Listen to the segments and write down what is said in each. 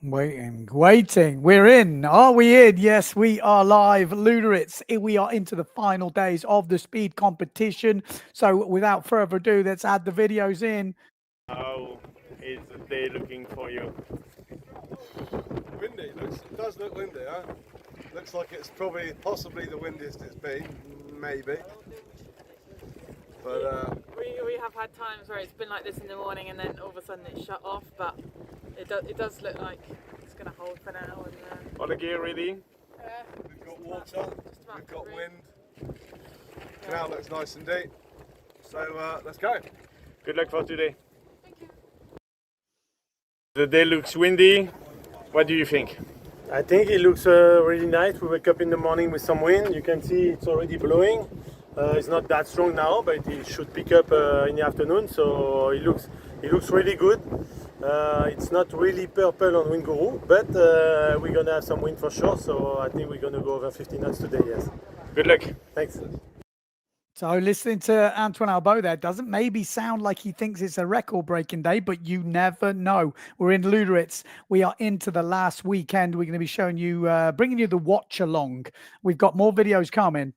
Waiting. We're in. Are we in? Yes, we are live. Luderitz. We are into the final days of the speed competition. So without further ado, let's add the videos in. How is the day looking for you? Windy. It does look windy, huh? Looks like it's possibly the windiest it's been, maybe. But we have had times where it's been like this in the morning and then all of a sudden it's shut off, but it does look like it's going to hold for now. And, All the gear ready? we've got water, we've got wind. Canal looks nice and deep. So let's go. Good luck for today. Thank you. The day looks windy. What do you think? I think it looks really nice. We wake up in the morning with some wind. You can see it's already blowing. It's not that strong now, but it should pick up in the afternoon. So it looks really good. It's not really purple on wind guru, but we're gonna have some wind for sure. So I think we're gonna go over 50 knots today. Yes. Good luck. Thanks. So listening to Antoine Albo there doesn't maybe sound like he thinks it's a record-breaking day, but you never know. We're in Luderitz. We are into the last weekend. We're going to be showing you, bringing you the watch along. We've got more videos coming.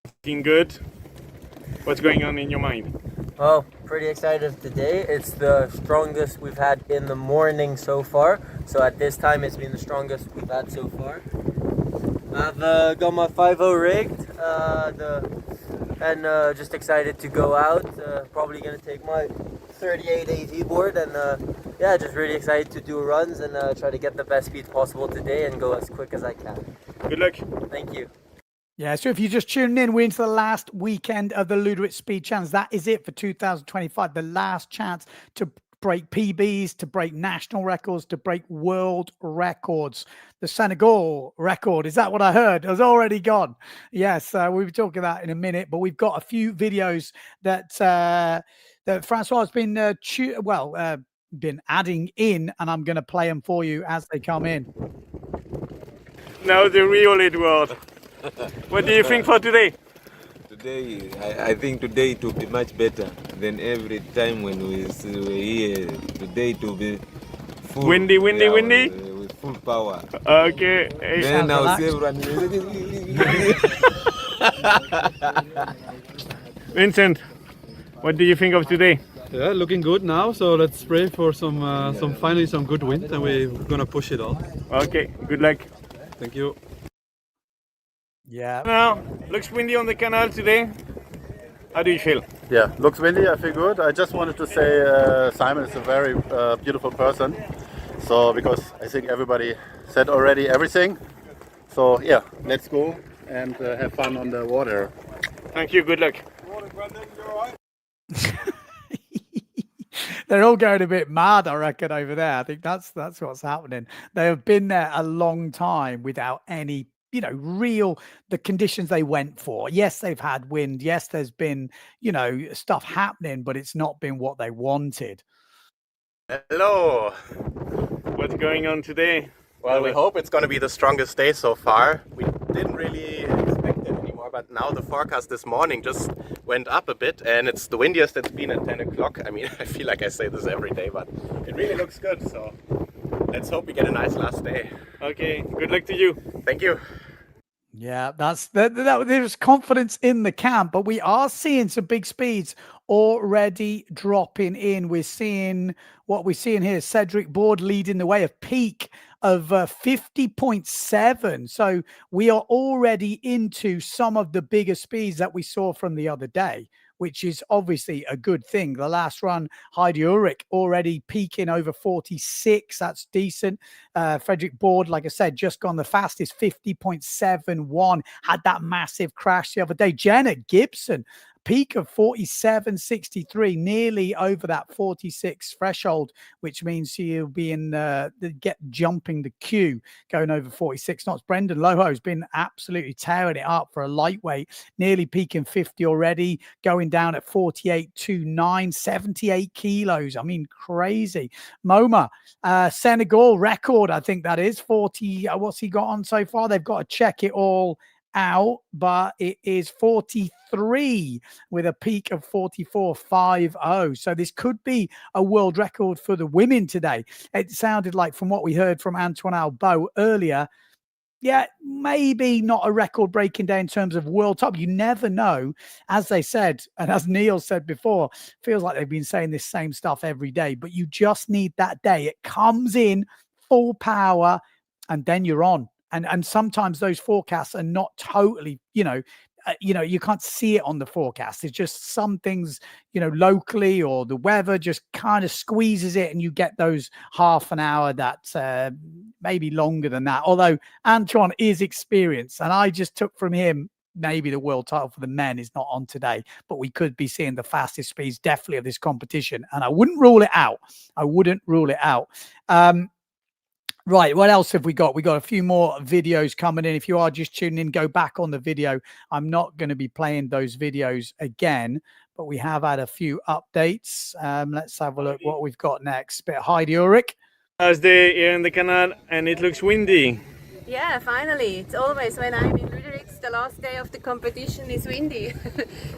Looking good. What's going on in your mind? Well, pretty excited today. It's the strongest we've had in the morning so far. So at this time, it's been the strongest we've had so far. I've got my 5.0 rigged and just excited to go out. Probably going to take my 38 AV board and yeah, just really excited to do runs and try to get the best speed possible today and go as quick as I can. Good luck. Thank you. Yeah, so if you're just tuning in, we're into the last weekend of the Luderit Speed Challenge. That is it for 2025, the last chance to break PBs, to break national records, to break world records. The Senegal record, is that what I heard? It was already gone. Yes, we'll be talking about that in a minute, but we've got a few videos that that Francois has been been adding in, and I'm going to play them for you as they come in. Now the real Edward. What do you think for today? Today, I think today it will be much better than every time when we were here. Today it will be full, Windy. with full power. Okay. Then I'll say everyone. Vincent, what do you think of today? Yeah, looking good now. So let's pray for finally some good wind, and we're gonna push it all. Okay. Good luck. Thank you. Yeah. Now, looks windy on the canal today. How do you feel? Yeah, looks windy. I feel good. I just wanted to say Simon is a very beautiful person. So because I think everybody said already everything. So yeah, let's go and have fun on the water. Thank you. Good luck. They're all going a bit mad, I reckon, over there. I think that's what's happening. They have been there a long time without any, the conditions they went for. Yes, they've had wind. Yes, there's been, stuff happening, but it's not been what they wanted. Hello. What's going on today? Well, we hope it's going to be the strongest day so far. We didn't really expect it anymore, but now the forecast this morning just went up a bit, and it's the windiest it's been at 10 o'clock. I mean, I feel like I say this every day, but it really looks good. So let's hope we get a nice last day. Okay, good luck to you. Thank you. Yeah, there's confidence in the camp, but we are seeing some big speeds already dropping in. We're seeing what we're seeing here. Cedric Board leading the way, a peak of 50.7. So we are already into some of the bigger speeds that we saw from the other day, which is obviously a good thing. The last run, Heidi Ulrich already peaking over 46. That's decent. Frederick Board, like I said, just gone the fastest, 50.71. Had that massive crash the other day. Janet Gibson, peak of 47.63, nearly over that 46 threshold, which means she'll be in jumping the queue, going over 46 knots. Brendan Loho has been absolutely tearing it up for a lightweight, nearly peaking 50 already, going down at 48.29, 78 kilos. I mean, crazy. MoMA, Senegal record, I think that is 40. What's he got on so far? They've got to check it all out, but it is 43 with a peak of 44.50. So this could be a world record for the women today. It sounded like, from what we heard from Antoine Albo earlier, yeah, maybe not a record-breaking day in terms of world top. You never know. As they said, and as Neil said before, feels like they've been saying this same stuff every day, but you just need that day. It comes in full power, and then you're on. And sometimes those forecasts are not totally, you can't see it on the forecast. It's just some things, locally, or the weather just kind of squeezes it, and you get those half an hour that maybe longer than that. Although Antoine is experienced, and I just took from him maybe the world title for the men is not on today, but we could be seeing the fastest speeds definitely of this competition, and I wouldn't rule it out. Right, what else have we got? We got a few more videos coming in. If you are just tuning in, go back on the video. I'm not going to be playing those videos again, but we have had a few updates. Let's have a look what we've got next. Bit of Heidi Ulrich. Last day here in the canal, and it looks windy. Yeah, finally. It's always when I'm in Luderitz, the last day of the competition is windy.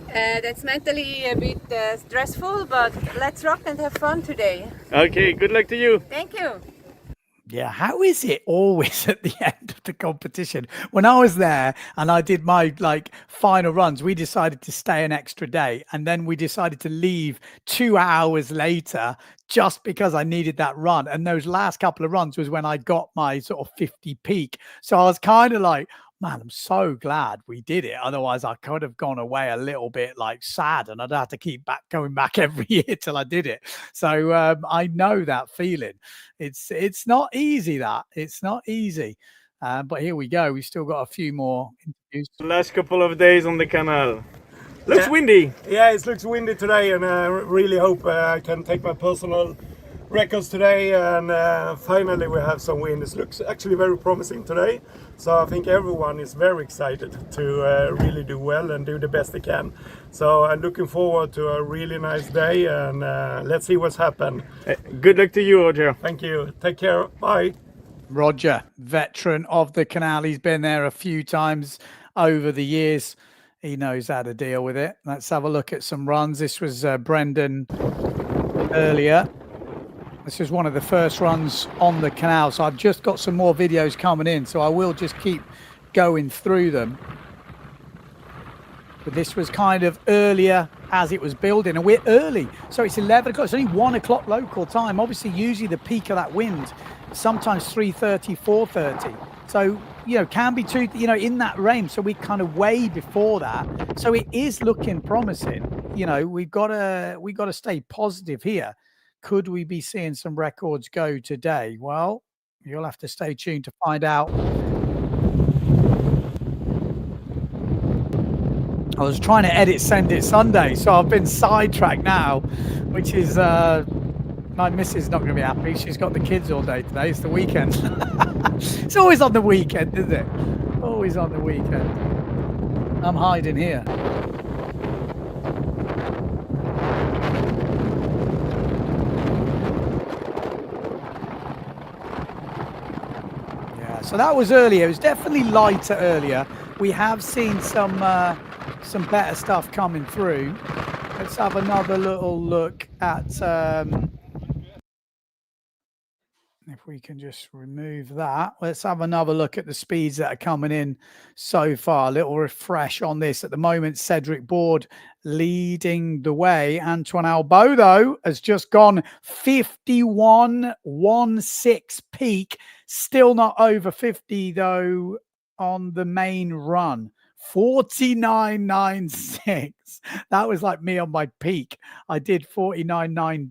That's mentally a bit stressful, but let's rock and have fun today. Okay, good luck to you. Thank you. Yeah, how is it always at the end of the competition? When I was there and I did my final runs, we decided to stay an extra day, and then we decided to leave 2 hours later just because I needed that run. And those last couple of runs was when I got my sort of 50 peak. So I was kind of like, man, I'm so glad we did it. Otherwise, I could have gone away a little bit sad, and I'd have to keep going back every year till I did it. So I know that feeling. It's not easy. It's not easy. But here we go. We've still got a few more interviews. Last couple of days on the canal. Looks windy. Yeah, it looks windy today, and I really hope I can take my personal records today, and finally we have some wind. It looks actually very promising today, so I think everyone is very excited to really do well and do the best they can. So I'm looking forward to a really nice day, and let's see what's happened. Good luck to you, Roger. Thank you. Take care. Bye. Roger, veteran of the canal. He's been there a few times over the years. He knows how to deal with it. Let's have a look at some runs. This was Brendan earlier. This is one of the first runs on the canal. So I've just got some more videos coming in, so I will just keep going through them. But this was kind of earlier as it was building, and we're early. So it's 11 o'clock. It's only 1 o'clock local time. Obviously, usually the peak of that wind, sometimes 3:30, 4:30. So, can be in that range. So we're kind of way before that. So it is looking promising. We've got to stay positive here. Could we be seeing some records go today? Well, you'll have to stay tuned to find out. I was trying to edit Send It Sunday, so I've been sidetracked now, which is my missus is not going to be happy. She's got the kids all day today. It's the weekend. It's always on the weekend, isn't it? Always on the weekend. I'm hiding here. Yeah, so that was earlier. It was definitely lighter earlier. We have seen some better stuff coming through. Let's have another little look at if we can just remove that. Let's have another look at the speeds that are coming in so far. A little refresh on this. At the moment, Cedric Board leading the way. Antoine Albo, though, has just gone 51.16 peak. Still not over 50, though, on the main run. 49.96. That was like me on my peak. I did 49.9.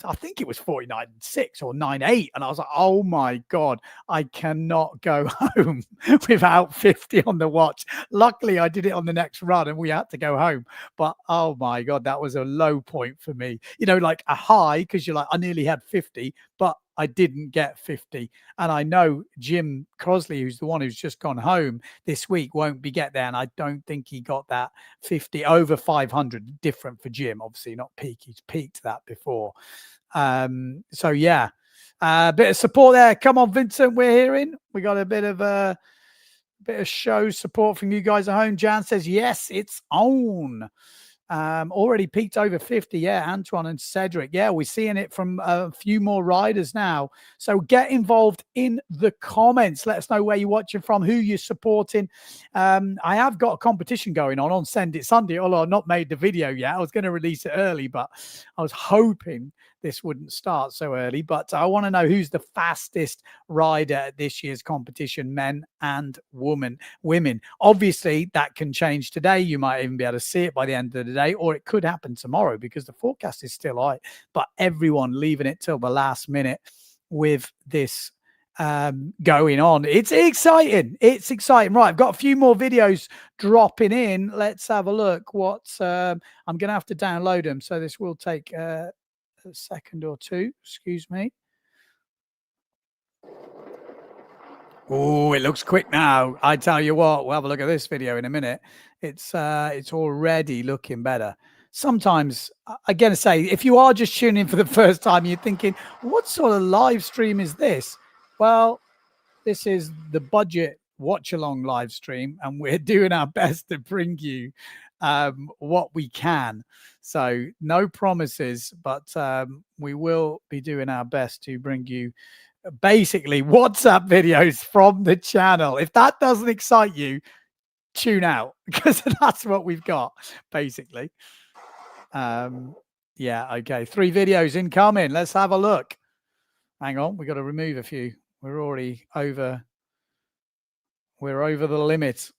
I think it was 49.6 or 9.8, and I was like, oh my god, I cannot go home without 50 on the watch. Luckily I did it on the next run and we had to go home, but oh my god, that was a low point for me. Like a high, because you're like, I nearly had 50, but I didn't get 50. And I know Jim Crosley, who's the one who's just gone home this week, won't be get there. And I don't think he got that 50 over 500. Different for Jim, obviously not peak. He's peaked that before. So yeah, a bit of support there. Come on, Vincent, we're hearing. We got a bit of Bit of show support from you guys at home. Jan says, yes, it's on. Already peaked over 50. Yeah, Antoine and Cedric. Yeah, we're seeing it from a few more riders now. So get involved in the comments. Let us know where you're watching from, who you're supporting. I have got a competition going on Send It Sunday, although I've not made the video yet. I was going to release it early, but I was hoping this wouldn't start so early. But I want to know who's the fastest rider at this year's competition, men and women. Obviously, that can change today. You might even be able to see it by the end of the day, or it could happen tomorrow because the forecast is still high. But everyone leaving it till the last minute with this going on. It's exciting. It's exciting. Right, I've got a few more videos dropping in. Let's have a look. What's I'm going to have to download them, so this will take a second or two. Excuse me. Oh, it looks quick now. I tell you what, we'll have a look at this video in a minute. It's already looking better. Sometimes, I'm going to say, if you are just tuning in for the first time, you're thinking, what sort of live stream is this? Well, this is the budget watch along live stream, and we're doing our best to bring you what we can. So no promises, but we will be doing our best to bring you basically WhatsApp videos from the channel. If that doesn't excite you, tune out, because that's what we've got basically. Yeah, okay, 3 videos incoming. Let's have a look. Hang on, we got to remove a few. We're already over. We're over the limit.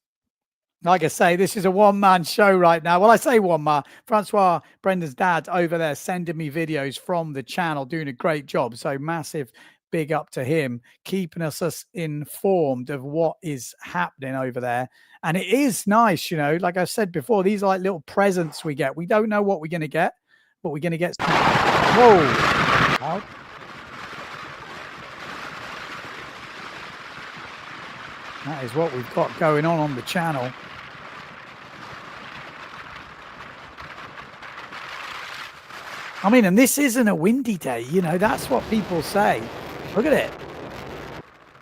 Like I say, this is a one-man show right now. Well, I say one-man. Francois, Brendan's dad, over there sending me videos from the channel, doing a great job. So massive big up to him, keeping us informed of what is happening over there. And it is nice, you know, like I said before, these are like little presents we get. We don't know what we're going to get, but we're going to get some. Whoa. Oh. That is what we've got going on the channel. I mean, and this isn't a windy day, you know, that's what people say. Look at it.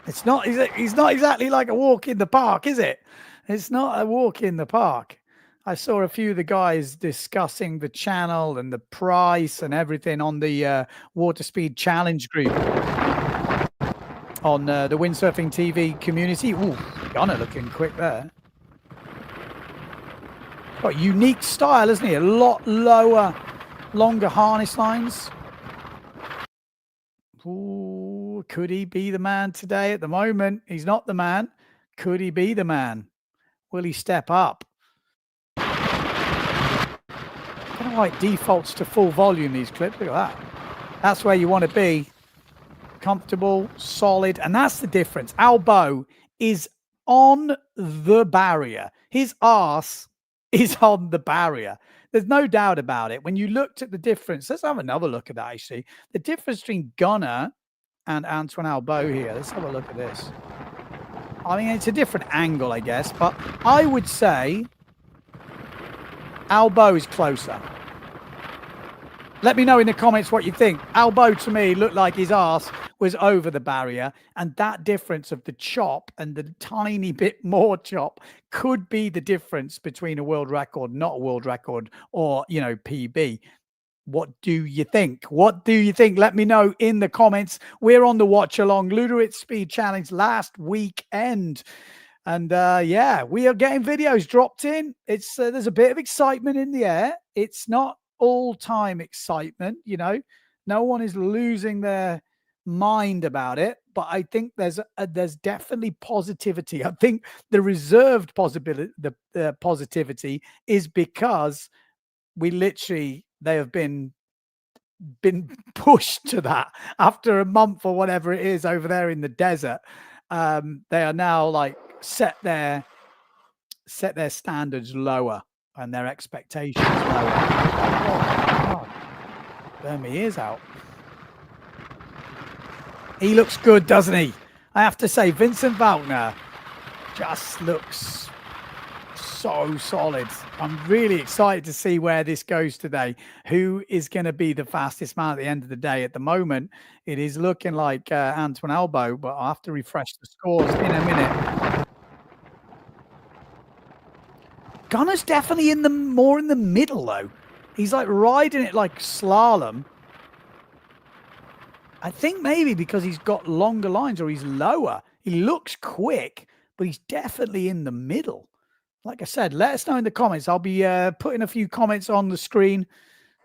It's not exactly like a walk in the park, is it? It's not a walk in the park. I saw a few of the guys discussing the channel and the price and everything on the Water Speed Challenge group on the Windsurfing.TV community. Ooh, Gunner looking quick there. Got unique style, isn't he? A lot lower, longer harness lines. Ooh, could he be the man today? At the moment, he's not the man. Could he be the man? Will he step up? I don't know why it defaults to full volume, these clips. Look at that. That's where you want to be. Comfortable, solid. And that's the difference. Albo is on the barrier. His arse is on the barrier. There's no doubt about it. When you looked at the difference, let's have another look at that, actually. The difference between Gunner and Antoine Albo here. Let's have a look at this. I mean, it's a different angle, I guess, but I would say Albo is closer. Let me know in the comments what you think. Albo, to me, looked like his arse was over the barrier, and that difference of the chop and the tiny bit more chop could be the difference between a world record, not a world record, or, you know, PB. What do you think? What do you think? Let me know in the comments. We're on the watch along Luderit Speed Challenge last weekend. And yeah, we are getting videos dropped in. It's there's a bit of excitement in the air. It's not all-time excitement, you know. No one is losing their mind about it, but I think there's definitely positivity. I think the reserved possibility, the positivity is because we literally, they have been pushed to that after a month or whatever it is over there in the desert. They are now like set their standards lower and their expectations lower. Oh, burn my ears out. He looks good, doesn't he? I have to say, Vincent Wagner just looks so solid. I'm really excited to see where this goes today. Who is going to be the fastest man at the end of the day? At the moment, it is looking like Antoine Albo, but I'll have to refresh the scores in a minute. Gunner's definitely more in the middle though. He's like riding it like slalom. I think maybe because he's got longer lines or he's lower. He looks quick, but he's definitely in the middle. Like I said, let us know in the comments. I'll be putting a few comments on the screen,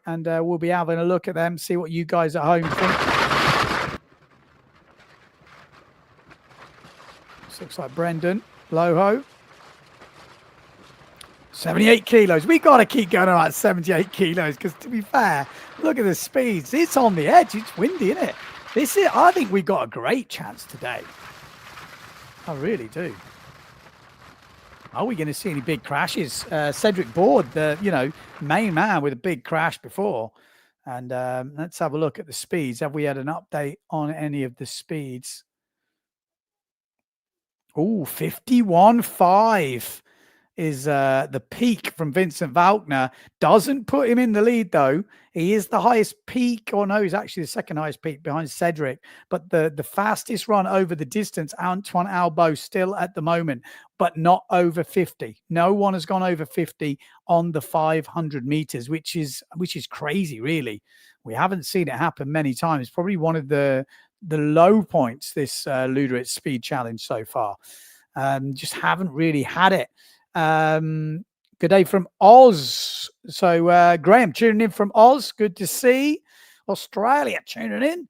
and we'll be having a look at them, see what you guys at home think. This looks like Brendan Loho. 78 kilos. We got to keep going at 78 kilos because, to be fair, look at the speeds. It's on the edge. It's windy, isn't it? I think we've got a great chance today. I really do. Are we going to see any big crashes? Cedric Board, the main man with a big crash before. And let's have a look at the speeds. Have we had an update on any of the speeds? Oh, 51.5 is the peak from Vincent Valkner. Doesn't put him in the lead, though. He is the highest peak, or no, he's actually the second highest peak behind Cedric. But the fastest run over the distance, Antoine Albo still at the moment, but not over 50. No one has gone over 50 on the 500 meters, which is crazy, really. We haven't seen it happen many times. Probably one of the low points this Luderit Speed Challenge so far. Just haven't really had it. Good day from Oz. So Graham tuning in from Oz. Good to see. Australia tuning in.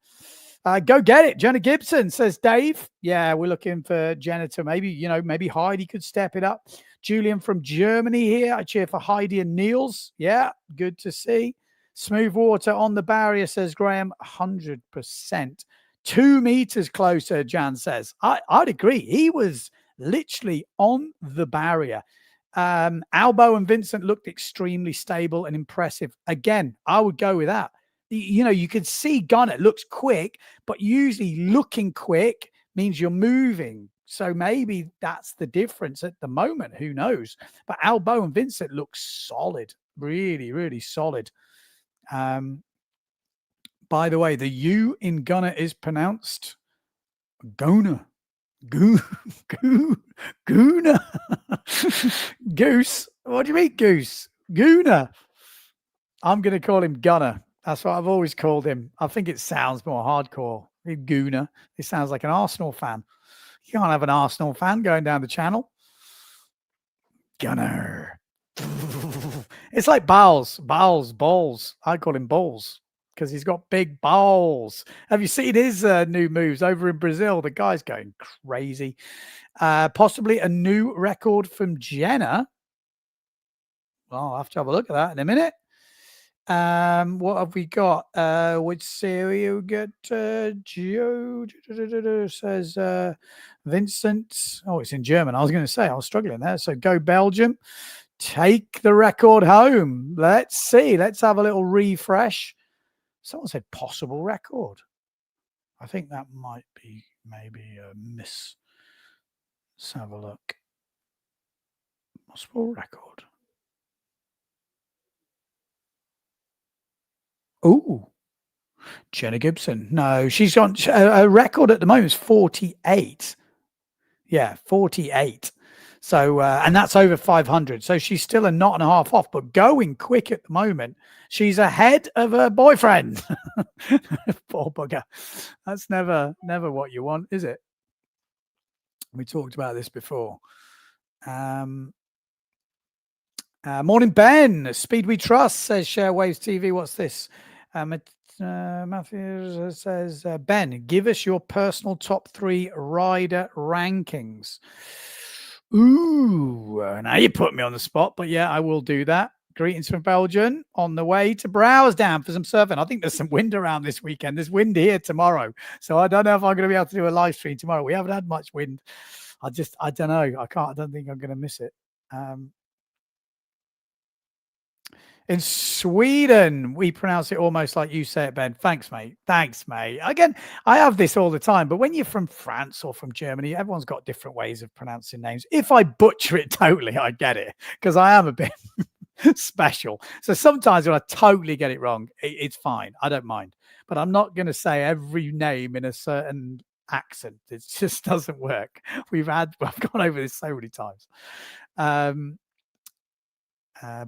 Go get it. Jenna Gibson, says Dave. Yeah, we're looking for Jenna to maybe Heidi could step it up. Julian from Germany here. I cheer for Heidi and Niels. Yeah, good to see. Smooth water on the barrier, says Graham. 100%. 2 meters closer, Jan says. I'd agree. He was literally on the barrier. Albo and Vincent looked extremely stable and impressive. Again, I would go with that. You could see Gunner looks quick, but usually looking quick means you're moving. So maybe that's the difference at the moment. Who knows? But Albo and Vincent look solid. Really, really solid. By the way, the U in Gunner is pronounced Gona. Goona. Goose. What do you mean, goose? Goona. I'm going to call him Gunner. That's what I've always called him. I think it sounds more hardcore. Goona. It sounds like an Arsenal fan. You can't have an Arsenal fan going down the channel. Gunner. It's like balls. I call him balls because he's got big balls. Have you seen his new moves over in Brazil? The guy's going crazy. Possibly a new record from Jenna. Well, I'll have to have a look at that in a minute. What have we got? Which serial get Geo says Vincent. Oh, it's in German. I was going to say I was struggling there. So go Belgium. Take the record home. Let's see. Let's have a little refresh. Someone said possible record. I think that might be maybe a miss. Let's have a look. Possible record. Oh, Jenna Gibson. No, she's on a record at the moment is 48. Yeah, 48. So, and that's over 500. So she's still a knot and a half off, but going quick at the moment. She's ahead of her boyfriend. Poor bugger. That's never what you want, is it? We talked about this before. Morning, Ben. Speed We Trust, says Sharewaves TV. What's this? Matthew says, Ben, give us your personal top 3 rider rankings. Ooh, now you put me on the spot, but yeah, I will do that. Greetings from Belgium. On the way to Browsdown for some surfing. I think there's some wind around this weekend. There's wind here tomorrow. So I don't know if I'm going to be able to do a live stream tomorrow. We haven't had much wind. I don't know. I don't think I'm going to miss it. In Sweden, we pronounce it almost like you say it, Ben. Thanks, mate. Again, I have this all the time, but when you're from France or from Germany, everyone's got different ways of pronouncing names. If I butcher it totally, I get it, because I am a bit special. So sometimes when I totally get it wrong, it's fine. I don't mind. But I'm not going to say every name in a certain accent. It just doesn't work. I've gone over this so many times.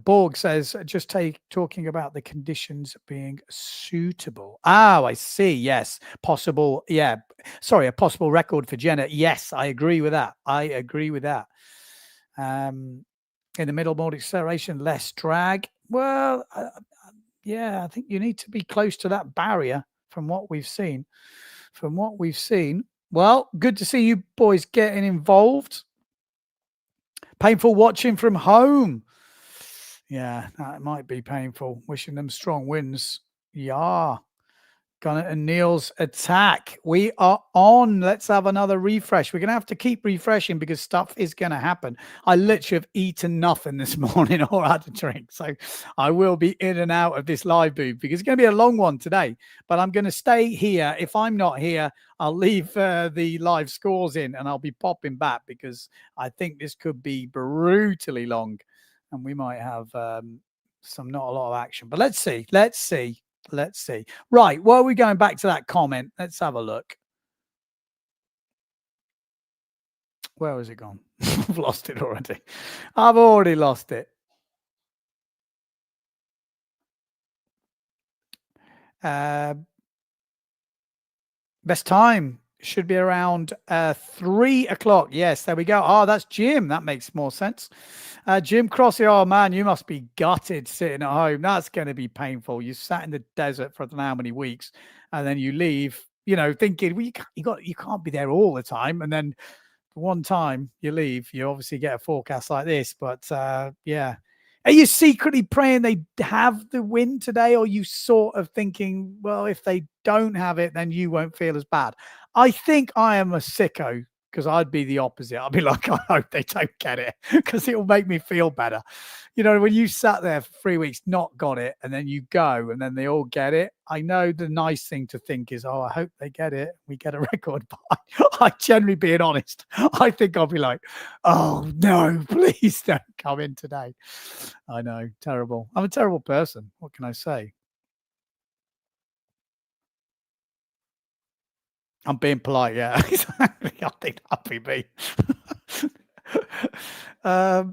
Borg says, just talking about the conditions being suitable. Oh, I see. Yes. Possible. Yeah. Sorry, a possible record for Jenna. Yes, I agree with that. In the middle, more acceleration, less drag. Well, yeah, I think you need to be close to that barrier from what we've seen. Well, good to see you boys getting involved. Painful watching from home. Yeah, that might be painful. Wishing them strong wins. Yeah. Gunnar and Neil's attack. We are on. Let's have another refresh. We're going to have to keep refreshing because stuff is going to happen. I literally have eaten nothing this morning or had a drink. So I will be in and out of this live booth because it's going to be a long one today. But I'm going to stay here. If I'm not here, I'll leave the live scores in and I'll be popping back because I think this could be brutally long. And we might have not a lot of action. But let's see. Right. Well, we're going back to that comment. Let's have a look. Where has it gone? I've lost it already. I've already lost it. Best time should be around 3 o'clock. Yes, there we go. Oh, that's Jim. That makes more sense. Jim Crossy, oh man, you must be gutted sitting at home. That's going to be painful. You sat in the desert for I don't know how many weeks, and then you leave, thinking, well, you can't be there all the time. And then one time you leave, you obviously get a forecast like this. But yeah. Are you secretly praying they have the win today, or you sort of thinking, well, if they don't have it, then you won't feel as bad? I think I am a sicko because I'd be the opposite. I'd be like, I hope they don't get it because it will make me feel better. When you sat there for 3 weeks, not got it, and then you go and then they all get it. I know the nice thing to think is, oh, I hope they get it. We get a record. But I generally, being honest, I think I'll be like, oh, no, please don't come in today. I know, terrible. I'm a terrible person. What can I say? I'm being polite, yeah. Exactly. I think that'll be me. I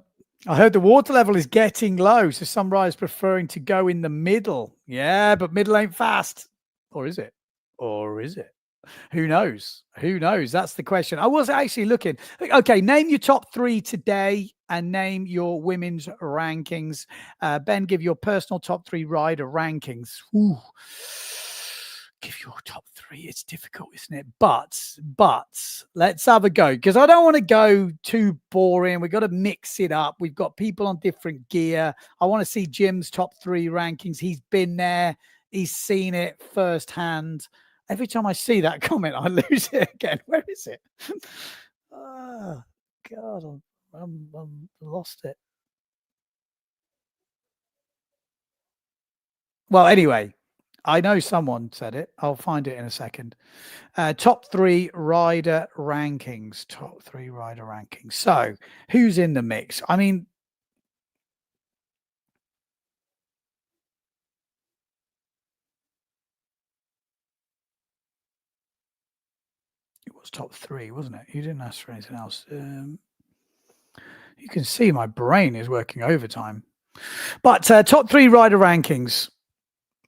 heard the water level is getting low, so some riders preferring to go in the middle. Yeah, but middle ain't fast. Or is it? Who knows? That's the question. I was actually looking. Okay, name your top 3 today and name your women's rankings. Ben, give your personal top 3 rider rankings. Ooh. Give your top 3. It's difficult, isn't it? But let's have a go because I don't want to go too boring. We've got to mix it up. We've got people on different gear. I want to see Jim's top 3 rankings. He's been there. He's seen it firsthand. Every time I see that comment, I lose it again. Where is it? Oh, God, I'm lost it. Well, anyway. I know someone said it. I'll find it in a second. Top 3 rider rankings. So, who's in the mix? I mean, it was top 3, wasn't it? You didn't ask for anything else. You can see my brain is working overtime. But top 3 rider rankings.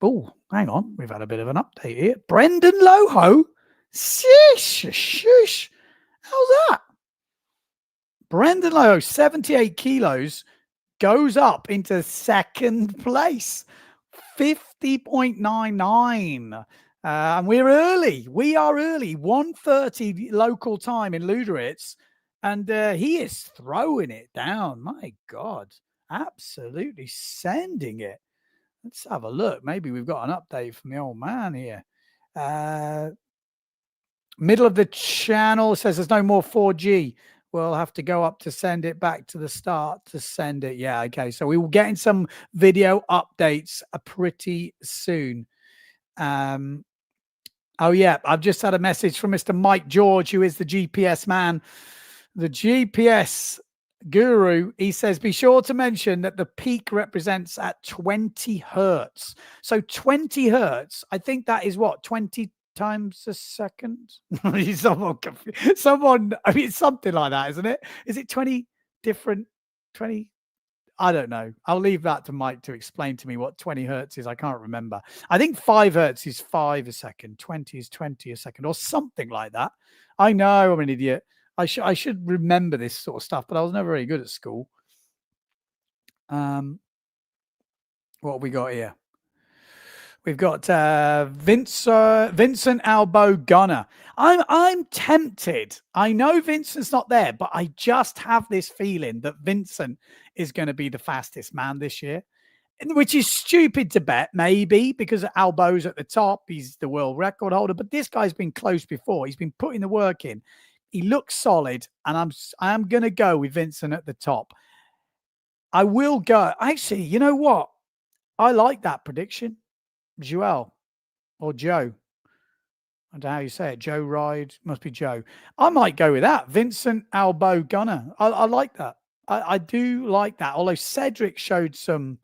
Oh, hang on. We've had a bit of an update here. Brendan Loho. Shush. How's that? Brendan Loho, 78 kilos, goes up into second place. 50.99. And we're early. We are early. 1:30 local time in Luderitz. And he is throwing it down. My God. Absolutely sending it. Let's have a look. Maybe we've got an update from the old man here. Middle of the channel says there's no more 4G. We'll have to go up to send it back to the start to send it. Yeah, okay. So we will get in some video updates pretty soon. Oh, yeah. I've just had a message from Mr. Mike George, who is the GPS man. The GPS guru, he says, be sure to mention that the peak represents at 20 hertz. So 20 hertz, I think that is what, 20 times a second? Someone, I mean, it's something like that, isn't it? Is it 20 different, 20? I don't know. I'll leave that to Mike to explain to me what 20 hertz is. I can't remember. I think 5 hertz is 5 a second, 20 is 20 a second, or something like that. I know I'm an idiot. I should remember this sort of stuff, but I was never very good at school. What have we got here? We've got Vincent Albo Gunner. I'm tempted. I know Vincent's not there, but I just have this feeling that Vincent is going to be the fastest man this year, which is stupid to bet, maybe, because Albo's at the top. He's the world record holder, but this guy's been close before. He's been putting the work in. He looks solid, and I'm going to go with Vincent at the top. I will go. Actually, you know what? I like that prediction. Joel or Joe. I don't know how you say it. Joe Ride. Must be Joe. I might go with that. Vincent Albo Gunner. I like that. I do like that. Although Cedric showed some,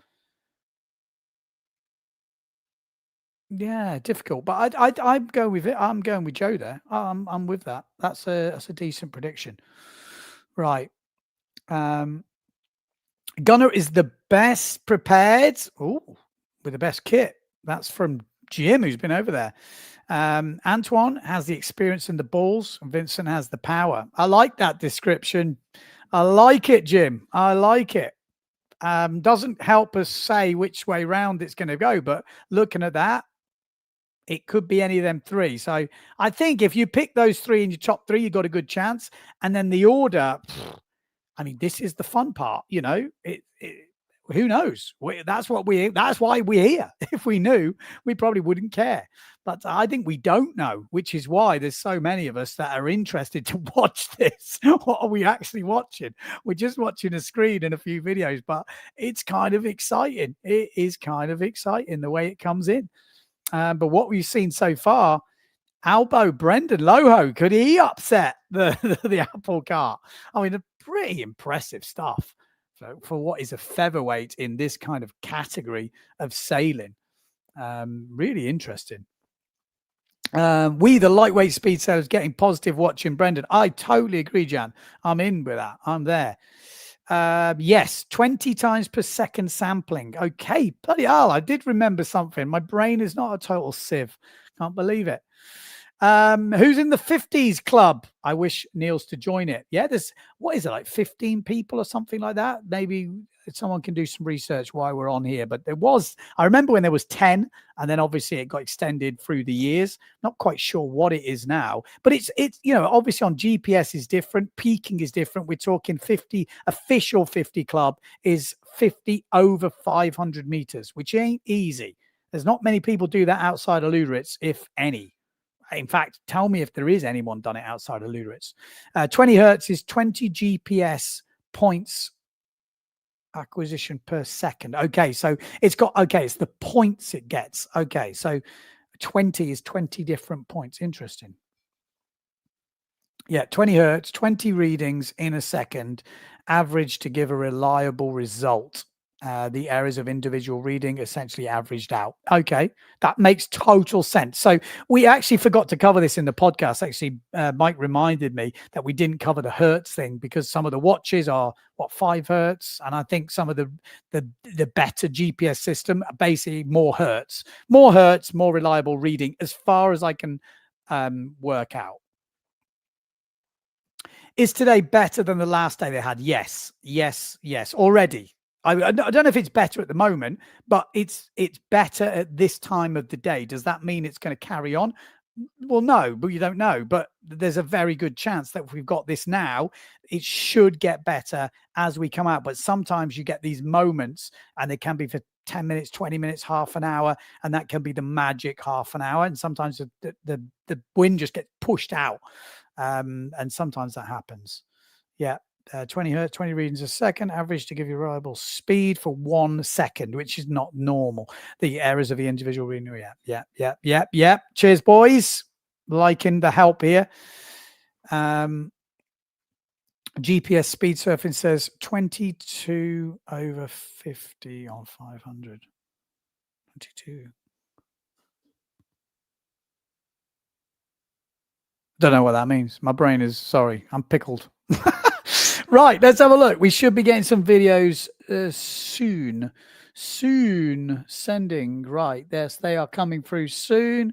yeah, difficult. But I'm going with it. I'm going with Joe there. I'm with that. That's a decent prediction. Right. Gunner is the best prepared. Ooh, with the best kit. That's from Jim, who's been over there. Antoine has the experience and the balls. And Vincent has the power. I like that description. I like it, Jim. I like it. Doesn't help us say which way round it's going to go, but looking at that, it could be any of them three. So I think if you pick those three in your top three, you've got a good chance. And then the order, I mean, this is the fun part, you know. Who knows? That's why we're here. If we knew, we probably wouldn't care. But I think we don't know, which is why there's so many of us that are interested to watch this. What are we actually watching? We're just watching a screen and a few videos, but it's kind of exciting. It is kind of exciting the way it comes in. But what we've seen so far, Albo, Brendan Loho, could he upset the apple cart? I mean, pretty impressive stuff. For what is a featherweight in this kind of category of sailing. Really interesting. We, the lightweight speed sailors, getting positive watching Brendan. I totally agree, Jan. I'm in with that. I'm there. Yes, 20 times per second sampling. Okay, bloody hell, I did remember something. My brain is not a total sieve. Can't believe it. Who's in the 50s club? I wish Niels to join it. Yeah, there's, what is it, like 15 people or something like that? Maybe someone can do some research why we're on here. But there was, I remember when there was 10, and then obviously it got extended through the years. Not quite sure what it is now, but it's you know, obviously on GPS is different, peaking is different. We're talking 50, official 50 club is 50 over 500 meters, which ain't easy. There's not many people do that outside of Luderitz, if any. In fact, tell me if there is anyone done it outside of Luderitz. 20 hertz is 20 GPS points acquisition per second. Okay, so it's got, okay, it's the points it gets. Okay, so 20 is 20 different points. Interesting. Yeah, 20 hertz, 20 readings in a second, average to give a reliable result. The errors of individual reading essentially averaged out. Okay, that makes total sense. So we actually forgot to cover this in the podcast. Actually, Mike reminded me that we didn't cover the hertz thing because some of the watches are, what, 5 hertz, and I think some of the better GPS system are basically more hertz, more reliable reading, as far as I can work out. Is today better than the last day they had? Yes, already. I don't know if it's better at the moment, but it's better at this time of the day. Does that mean it's going to carry on? Well, no, but you don't know. But there's a very good chance that if we've got this now, it should get better as we come out. But sometimes you get these moments, and they can be for 10 minutes, 20 minutes, half an hour, and that can be the magic half an hour. And sometimes the wind just gets pushed out, and sometimes that happens. Yeah. 20 hertz, 20 readings a second, average to give you reliable speed for 1 second, which is not normal. The errors of the individual reading. Yeah. Cheers, boys. Liking the help here. GPS speed surfing says 22 over 50 on 500. 22. Don't know what that means. My brain is, sorry, I'm pickled. Right, let's have a look. We should be getting some videos soon. Soon sending. Right, yes, they are coming through soon.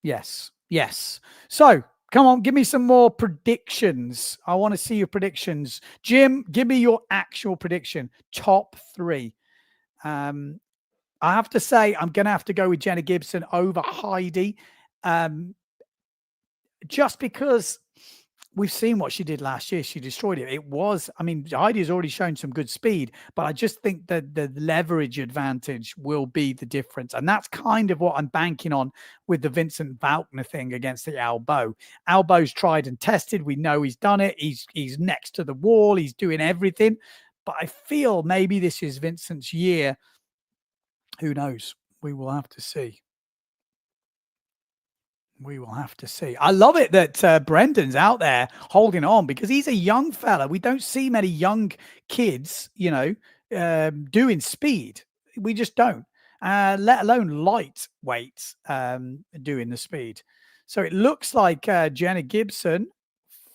Yes, yes. So come on, give me some more predictions. I want to see your predictions. Jim, give me your actual prediction. Top 3. I have to say, I'm going to have to go with Jenna Gibson over Heidi. Just because we've seen what she did last year. She destroyed it. It was, I mean, Heidi has already shown some good speed, but I just think that the leverage advantage will be the difference. And that's kind of what I'm banking on with the Vincent Valkner thing against the Albo. Albo's tried and tested. We know he's done it. He's next to the wall. He's doing everything. But I feel maybe this is Vincent's year. Who knows? We will have to see. We will have to see. I love it that Brendan's out there holding on because he's a young fella. We don't see many young kids, you know, doing speed. We just don't, let alone lightweights doing the speed. So it looks like Jenna Gibson,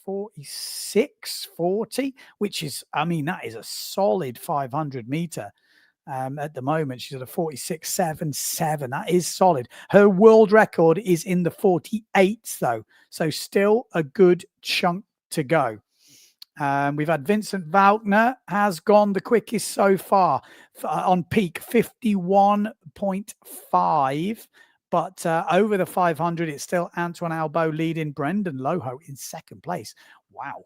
46.40, which is, I mean, that is a solid 500 meter. At the moment, she's at a 46.77. That is solid. Her world record is in the 48s, though. So still a good chunk to go. We've had Vincent Valkner has gone the quickest so far on peak, 51.5. But over the 500, it's still Antoine Albo leading Brendan Loho in second place. Wow.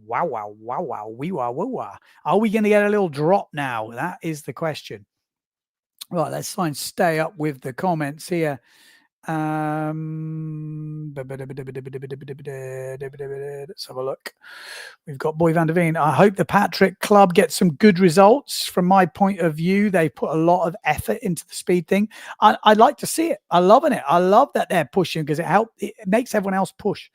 Wow, wow, wow, wow, wee, wow, woo, wow. Are we going to get a little drop now? That is the question. Right, let's try and stay up with the comments here. Let's have a look. We've got Boy van der Veen. I hope the Patrick Club gets some good results. From my point of view, they put a lot of effort into the speed thing. I'd like to see it. I'm loving it. I love that they're pushing because it makes everyone else push.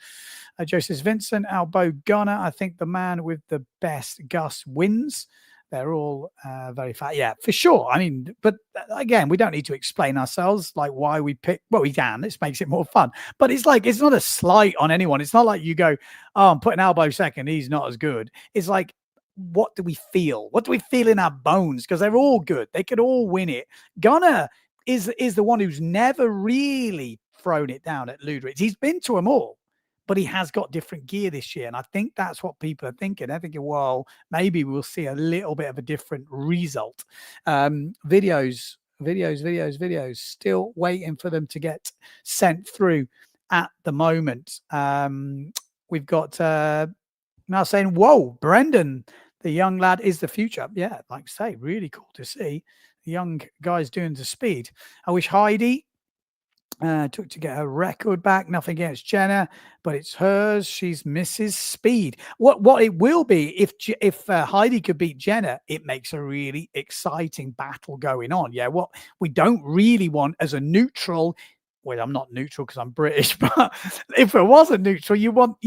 Joe says, Vincent, Albo, Gunner. I think the man with the best Gus wins. They're all very fat. Yeah, for sure. I mean, but again, we don't need to explain ourselves, like why we pick. Well, we can. This makes it more fun. But it's like, it's not a slight on anyone. It's not like you go, oh, I'm putting Albo second. He's not as good. It's like, what do we feel? What do we feel in our bones? Because they're all good. They could all win it. Gunner is the one who's never really thrown it down at Luderitz. He's been to them all. But he has got different gear this year. And I think that's what people are thinking. They're thinking, well, maybe we'll see a little bit of a different result. Videos. Still waiting for them to get sent through at the moment. We've got now saying, whoa, Brendan, the young lad is the future. Yeah, like I say, really cool to see the young guys doing the speed. I wish Heidi took to get her record back. Nothing against Jenna, but it's hers. She's Mrs. Speed. What it will be if Heidi could beat Jenna, it makes a really exciting battle going on. Yeah, what we don't really want as a neutral. Well, I'm not neutral because I'm British, but if it wasn't neutral, you want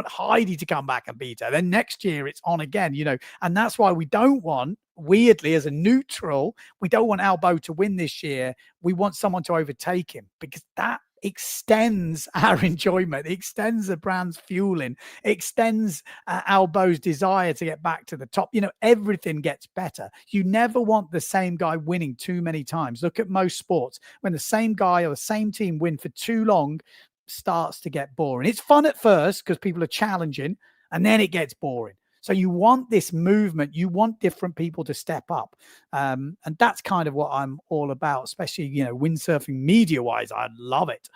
Heidi to come back and beat her. Then next year it's on again, and that's why we don't want, weirdly, as a neutral, we don't want Albo to win this year. We want someone to overtake him because that extends our enjoyment, it extends the brand's fueling, it extends Albo's desire to get back to the top. Everything gets better. You never want the same guy winning too many times. Look at most sports. When the same guy or the same team win for too long, starts to get boring. It's fun at first because people are challenging, and then it gets boring. So you want this movement. You want different people to step up. And that's kind of what I'm all about, especially, windsurfing media-wise. I love it.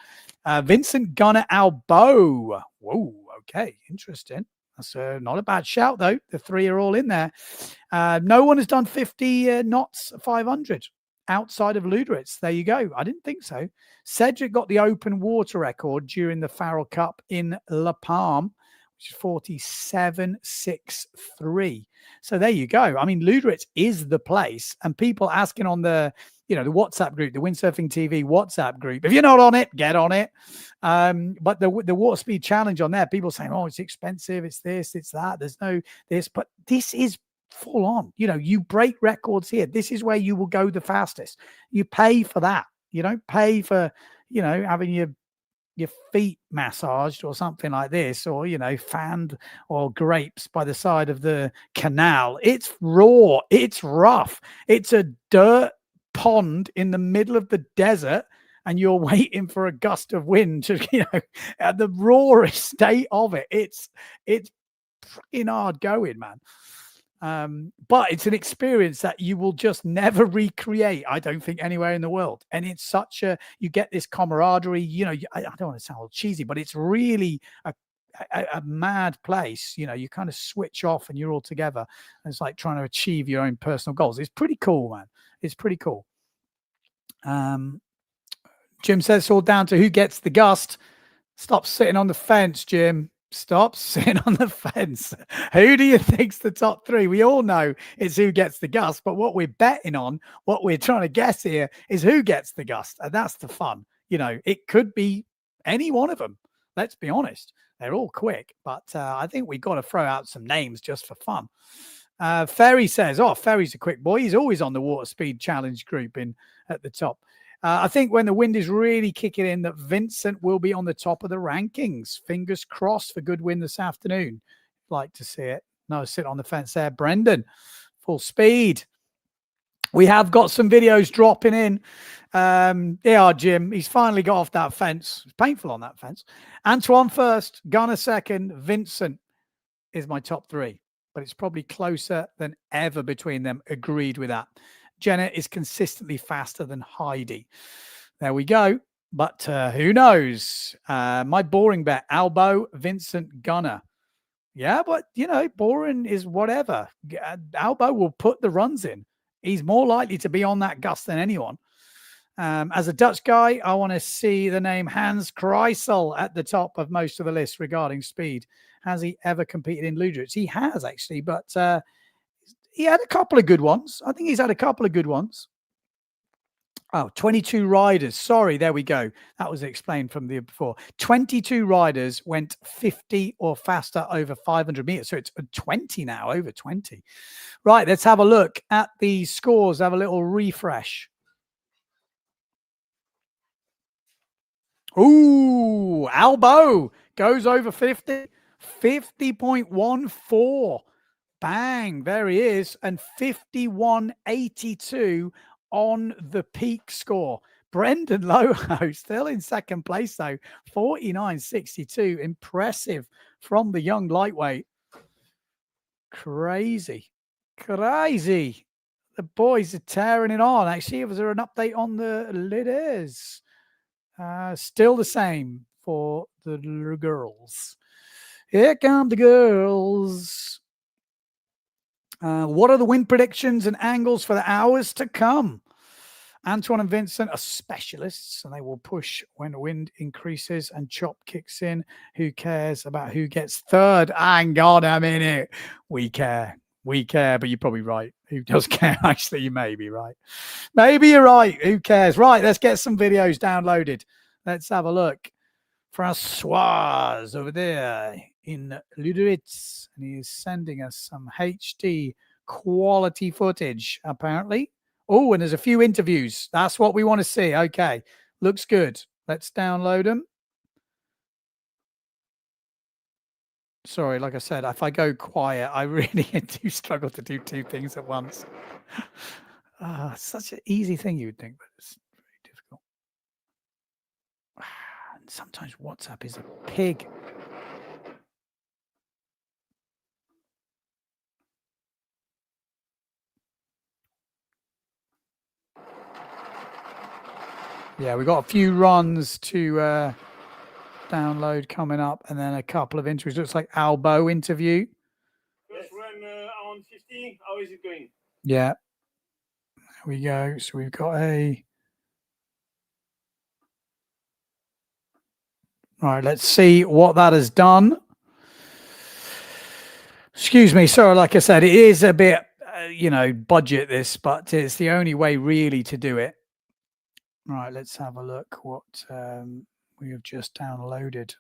Vincent Gunner Albo. Whoa, okay, interesting. That's not a bad shout, though. The three are all in there. No one has done 50 knots 500 outside of Luderitz. There you go. I didn't think so. Cedric got the open water record during the Farrell Cup in La Palma, which is 47.63. So there you go. I mean, Luderitz is the place, and people asking on the WhatsApp group, the Windsurfing.TV WhatsApp group. If you're not on it, get on it. But the water speed challenge on there, people saying, oh, it's expensive, it's this, it's that. There's no this, but this is full on. You break records here. This is where you will go the fastest. You pay for that. You don't pay for, having your your feet massaged or something like this, or, you know, fanned, or grapes by the side of the canal. It's raw, it's rough, it's a dirt pond in the middle of the desert, and you're waiting for a gust of wind to, you know, at the rawest state of it. It's freaking hard going, man. But it's an experience that you will just never recreate, I don't think, anywhere in the world. And it's such a, you get this camaraderie, you know, I don't want to sound all cheesy, but it's really a mad place. You know, you kind of switch off and you're all together. It's like trying to achieve your own personal goals. It's pretty cool, man. It's pretty cool. Jim says it's all down to who gets the gust. Stop sitting on the fence, Jim. Stop sitting on the fence. Who do you think's the top three? We all know it's who gets the gust, but what we're betting on, what we're trying to guess here, is who gets the gust. And that's the fun. You know, it could be any one of them. Let's be honest. They're all quick, but I think we got to throw out some names just for fun. Ferry says, oh, Ferry's a quick boy. He's always on the water speed challenge group at the top. I think when the wind is really kicking in, that Vincent will be on the top of the rankings. Fingers crossed for good wind this afternoon. Like to see it. No, sit on the fence there. Brendan, full speed. We have got some videos dropping in. They are Jim. He's finally got off that fence. It's painful on that fence. Antoine first, Gunnar second, Vincent is my top three. But it's probably closer than ever between them. Agreed with that. Jenna is consistently faster than Heidi. There we go. But who knows? My boring bet, Albo, Vincent, Gunnar. Yeah, but, you know, boring is whatever. Albo will put the runs in. He's more likely to be on that gust than anyone. As a Dutch guy, I want to see the name Hans Kreisel at the top of most of the list regarding speed. Has he ever competed in Luderitz? He has, actually, but he had a couple of good ones. I think he's had a couple of good ones. Oh, 22 riders. Sorry, there we go. That was explained from the before. 22 riders went 50 or faster over 500 meters. So it's 20 now, over 20. Right, let's have a look at the scores. Have a little refresh. Ooh, Albo goes over 50. 50.14. Bang, there he is. And 51.82 on the peak score. Brendan Loho still in second place, though. 49.62. Impressive from the young lightweight. Crazy. Crazy. The boys are tearing it on. Actually, was there an update on the leaders? Still the same for the girls. Here come the girls. What are the wind predictions and angles for the hours to come? Antoine and Vincent are specialists, and they will push when the wind increases and chop kicks in. Who cares about who gets third? Hang on a minute. We care. We care, but you're probably right. Who does care? Actually, you may be right. Maybe you're right. Who cares? Right, let's get some videos downloaded. Let's have a look. Francois over there in Luderitz, and he is sending us some HD quality footage, apparently. Oh, and there's a few interviews. That's what we want to see. Okay, looks good. Let's download them. Sorry, like I said, if I go quiet, I really do struggle to do two things at once. Such an easy thing you would think, but it's very difficult. And sometimes WhatsApp is a pig. Yeah, we've got a few runs to download coming up, and then a couple of interviews. Looks like Albo interview. First run on 50. How is it going? Yeah. There we go. So we've got a... All right, let's see what that has done. Excuse me. Sorry, like I said, it is a bit, budget this, but it's the only way really to do it. Right, let's have a look what we have just downloaded.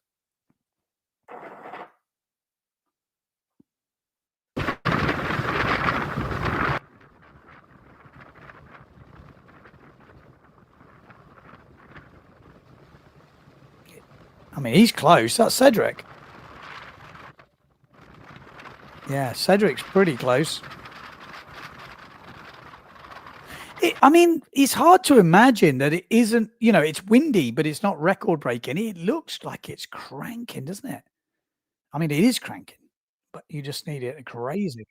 I mean, he's close. That's Cedric. Yeah, Cedric's pretty close. I mean, it's hard to imagine that it isn't, you know, it's windy, but it's not record breaking. It looks like it's cranking, doesn't it? I mean, it is cranking, but you just need it crazy.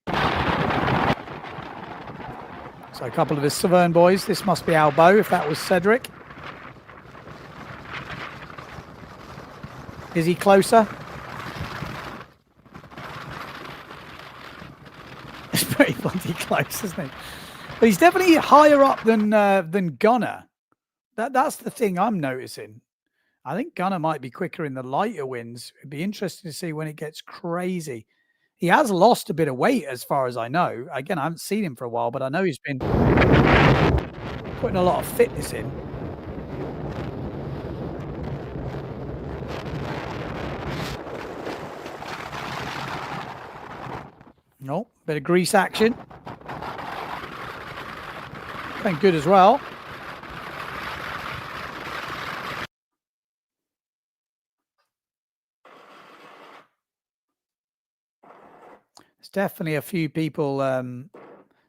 So a couple of the Severn boys. This must be Albo, if that was Cedric. Is he closer? It's pretty bloody close, isn't he? But he's definitely higher up than Gunner. That's the thing I'm noticing. I think Gunner might be quicker in the lighter winds. It'd be interesting to see when it gets crazy. He has lost a bit of weight as far as I know. Again, I haven't seen him for a while, but I know he's been putting a lot of fitness in. No, bit of grease action. Thank good as well. There's definitely a few people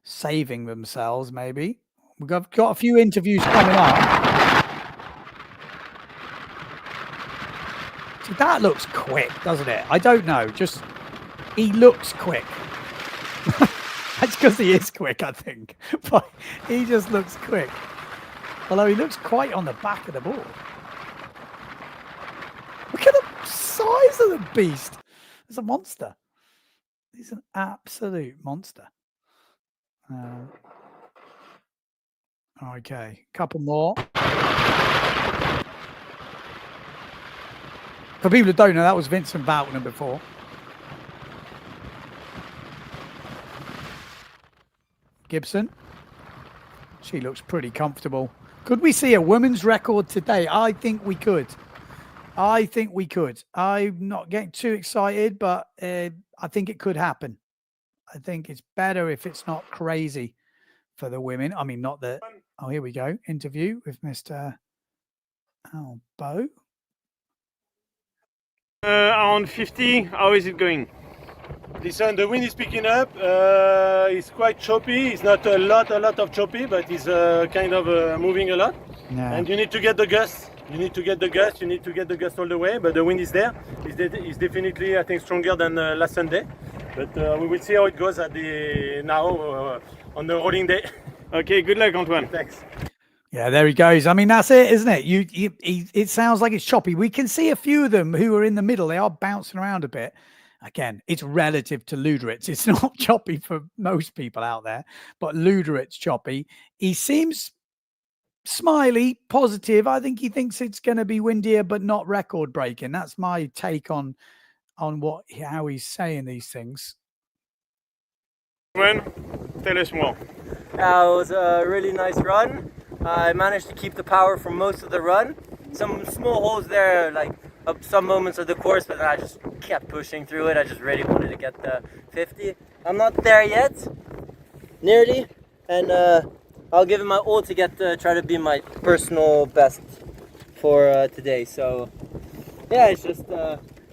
saving themselves, maybe. We've got a few interviews coming up. See, that looks quick, doesn't it? I don't know. Just, he looks quick. That's because he is quick, I think. But he just looks quick. Although he looks quite on the back of the board. Look at the size of the beast. It's a monster. He's an absolute monster. Okay, couple more. For people who don't know, that was Vincent Voutner before. Gibson. She looks pretty comfortable. Could we see a women's record today? I think we could. I think we could. I'm not getting too excited, but I think it could happen. I think it's better if it's not crazy for the women. I mean, not that. Oh, here we go. Interview with Mr. Albo. Around 50, how is it going? Listen, the wind is picking up. It's quite choppy. It's not a lot of choppy, but it's kind of moving a lot. Yeah. And you need to get the gust. You need to get the gust. You need to get the gust all the way. But the wind is there. It's definitely, I think, stronger than last Sunday. But we will see how it goes at the on the rolling day. Okay, good luck, Antoine. Thanks. Yeah, there he goes. I mean, that's it, isn't it? It sounds like it's choppy. We can see a few of them who are in the middle. They are bouncing around a bit. Again, it's relative to Luderitz. It's not choppy for most people out there, but Luderitz choppy. He seems smiley, positive. I think he thinks it's going to be windier, but not record breaking. That's my take on how he's saying these things. Antoine, tell us more. It was a really nice run. I managed to keep the power for most of the run. Some small holes there, like up some moments of the course, but then I just kept pushing through it. I just really wanted to get the 50. I'm not there yet, nearly, and I'll give it my all to get try to be my personal best for today. So yeah, it's just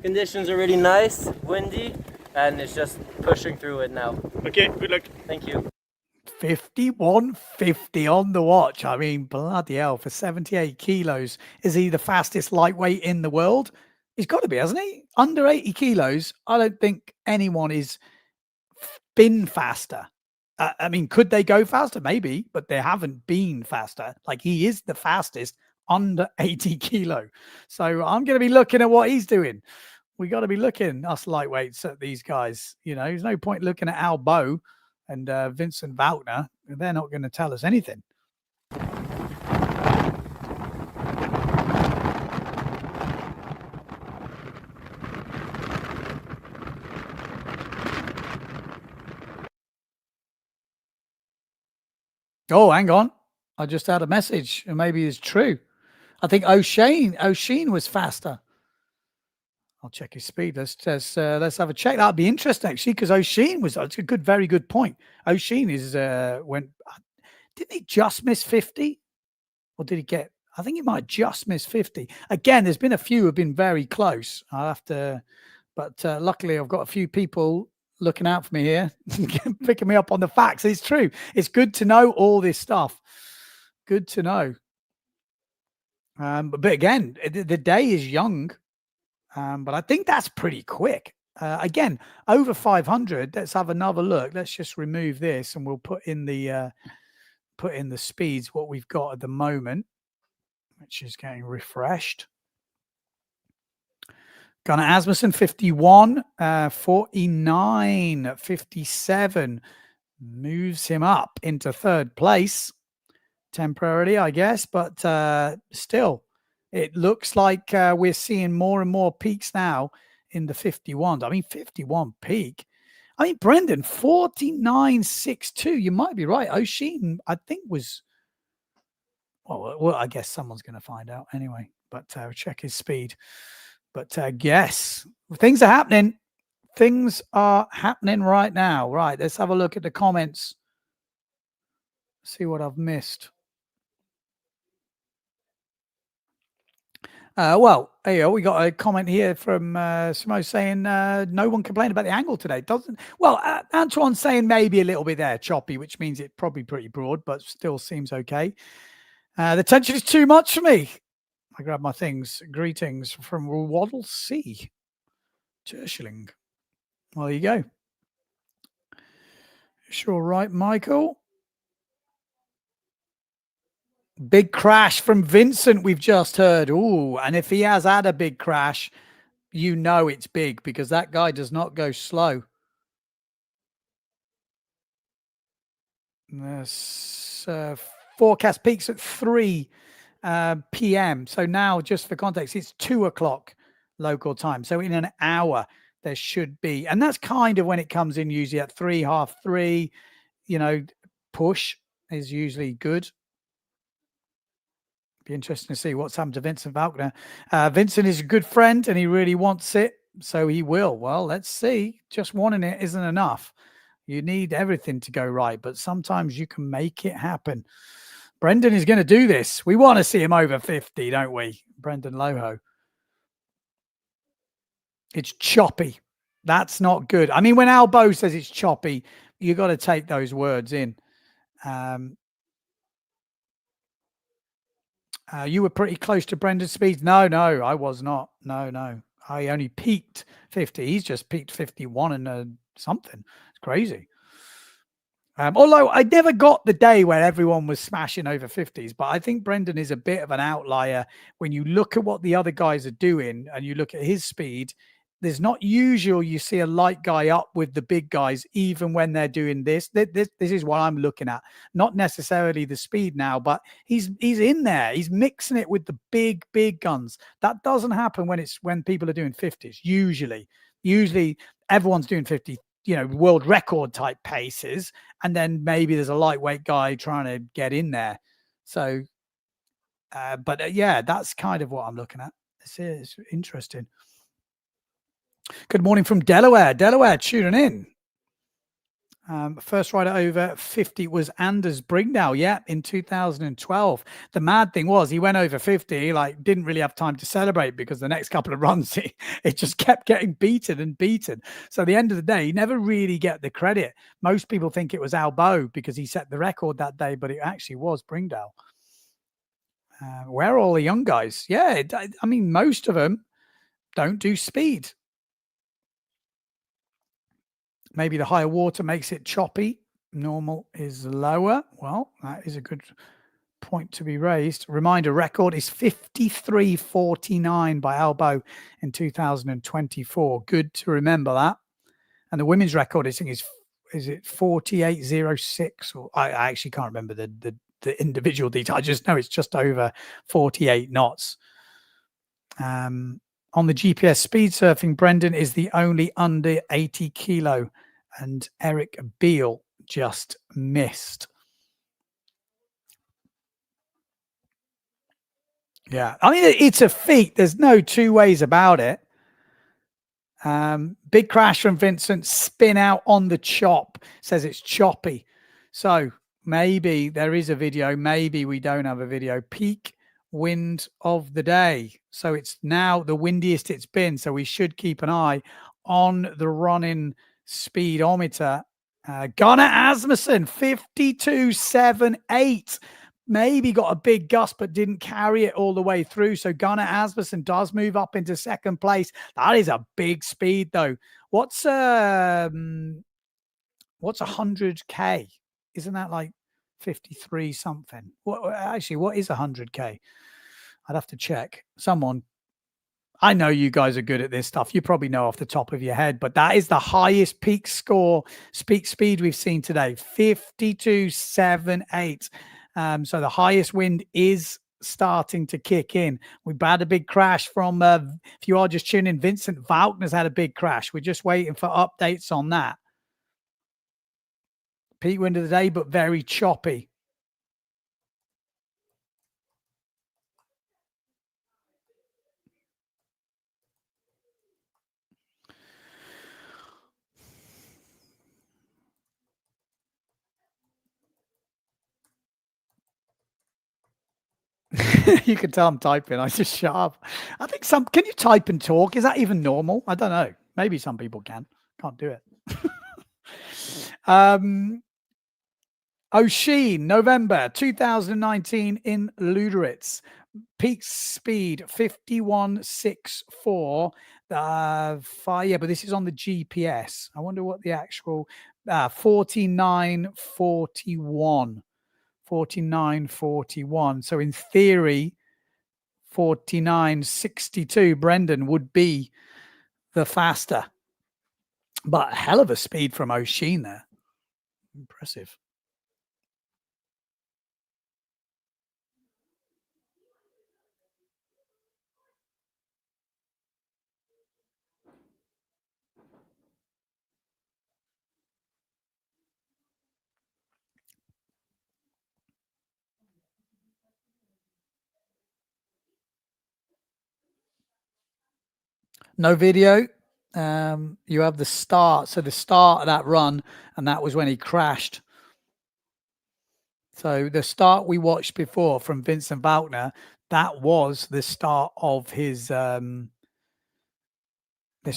conditions are really nice, windy, and it's just pushing through it now. Okay, good luck. Thank you. 51.50 on the watch. I mean, bloody hell, for 78 kilos. Is he the fastest lightweight in the world? He's got to be, hasn't he? Under 80 kilos, I don't think anyone is been faster. I mean, could they go faster? Maybe, but they haven't been faster. Like, he is the fastest under 80 kilo. So I'm going to be looking at what he's doing. We got to be looking, us lightweights, at these guys. You know, there's no point looking at Albo and Vincent Voutner. They're not going to tell us anything. Oh, hang on. I just had a message, and maybe it's true. I think O'Sheen was faster. I'll check his speed. Let's have a check. That'd be interesting, actually, because O'Sheen was. That's a very good point. O'Sheen is didn't he just miss 50, or did he get? I think he might just miss 50. Again, there's been a few who have been very close. I'll have to, but luckily I've got a few people looking out for me here, picking me up on the facts. It's true. It's good to know all this stuff. Good to know. But again, the day is young, but I think that's pretty quick. Again, over 500. Let's have another look. Let's just remove this, and we'll put in the speeds what we've got at the moment, which is getting refreshed. Gunnar Asmussen 51, 49, 57 moves him up into third place temporarily, I guess, but still, it looks like we're seeing more and more peaks now in the 51s. I mean, 51 peak. I mean, Brendan, 49.62. You might be right. O'Sheen, I think, was... Well, I guess someone's going to find out anyway, but check his speed. But yes, things are happening. Things are happening right now. Right, let's have a look at the comments. See what I've missed. Well, hey, we got a comment here from Samo saying no one complained about the angle today. Doesn't well, Antoine's saying maybe a little bit there, choppy, which means it's probably pretty broad, but still seems okay. The tension is too much for me. I grab my things. Greetings from Waddle C. Terschling. Well, there you go. Sure, right, Michael. Big crash from Vincent, we've just heard. Ooh, and if he has had a big crash, you know it's big because that guy does not go slow. Forecast peaks at 3 p.m. So now, just for context, it's 2 o'clock local time. So in an hour, there should be. And that's kind of when it comes in, usually at 3, half 3. You know, push is usually good. Be interesting to see what's happened to Vincent Falconer. Vincent is a good friend and he really wants it, so he will. Well, let's see. Just wanting it isn't enough. You need everything to go right, but sometimes you can make it happen. Brendan is going to do this. We want to see him over 50, don't we? Brendan Loho. It's choppy. That's not good. I mean, when Albo says it's choppy, you got to take those words in. You were pretty close to Brendan's speeds. No, I was not. No. I only peaked 50. He's just peaked 51 and something. It's crazy. Although I never got the day where everyone was smashing over 50s, but I think Brendan is a bit of an outlier. When you look at what the other guys are doing and you look at his speed, there's not usual you see a light guy up with the big guys, even when they're doing this. This is what I'm looking at. Not necessarily the speed now, but he's in there. He's mixing it with the big guns. That doesn't happen when people are doing 50s. Usually everyone's doing 50, you know, world record type paces, and then maybe there's a lightweight guy trying to get in there. So, yeah, that's kind of what I'm looking at. This is interesting. Good morning from Delaware. Delaware tuning in. First rider over 50 was Anders Brigdal, yeah, in 2012. The mad thing was he went over 50, like didn't really have time to celebrate because the next couple of runs it just kept getting beaten. So at the end of the day, he never really get the credit. Most people think it was Albo because he set the record that day, but it actually was Brigdal. Where are all the young guys? Yeah, I mean, most of them don't do speed. Maybe the higher water makes it choppy. Normal is lower. Well, that is a good point to be raised. Reminder, record is 53.49 by Albo in 2024. Good to remember that. And the women's record, I think, is it 48.06? Or I actually can't remember the individual detail. I just know it's just over 48 knots. On the GPS speed surfing, Brendan is the only under 80 kilo, and Eric Beale just missed. Yeah, I mean, it's a feat. There's no two ways about it. Big crash from Vincent. Spin out on the chop. Says it's choppy. So maybe there is a video. Maybe we don't have a video. Peak wind of the day. So it's now the windiest it's been. So we should keep an eye on the running speedometer. Gunnar Asmussen, 52.78. Maybe got a big gust, but didn't carry it all the way through. So Gunnar Asmussen does move up into second place. That is a big speed, though. What's 100K? Isn't that like 53 something? What is 100K? I'd have to check. Someone, I know you guys are good at this stuff. You probably know off the top of your head, but that is the highest peak score, peak speed we've seen today, 52.78. So the highest wind is starting to kick in. We've had a big crash from, if you are just tuning in, Vincent Wagner's had a big crash. We're just waiting for updates on that. Peak wind of the day, but very choppy. You can tell I'm typing. I just shut up. I think can you type and talk? Is that even normal? I don't know. Maybe some people can. Can't do it. O'Sheen, November 2019 in Luderitz. Peak speed 51.64. Yeah, but this is on the GPS. I wonder what the actual 49.41. 49.41. So in theory, 49.62, Brendan would be the faster. But a hell of a speed from O'Sheen there. Impressive. No video. You have the start. So the start of that run, and that was when he crashed. So the start we watched before from Vincent Wagner, that was the start of his this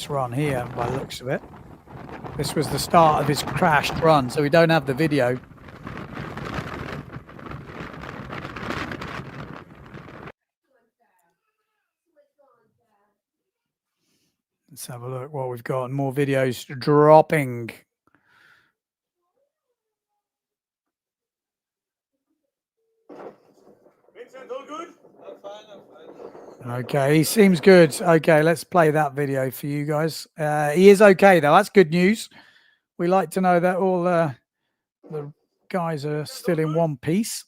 run here, by the looks of it. This was the start of his crashed run. So we don't have the video. Let's have a look what we've got. More videos dropping. Vincent, all good? I'm fine. Okay, he seems good. Okay, let's play that video for you guys. He is okay, though. That's good news. We like to know that all the guys are still in one piece.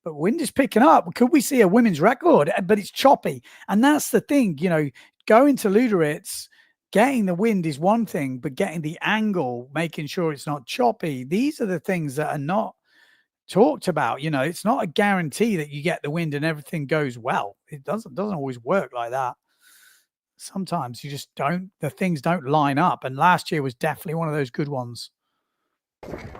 But wind is picking up. Could we see a women's record? But it's choppy. And that's the thing, going to Luderitz, getting the wind is one thing, but getting the angle, making sure it's not choppy, these are the things that are not talked about. It's not a guarantee that you get the wind and everything goes well. It doesn't always work like that. Sometimes you just the things don't line up. And last year was definitely one of those good ones.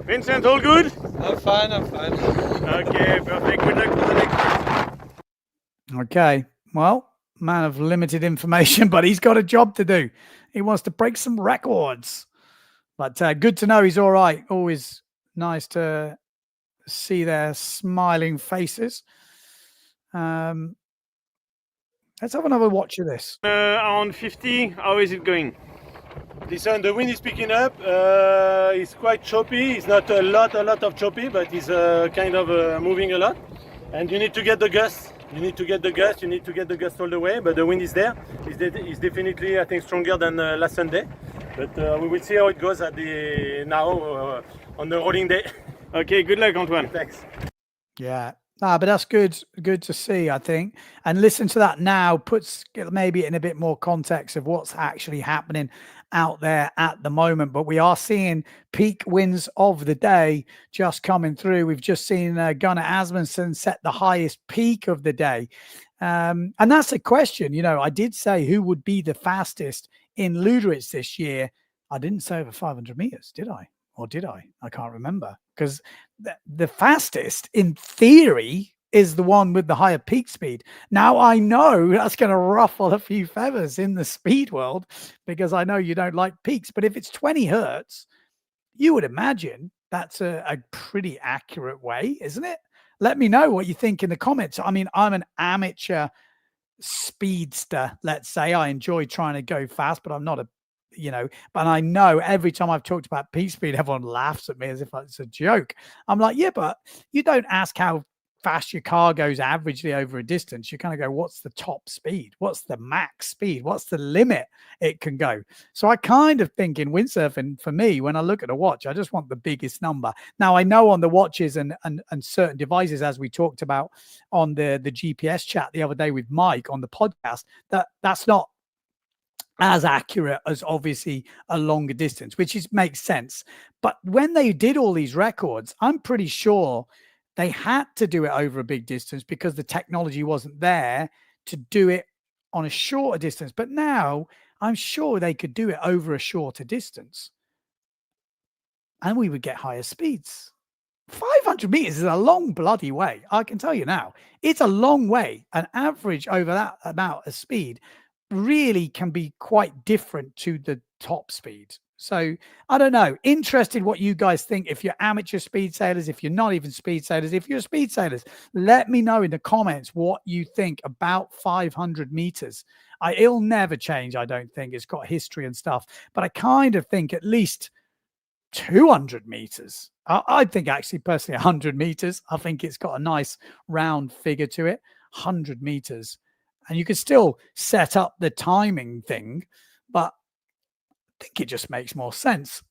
Vincent, all good? I'm fine. Okay, perfect. Good luck for the next race. Okay. Well, man of limited information, but he's got a job to do. He wants to break some records. But good to know he's all right. Always nice to see their smiling faces. Let's have another watch of this. Around 50, how is it going? Listen, the wind is picking up. It's quite choppy. It's not a lot of choppy, but it's kind of moving a lot. And you need to get the gust. You need to get the gust all the way, but the wind is there. It's definitely, I think, stronger than last Sunday. But we will see how it goes on the rolling day. Okay, good luck, Antoine. Thanks. Yeah. But that's good to see, I think. And listen to that now, puts maybe in a bit more context of what's actually happening out there at the moment. But we are seeing peak winds of the day just coming through. We've just seen Gunnar Asmussen set the highest peak of the day. And that's a question. I did say who would be the fastest in Luderitz this year. I didn't say over 500 meters, did I? Or did I? I can't remember. Because the fastest, in theory, is the one with the higher peak speed. Now, I know that's going to ruffle a few feathers in the speed world because I know you don't like peaks. But if it's 20 hertz, you would imagine that's a pretty accurate way, isn't it? Let me know what you think in the comments. I mean, I'm an amateur speedster, let's say. I enjoy trying to go fast, but I'm not a, but I know every time I've talked about peak speed, everyone laughs at me as if it's a joke. I'm like, yeah, but you don't ask how fast your car goes averagely over a distance. You kind of go, what's the top speed? What's the max speed? What's the limit it can go? So I kind of think in windsurfing, for me, when I look at a watch, I just want the biggest number. Now, I know on the watches and certain devices, as we talked about on the GPS chat the other day with Mike on the podcast, that's not as accurate as obviously a longer distance, which makes sense. But when they did all these records, I'm pretty sure they had to do it over a big distance because the technology wasn't there to do it on a shorter distance. But now I'm sure they could do it over a shorter distance and we would get higher speeds. 500 meters is a long bloody way. I can tell you now, it's a long way. An average over that amount of speed really can be quite different to the top speed. So I don't know. Interested what you guys think. If you're amateur speed sailors, if you're not even speed sailors, if you're speed sailors, let me know in the comments what you think about 500 meters. It'll never change, I don't think. It's got history and stuff. But I kind of think at least 200 meters. I think actually personally 100 meters. I think it's got a nice round figure to it. 100 meters. And you can still set up the timing thing, but I think it just makes more sense.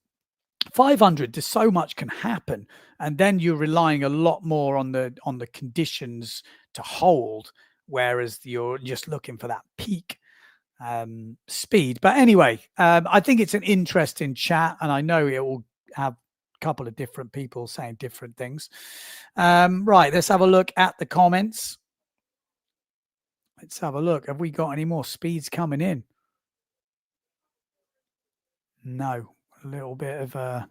500, there's so much can happen, and then you're relying a lot more on the conditions to hold, whereas you're just looking for that peak speed. But anyway, I think it's an interesting chat, and I know it will have a couple of different people saying different things. Right, let's have a look at the comments. Let's have a look. Have we got any more speeds coming in? No, a little bit of a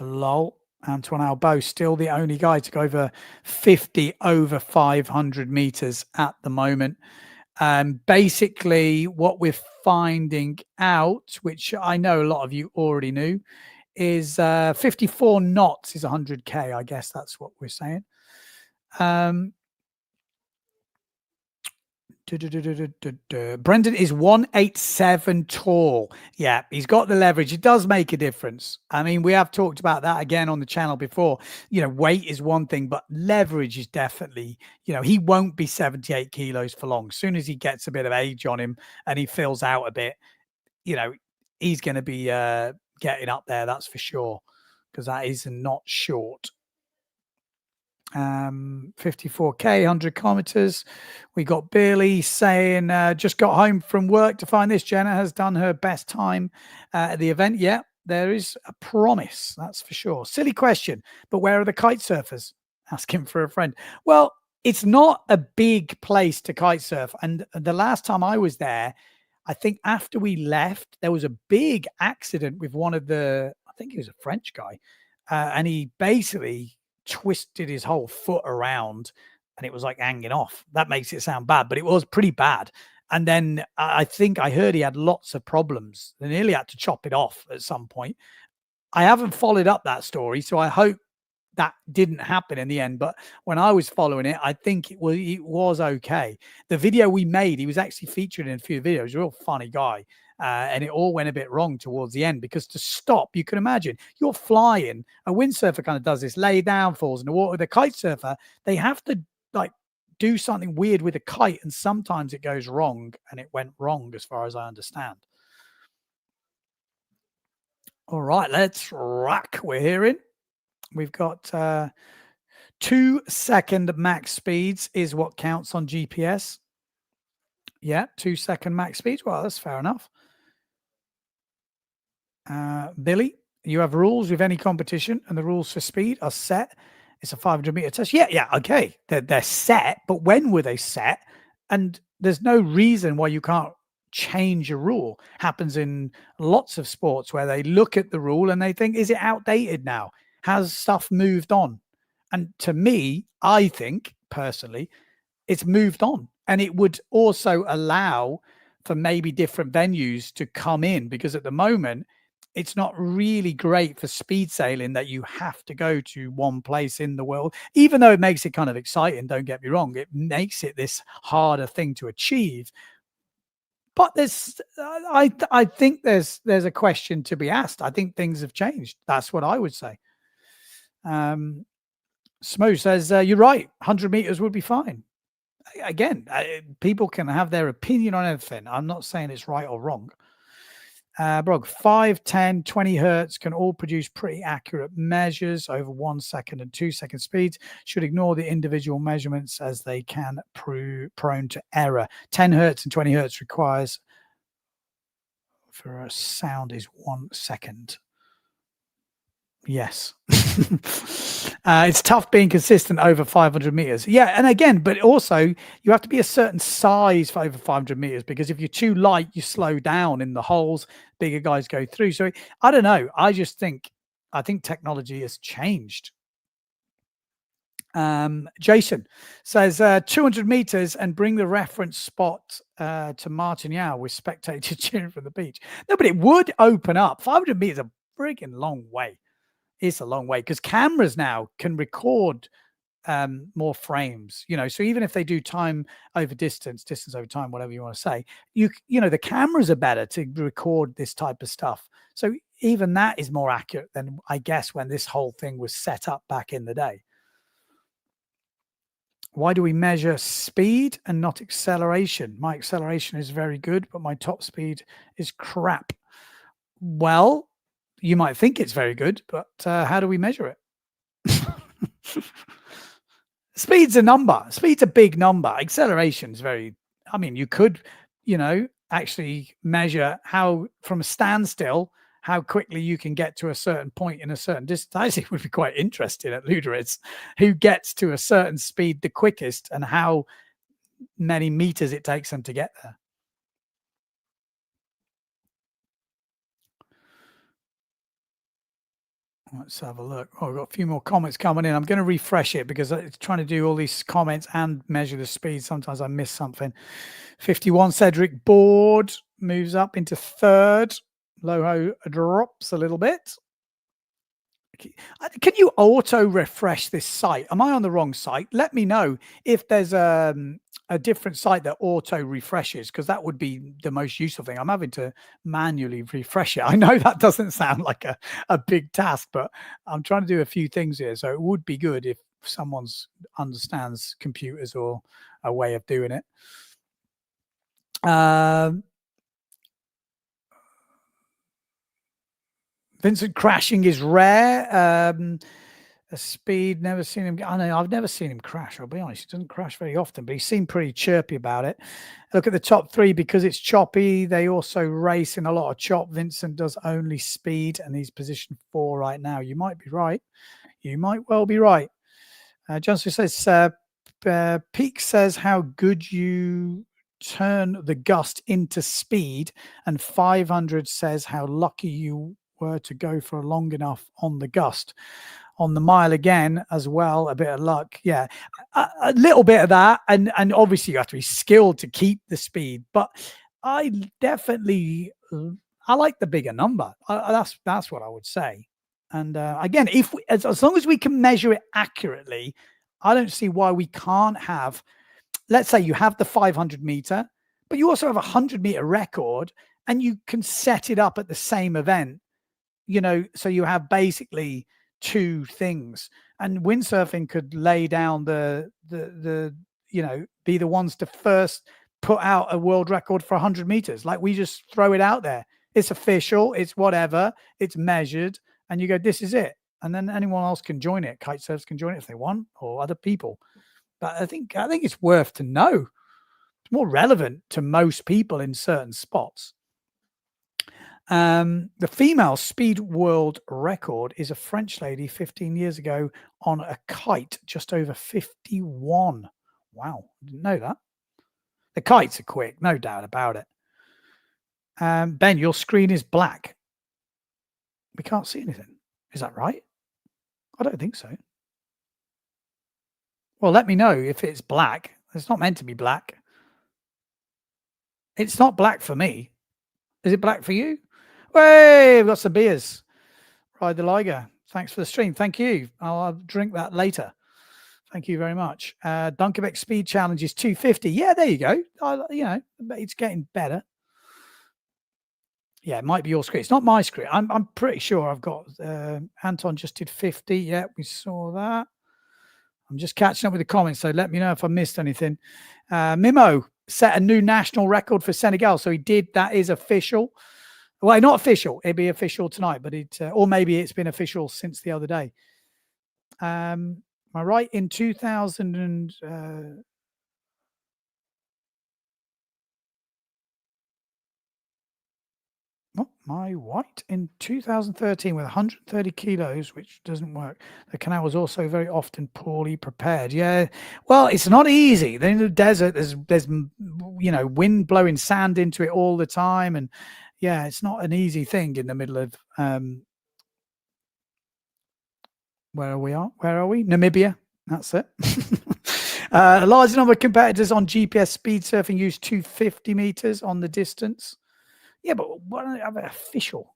lull. Antoine Albo still the only guy to go over 50 over 500 meters at the moment. Basically, what we're finding out, which I know a lot of you already knew, is 54 knots is 100K. I guess that's what we're saying. Brendan is 187 tall. Yeah, he's got the leverage. It does make a difference. I mean, we have talked about that again on the channel before. Weight is one thing, but leverage is definitely, he won't be 78 kilos for long. As soon as he gets a bit of age on him and he fills out a bit, he's going to be getting up there. That's for sure, because that is not short. 54K, 100 kilometers. We got Billy saying, just got home from work to find this. Jenna has done her best time at the event. Yeah, there is a promise. That's for sure. Silly question, but where are the kite surfers? Asking for a friend. Well, it's not a big place to kite surf. And the last time I was there, I think after we left, there was a big accident with one of I think he was a French guy. And he basically twisted his whole foot around and it was like hanging off. That makes it sound bad, but it was pretty bad. And then I think I heard he had lots of problems. They nearly had to chop it off at some point. I haven't followed up that story, so I hope that didn't happen in the end. But when I was following it, I think it was okay. The video we made, he was actually featured in a few videos. A real funny guy. And it all went a bit wrong towards the end because to stop, you can imagine you're flying. A windsurfer kind of does this, lay down, falls in the water. The kite surfer, they have to do something weird with a kite, and sometimes it goes wrong, and it went wrong as far as I understand. All right, let's rock. We're hearing. We've got 2-second max speeds is what counts on GPS. Yeah, 2-second max speeds. Well, that's fair enough. Billy, you have rules with any competition, and the rules for speed are set. It's a 500-meter test. Yeah, okay. They're set, but when were they set? And there's no reason why you can't change a rule. Happens in lots of sports where they look at the rule and they think, is it outdated now? Has stuff moved on? And to me, I think personally, it's moved on, and it would also allow for maybe different venues to come in, because at the moment it's not really great for speed sailing that you have to go to one place in the world, even though it makes it kind of exciting. Don't get me wrong, it makes it this harder thing to achieve. But there's I think there's a question to be asked. I think things have changed. That's what I would say. Smo says you're right, 100 meters would be fine. Again, people can have their opinion on everything. I'm not saying it's right or wrong. Brog, 5, 10, 20 hertz can all produce pretty accurate measures over 1 second and 2 second speeds. Should ignore the individual measurements as they can prone to error. 10 hertz and 20 hertz requires for a sound is 1 second. Yes. It's tough being consistent over 500 meters. Yeah, and again, but also you have to be a certain size for over 500 meters, because if you're too light, you slow down in the holes, bigger guys go through. So I don't know. I think technology has changed. Jason says 200 meters and bring the reference spot to Martin Yao with spectators cheering from the beach. No, but it would open up. 500 meters a friggin' long way. It's a long way, because cameras now can record more frames, so even if they do time over distance over time, whatever you want to say, the cameras are better to record this type of stuff. So even that is more accurate than, I guess, when this whole thing was set up back in the day. Why do we measure speed and not acceleration? My acceleration is very good, but my top speed is crap. Well, you might think it's very good, but how do we measure it? Speed's a number. Speed's a big number. Acceleration's very, you could, actually measure how, from a standstill, how quickly you can get to a certain point in a certain distance. I think it would be quite interesting at Luderitz, who gets to a certain speed the quickest and how many meters it takes them to get there. Let's have a look. Oh, I've got a few more comments coming in. I'm going to refresh it because it's trying to do all these comments and measure the speed. Sometimes I miss something. 51 Cedric Board moves up into third. Loho drops a little bit. Can you auto refresh this site? Am I on the wrong site? Let me know if there's a different site that auto refreshes, because that would be the most useful thing. I'm having to manually refresh it. I know that doesn't sound like a big task, but I'm trying to do a few things here. So it would be good if someone understands computers or a way of doing it. Vincent, crashing is rare. A Speed, never seen him. I know I've never seen him crash. I'll be honest, he doesn't crash very often, but he seemed pretty chirpy about it. Look at the top three, because it's choppy. They also race in a lot of chop. Vincent does only Speed, and he's position 4 right now. You might be right. You might well be right. Johnson says, Peak says how good you turn the gust into speed, and 500 says how lucky you were to go for long enough on the gust. On the mile again as well, a bit of luck. Yeah, a little bit of that, and obviously you have to be skilled to keep the speed, but I like the bigger number. That's what I would say. And again, if as long as we can measure it accurately, I don't see why we can't have, let's say you have the 500 meter, but you also have a 100 meter record, and you can set it up at the same event, so you have basically two things, and windsurfing could lay down the be the ones to first put out a world record for 100 meters. Like, we just throw it out there. It's official. It's whatever. It's measured, and you go, this is it. And then anyone else can join it. Kite surfers can join it if they want, or other people. But I think it's worth to know. It's more relevant to most people in certain spots. The female speed world record is a French lady 15 years ago on a kite, just over 51. Wow, didn't know that. The kites are quick, no doubt about it. Ben, your screen is black. We can't see anything. Is that right? I don't think so. Well, let me know if it's black. It's not meant to be black. It's not black for me. Is it black for you? Hey, we've got some beers. Ride the Liger. Thanks for the stream. Thank you. I'll drink that later. Thank you very much. Dunkirk Speed Challenge is 250. Yeah, there you go. You know, it's getting better. Yeah, it might be your screen. It's not my screen. I'm pretty sure I've got Anton just did 50. Yeah, we saw that. I'm just catching up with the comments, so let me know if I missed anything. Mimo set a new national record for Senegal, so he did. That is official. Well, not official. It'd be official tonight, but or maybe it's been official since the other day. Am I right? In 2000 and in 2013 with 130 kilos, which doesn't work. The canal was also very often poorly prepared. Yeah, well, it's not easy. In the desert, there's you know, wind blowing sand into it all the time, and yeah, it's not an easy thing in the middle of where are we? Namibia. That's it. A large number of competitors on GPS speed surfing use 250 meters on the distance. Yeah, but what have official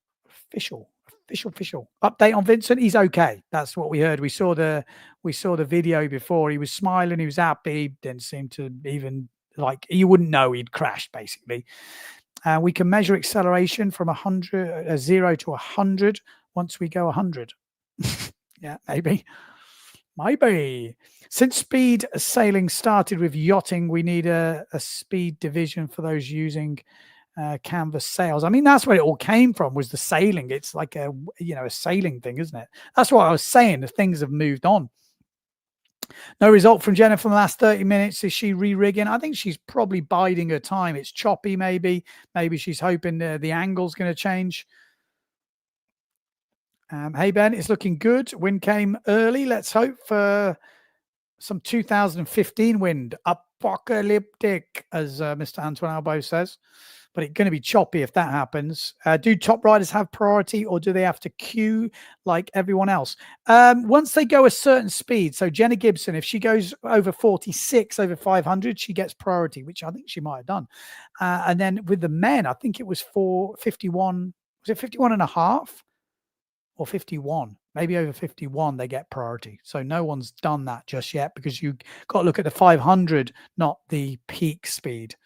update on Vincent? He's okay. That's what we heard. We saw the video before. He was smiling. He was happy. Didn't seem to even, like, you wouldn't know he'd crashed, basically. We can measure acceleration from 0 to 100 once we go 100. Yeah, maybe. Since speed sailing started with yachting, we need a speed division for those using canvas sails. I mean, that's where it all came from, was the sailing. It's like a sailing thing, isn't it? That's what I was saying. The things have moved on. No result from Jenna from the last 30 minutes. Is she re-rigging? I think she's probably biding her time. It's choppy, maybe she's hoping the angle's going to change. Hey Ben, it's looking good. Wind came early. Let's hope for some 2015 wind. Apocalyptic, as Mr. Antoine Albo says. But it's going to be choppy if that happens. Do top riders have priority, or do they have to queue like everyone else? Once they go a certain speed, so Jenna Gibson, if she goes over 46, over 500, she gets priority, which I think she might have done. And then with the men, I think it was 51. Was it 51 and a half? Or 51, maybe over 51, they get priority. So no one's done that just yet, because you got to look at the 500, not the peak speed.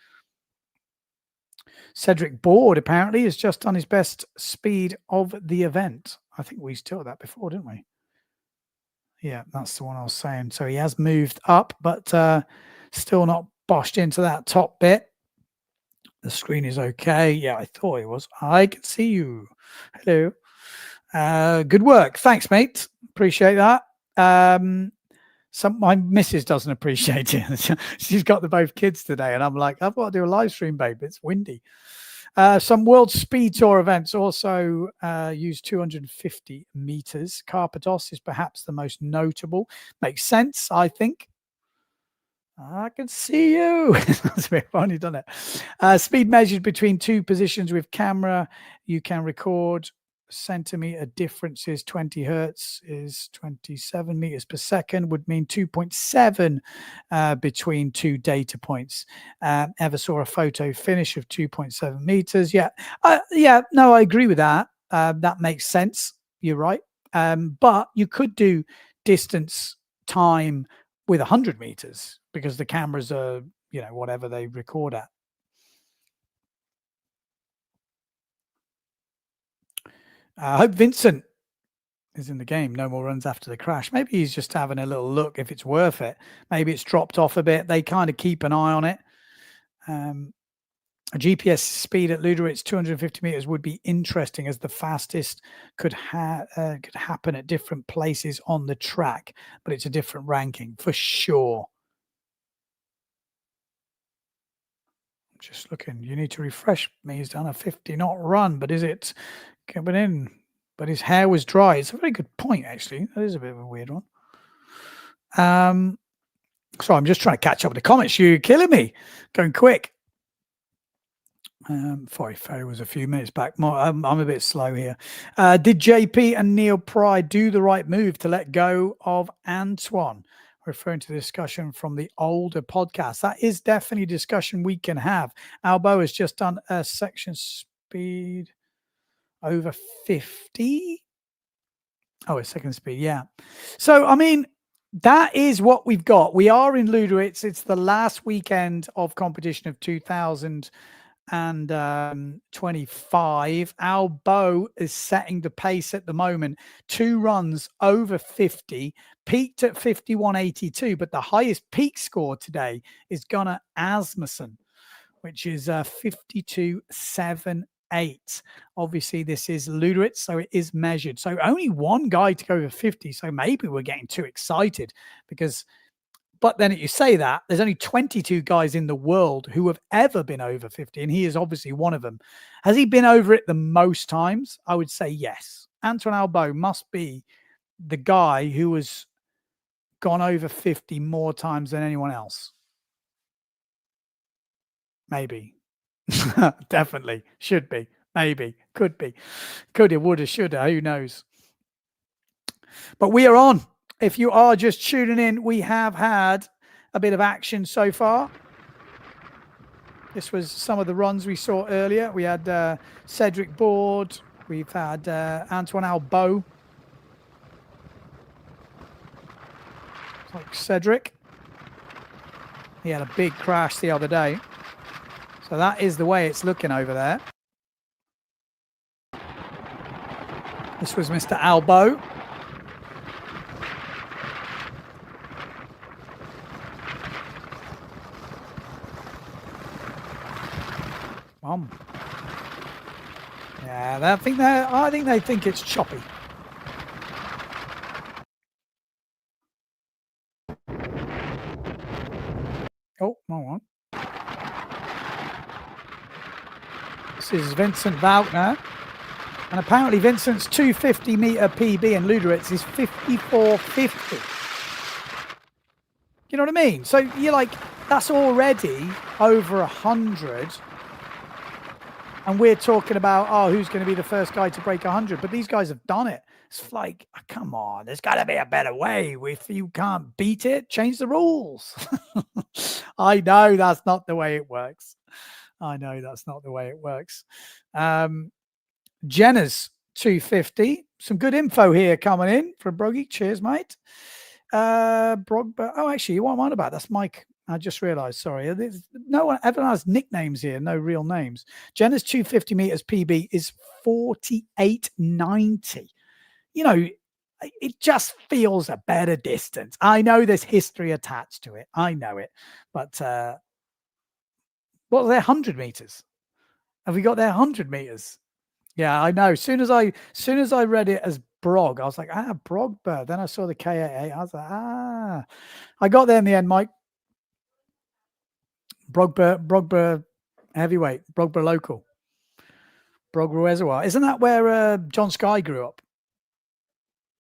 Cedric Board apparently has just done his best speed of the event. I think we still that before, didn't we? Yeah, that's the one I was saying. So he has moved up, but still not boshed into that top bit. The screen is okay. Yeah, I thought it was. I can see you. Hello. Good work. Thanks, mate. Appreciate that. My missus doesn't appreciate it. She's got the both kids today, and I'm like, I've got to do a live stream, babe. It's windy. Some World Speed Tour events also use 250 meters. Carpathos is perhaps the most notable. Makes sense, I think. I can see you. That's a bit funny, doesn't it? Speed measured between two positions with camera. You can record centimeter differences. 20 hertz is 27 meters per second, would mean 2.7 between two data points. Ever saw a photo finish of 2.7 meters? Yeah, no, I agree with that. That makes sense. You're right. But you could do distance time with 100 meters, because the cameras are, whatever they record at. I hope Vincent is in the game. No more runs after the crash. Maybe he's just having a little look if it's worth it. Maybe it's dropped off a bit. They kind of keep an eye on it. A GPS speed at Luderitz 250 meters would be interesting, as the fastest could happen at different places on the track, but it's a different ranking for sure. I'm just looking. You need to refresh me. He's done a 50-knot run, but is it coming in? But his hair was dry. It's a very good point, actually. That is a bit of a weird one. So I'm just trying to catch up with the comments. You're killing me. Going quick. Ferry was a few minutes back. I'm a bit slow here. Did JP and Neil Pry do the right move to let go of Antoine? referring to the discussion from the older podcast. That is definitely a discussion we can have. Albo has just done a section speed over 50. Oh, a second speed, yeah. So, I mean, that is what we've got. We are in Luderitz. It's the last weekend of competition of 2025. Albo is setting the pace at the moment. 2 runs over 50, peaked at 51.82, but the highest peak score today is Gunnar Asmussen, which is 52.78. Obviously, this is Luderitz, so it is measured. So only one guy to go over 50. So maybe we're getting too excited because, but then you say that there's only 22 guys in the world who have ever been over 50, and he is obviously one of them. Has he been over it the most times? I would say yes. Antoine Albo must be the guy who has gone over 50 more times than anyone else. Maybe. Definitely. Should be. Maybe. Could be. Coulda, woulda, shoulda. Who knows? But we are on. If you are just tuning in, we have had a bit of action so far. This was some of the runs we saw earlier. We had Cedric Board. We've had Antoine Albo. Like Cedric. He had a big crash the other day. So that is the way it's looking over there. This was Mr. Albo. Yeah, I think they think it's choppy. Oh, wrong one. This is Vincent Wagner. And apparently Vincent's 250-meter PB in Luderitz is 54.50. You know what I mean? So you're like, that's already over 100. And we're talking about, oh, who's going to be the first guy to break 100? But these guys have done it. It's like, oh, come on, there's got to be a better way. If you can't beat it, change the rules. I know that's not the way it works. I know that's not the way it works. Jenner's 250. Some good info here coming in from Broggy. Cheers, mate. Brogba. Oh, actually, what am I on about? That's Mike. I just realized, sorry. No one ever has nicknames here, no real names. Jenner's 250 meters PB is 48.90. You know, it just feels a better distance. I know there's history attached to it. I know it. But what are their 100 meters? Have we got their 100 meters? Yeah, I know. As soon as I read it as Brog, I was like, Brogba. Then I saw the K88. I was like, I got there in the end, Mike. Brogba heavyweight, Brogba local, Brogba Reservoir. Isn't that where John Sky grew up?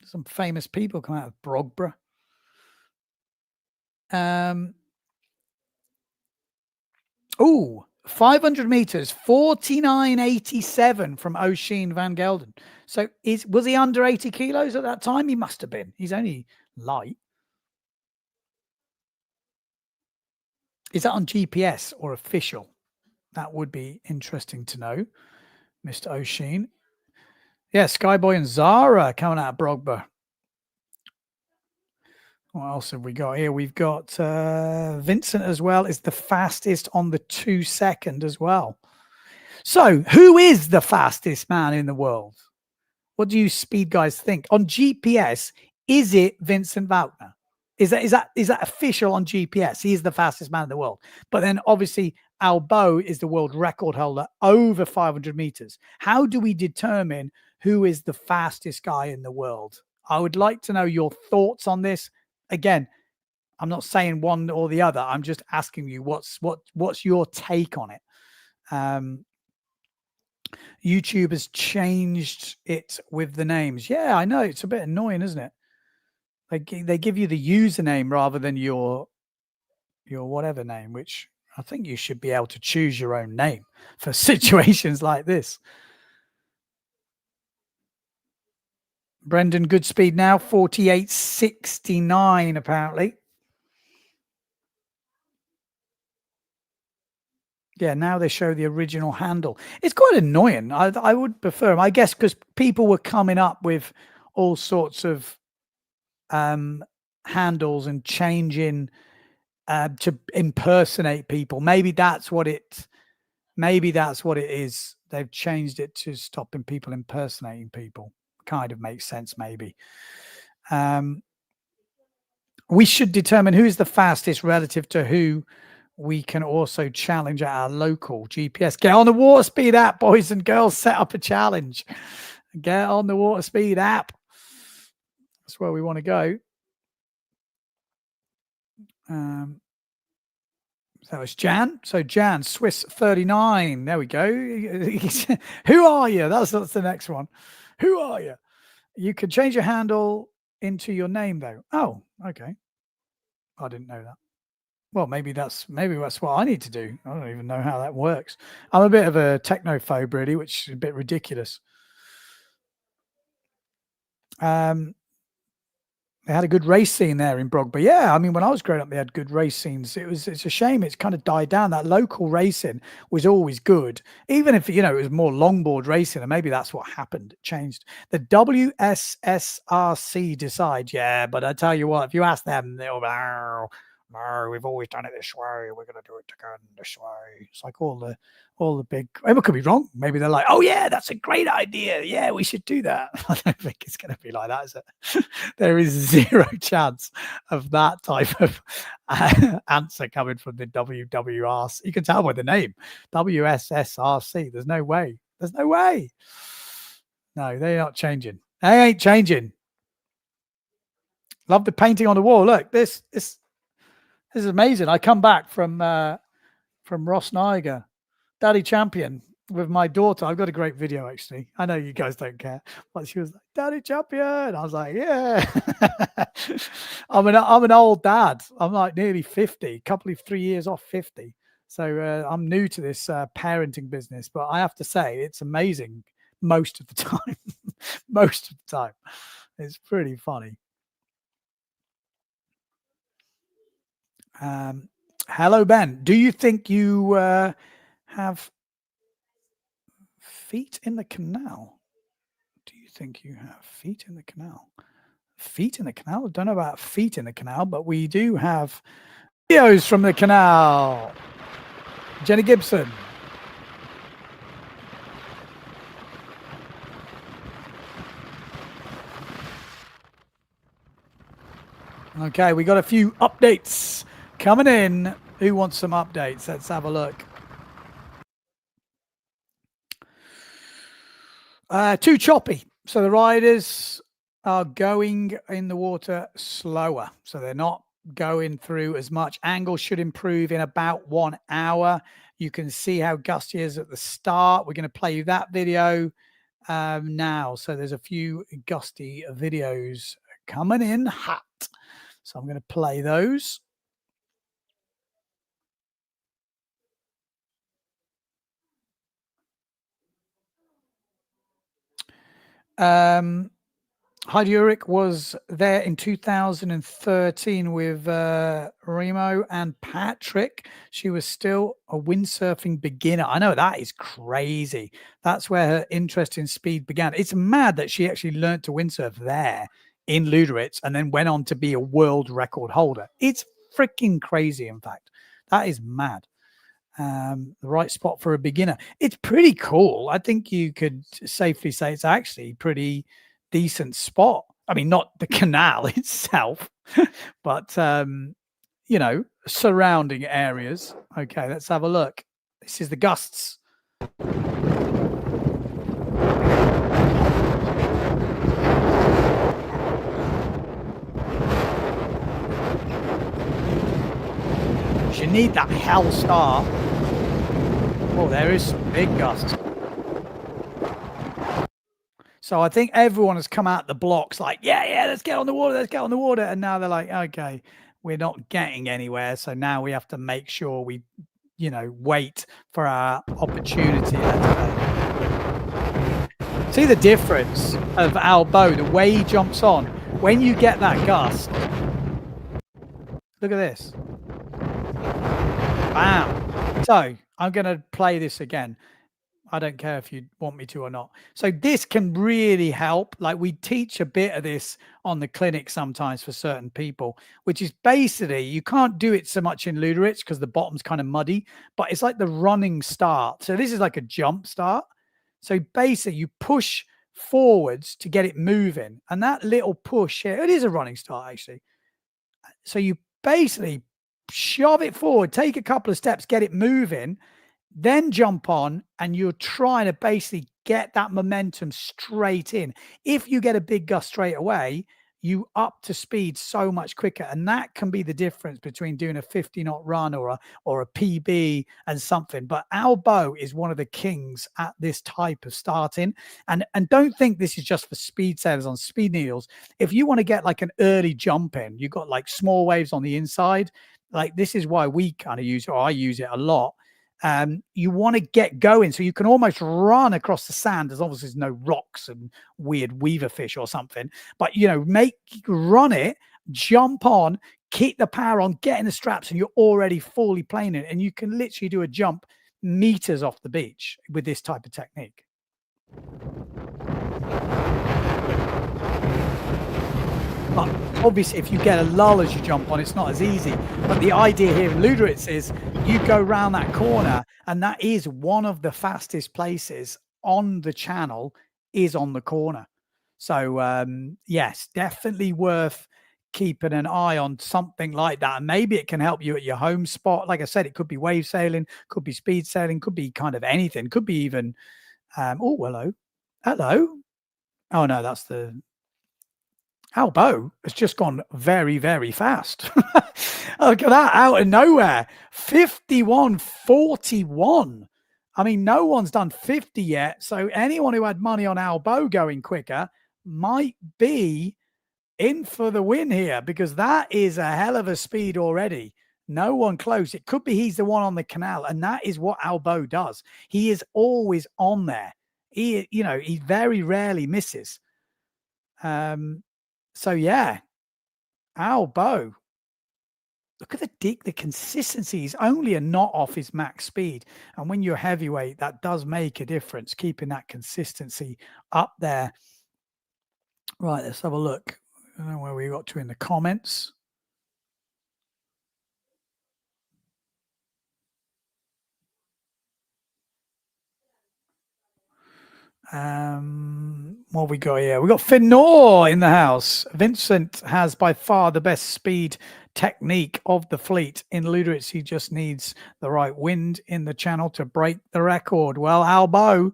Some famous people come out of Brogba. 500 meters, 49.87 from Oisin van Gelder. So was he under 80 kilos at that time? He must have been. He's only light. Is that on GPS or official? That would be interesting to know, Mr. Oisin. Yeah, Skyboy and Zara coming out of Brogba. What else have we got here? We've got Vincent as well. Is the fastest on the 2 second as well. So who is the fastest man in the world? What do you speed guys think? On GPS, is it Vincent Wagner? Is that official on GPS? He is the fastest man in the world. But then obviously Albo is the world record holder over 500 meters. How do we determine who is the fastest guy in the world? I would like to know your thoughts on this. Again, I'm not saying one or the other. I'm just asking you what's your take on it. YouTube has changed it with the names. Yeah, I know. It's a bit annoying, isn't it? They give you the username rather than your whatever name, which I think you should be able to choose your own name for situations like this. Brendan Goodspeed now 48.69 apparently. Yeah, now they show the original handle. It's quite annoying. I would prefer them, I guess, because people were coming up with all sorts of handles and changing to impersonate people. Maybe that's what it is. They've changed it to stopping people impersonating people. Kind of makes sense, maybe. We should determine who's the fastest relative to who we can also challenge at our local GPS. Get on the Water Speed app, boys and girls. Set up a challenge. Get on the Water Speed app. That's where we want to go. That was Jan. So Jan, Swiss 39. There we go. Who are you? That's the next one. Who are you? You can change your handle into your name, though. Oh, okay. I didn't know that. Well, maybe that's what I need to do. I don't even know how that works. I'm a bit of a technophobe, really, which is a bit ridiculous. They had a good race scene there in Brogby. Yeah, I mean, when I was growing up, they had good race scenes. It's a shame it's kind of died down. That local racing was always good, even if, it was more longboard racing, and maybe that's what happened. It changed. The WSSRC decide, yeah, but I tell you what, if you ask them, they'll no, we've always done it this way. We're going to do it again this way. It's like all the big. Maybe it could be wrong. Maybe they're like, oh yeah, that's a great idea. Yeah, we should do that. I don't think it's going to be like that, is it? There is zero chance of that type of answer coming from the WWRC. You can tell by the name, WSSRC. There's no way. There's no way. No, they're not changing. They ain't changing. Love the painting on the wall. Look, this is amazing. I come back from Ross Niger, Daddy Champion, with my daughter. I've got a great video, actually. I know you guys don't care, but she was like, Daddy Champion. I was like, yeah. I'm an old dad. I'm like nearly 50, couple of 3 years off 50. So I'm new to this parenting business, but I have to say it's amazing most of the time. Most of the time. It's pretty funny. Hello, Ben. Do you think you have feet in the canal? Do you think you have feet in the canal? Feet in the canal? I don't know about feet in the canal, but we do have videos from the canal. Jenny Gibson. Okay, we got a few updates coming in. Who wants some updates? Let's have a look. Too choppy. So the riders are going in the water slower. So they're not going through as much. Angle should improve in about 1 hour. You can see how gusty it is at the start. We're going to play you that video now. So there's a few gusty videos coming in hot. So I'm going to play those. Heidi Ulrich was there in 2013 with Remo and Patrick. She was still a windsurfing beginner. I know, that is crazy. That's where her interest in speed began. It's mad that she actually learned to windsurf there in Luderitz and then went on to be a world record holder. It's freaking crazy, in fact. That is mad. The right spot for a beginner. It's pretty cool. I think you could safely say it's actually pretty decent spot. I mean, not the canal itself, but you know, surrounding areas. Okay, let's have a look. This is the gusts. You need that hell start. Oh, there is some big gusts. So I think everyone has come out the blocks like, yeah, let's get on the water, let's get on the water. And now they're like, okay, we're not getting anywhere. So now we have to make sure we, you know, wait for our opportunity. See the difference of Albo, the way he jumps on. When you get that gust, look at this. Bam. So I'm going to play this again. I don't care if you want me to or not. So this can really help. Like we teach a bit of this on the clinic sometimes for certain people, which is basically, you can't do it so much in Luderitz because the bottom's kind of muddy, but it's like the running start. So this is like a jump start. So basically you push forwards to get it moving. And that little push here, it is a running start actually. So you basically shove it forward, take a couple of steps, get it moving, then jump on, and you're trying to basically get that momentum straight in. If you get a big gust straight away, you up to speed so much quicker. And that can be the difference between doing a 50-knot run or a PB and something. But Al Bow is one of the kings at this type of starting. And don't think this is just for speed sailors on speed needles. If you want to get like an early jump in, you've got like small waves on the inside. Like this is why we kind of use it, or I use it a lot. You want to get going so you can almost run across the sand, as obviously there's no rocks and weird weaver fish or something, but run it, jump on, keep the power on, get in the straps, and you're already fully playing it. And you can literally do a jump meters off the beach with this type of technique. But obviously, if you get a lull as you jump on, it's not as easy. But the idea here in Luderitz is you go round that corner, and that is one of the fastest places on the channel is on the corner. So, yes, definitely worth keeping an eye on something like that. And maybe it can help you at your home spot. Like I said, it could be wave sailing, could be speed sailing, could be kind of anything. Could be even, oh, hello. Hello. Oh, no, that's the... Al Bow has just gone very, very fast. Look at that, out of nowhere. 51.41. I mean, no one's done 50 yet. So anyone who had money on Al Bow going quicker might be in for the win here, because that is a hell of a speed already. No one close. It could be he's the one on the canal, and that is what Al Bow does. He is always on there. He very rarely misses. So yeah, Al Bow. Look at the consistency. He's only a knot off his max speed. And when you're heavyweight, that does make a difference, keeping that consistency up there. Right, let's have a look. I don't know where we got to in the comments. What we got here? We got Finor in the house. Vincent has by far the best speed technique of the fleet in Luderitz. He just needs the right wind in the channel to break the record. Well, Al Bow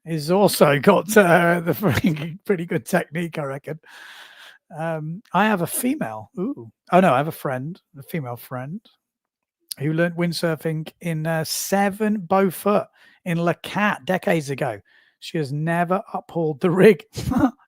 has also got the pretty good technique, I reckon. I have a female. Ooh. Oh no, I have a female friend who learned windsurfing in 7 Beaufort in Le Cat decades ago. She has never uphauled the rig.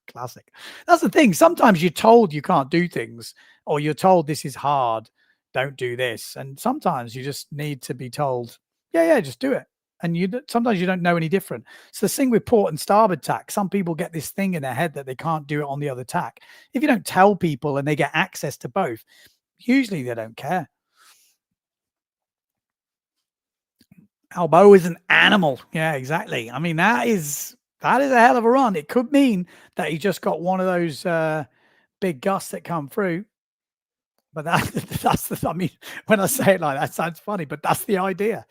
Classic. That's the thing. Sometimes you're told you can't do things, or you're told this is hard, don't do this. And sometimes you just need to be told, yeah, just do it. And sometimes you don't know any different. So the thing with port and starboard tack, some people get this thing in their head that they can't do it on the other tack. If you don't tell people and they get access to both, usually they don't care. Al Bow is an animal. Yeah, exactly. I mean, that is a hell of a run. It could mean that he just got one of those big gusts that come through. But I mean, when I say it like that, it sounds funny, but that's the idea.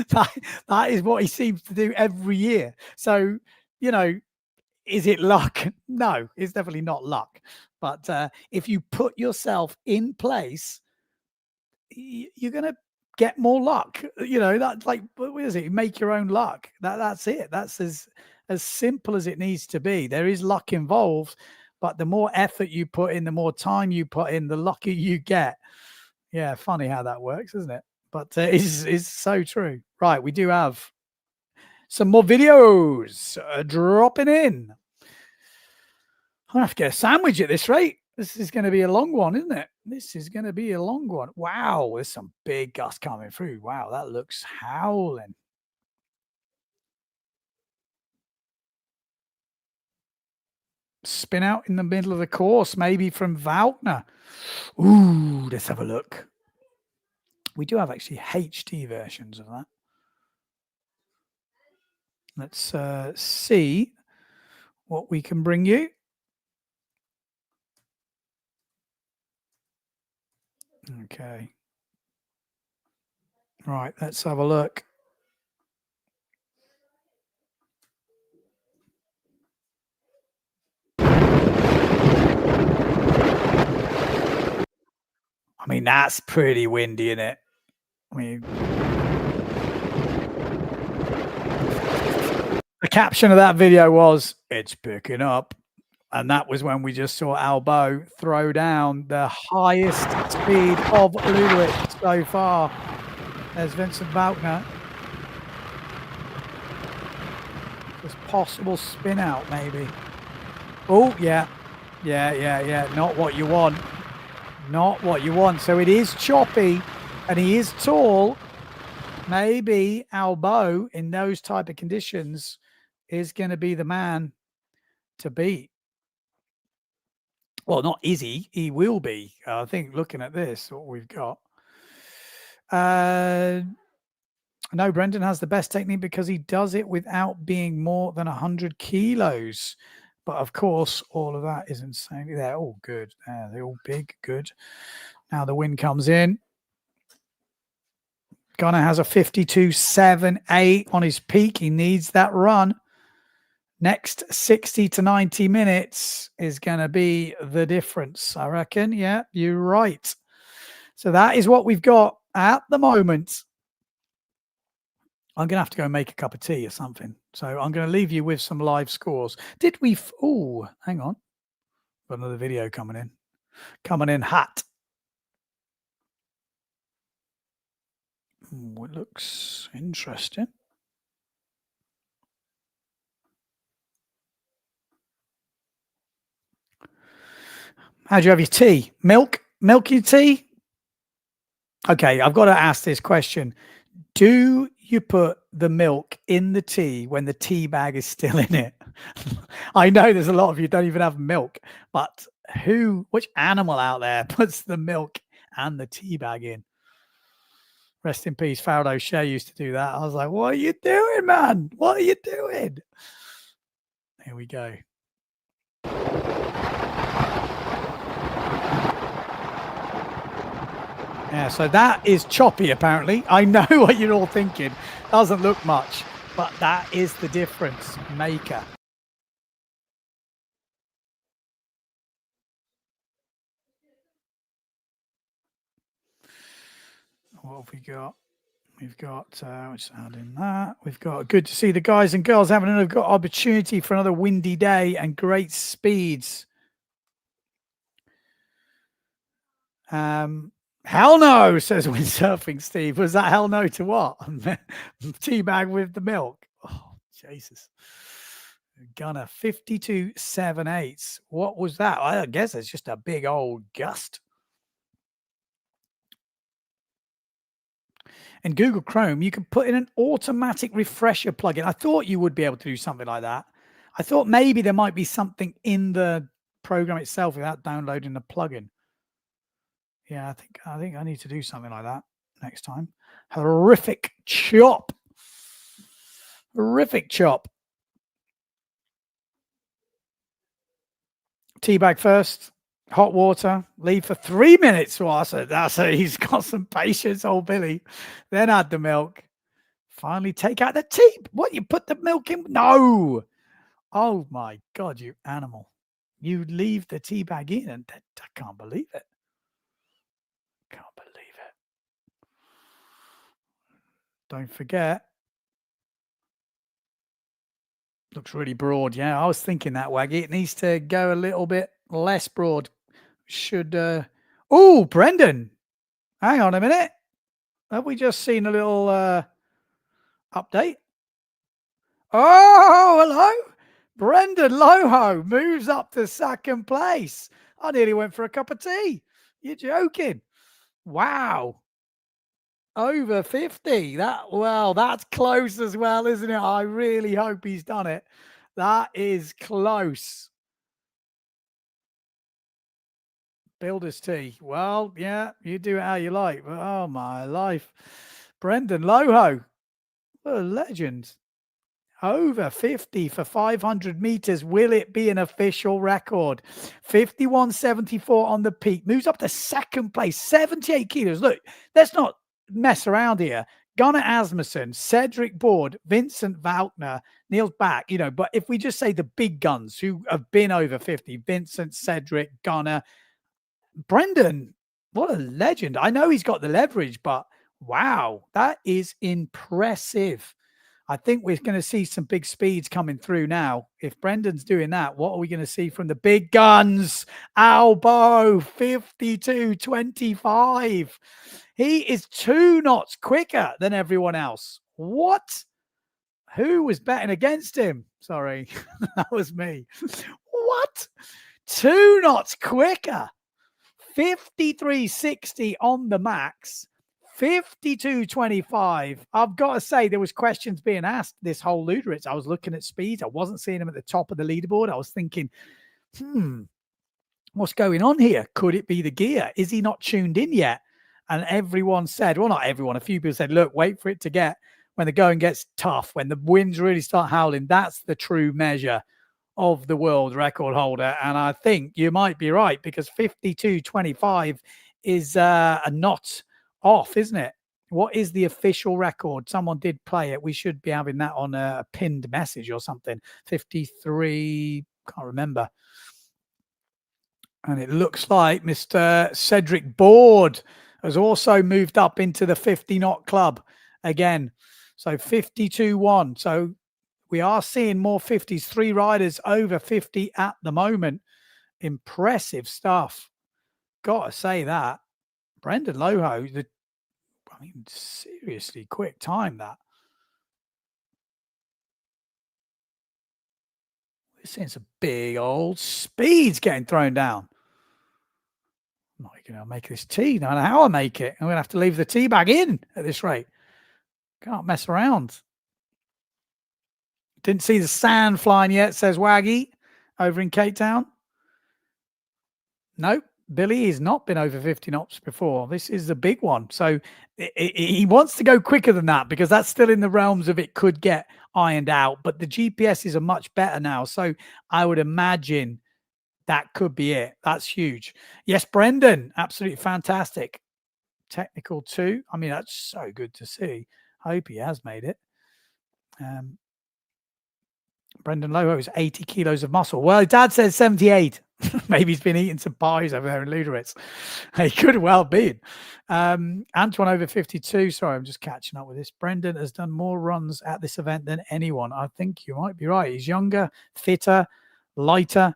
that is what he seems to do every year. So, is it luck? No, it's definitely not luck. But if you put yourself in place, you're going to get more luck. That's like, what is it? You make your own luck. That's it. That's as simple as it needs to be. There is luck involved, but the more effort you put in, the more time you put in, the luckier you get. Yeah, funny how that works, isn't it? But it's so true. Right, we do have some more videos dropping in. I'm gonna have to get a sandwich at this rate. This is going to be a long one, isn't it? This is going to be a long one. Wow, there's some big gusts coming through. Wow, that looks howling. Spin out in the middle of the course, maybe from Vautner. Ooh, let's have a look. We do have actually HD versions of that. Let's see what we can bring you. Okay. Right, let's have a look. I mean, that's pretty windy, isn't it? I mean, the caption of that video was, "It's picking up." And that was when we just saw Albo throw down the highest speed of Luderit so far. There's Vincent Baukner. Just possible spin out, maybe. Oh, yeah. Yeah. Not what you want. Not what you want. So it is choppy and he is tall. Maybe Albo in those type of conditions is going to be the man to beat. Well, not is he? He will be. I think looking at this, what we've got. No, Brendan has the best technique because he does it without being more than 100 kilos. But of course, all of that is insane. They're all good. They're all big, good. Now the wind comes in. Gunnar has a 52.78 on his peak. He needs that run. Next 60 to 90 minutes is going to be the difference, I reckon. Yeah, you're right. So that is what we've got at the moment. I'm going to have to go make a cup of tea or something. So I'm going to leave you with some live scores. Did we... Oh, hang on. Got another video coming in. Coming in hot. It looks interesting. How'd you have your tea? Milk? Milky tea? Okay, I've got to ask this question. Do you put the milk in the tea when the tea bag is still in it? I know there's a lot of you don't even have milk, but which animal out there puts the milk and the tea bag in? Rest in peace, Faraday Shea used to do that. I was like, what are you doing, man? What are you doing? Here we go. Yeah, so that is choppy, apparently. I know what you're all thinking. Doesn't look much, but that is the difference maker. What have we got? We've got, let's add in that. We've got good to see the guys and girls having another good opportunity for another windy day and great speeds. Hell no, says Windsurfing Steve. Was that hell no to what? Teabag with the milk. Oh, Jesus. Gunner 52.78. What was that? I guess it's just a big old gust. In Google Chrome, you can put in an automatic refresher plugin. I thought you would be able to do something like that. I thought maybe there might be something in the program itself without downloading the plugin. Yeah, I think I need to do something like that next time. Horrific chop. Horrific chop. Teabag first. Hot water. Leave for 3 minutes. Well, that's a, he's got some patience, old Billy. Then add the milk. Finally take out the tea. What, you put the milk in? No. Oh, my God, you animal. You leave the tea bag in, and I can't believe it. Can't believe it. Don't forget. Looks really broad. Yeah, I was thinking that, Waggy. It needs to go a little bit less broad. Should... Oh, Brendan. Hang on a minute. Have we just seen a little update? Oh, hello. Brendan Loho moves up to second place. I nearly went for a cup of tea. You're joking. Wow. Over 50. That's close as well, isn't it? I really hope he's done it. That is close. Builder's tea. Well, yeah, you do it how you like. But oh my life. Brendan Loho. What a legend. over 50 for 500 meters. Will it be an official record? 51.74 on the peak. Moves up to second place, 78 kilos. Look, let's not mess around here. Gunnar Asmussen, Cedric Board, Vincent Valkner, Niels Back, you know, but if we just say the big guns who have been over 50, Vincent, Cedric, Gunnar, Brendan, what a legend. I know he's got the leverage, but wow, that is impressive. I think we're going to see some big speeds coming through now. If Brendan's doing that, what are we going to see from the big guns? Albo, 52.25. He is 2 knots quicker than everyone else. What? Who was betting against him? Sorry, that was me. What? 2 knots quicker. 53.60 on the max. 52.25. I've got to say, there was questions being asked this whole Luderitz. I was looking at speeds. I wasn't seeing him at the top of the leaderboard. I was thinking, what's going on here? Could it be the gear? Is he not tuned in yet? And everyone said, well, not everyone. A few people said, look, wait for it to get, when the going gets tough, when the winds really start howling, that's the true measure of the world record holder. And I think you might be right, because 52.25 is a knot off, isn't it? What is the official record? Someone did play it. We should be having that on a pinned message or something. 53, can't remember. And it looks like Mr. Cedric Board has also moved up into the 50 knot club again. So 52.1. So we are seeing more 50s, 3 riders over 50 at the moment. Impressive stuff. Got to say that. Brendan Loho, seriously quick time that. We're seeing some big old speeds getting thrown down. I'm not going to make this tee. No matter how I make it, I'm going to have to leave the tee bag in at this rate. Can't mess around. Didn't see the sand flying yet, says Waggy over in Cape Town. Nope. Billy has not been over 50 knots before. This is the big one. So he wants to go quicker than that, because that's still in the realms of it could get ironed out. But the GPSs are much better now. So I would imagine that could be it. That's huge. Yes, Brendan, absolutely fantastic. Technical 2. I mean, that's so good to see. I hope he has made it. Brendan Loho is 80 kilos of muscle. Well, Dad says 78. Maybe he's been eating some pies over there in Luderitz. He could have well been. Antoine over 52. Sorry, I'm just catching up with this. Brendan has done more runs at this event than anyone. I think you might be right. He's younger, fitter, lighter.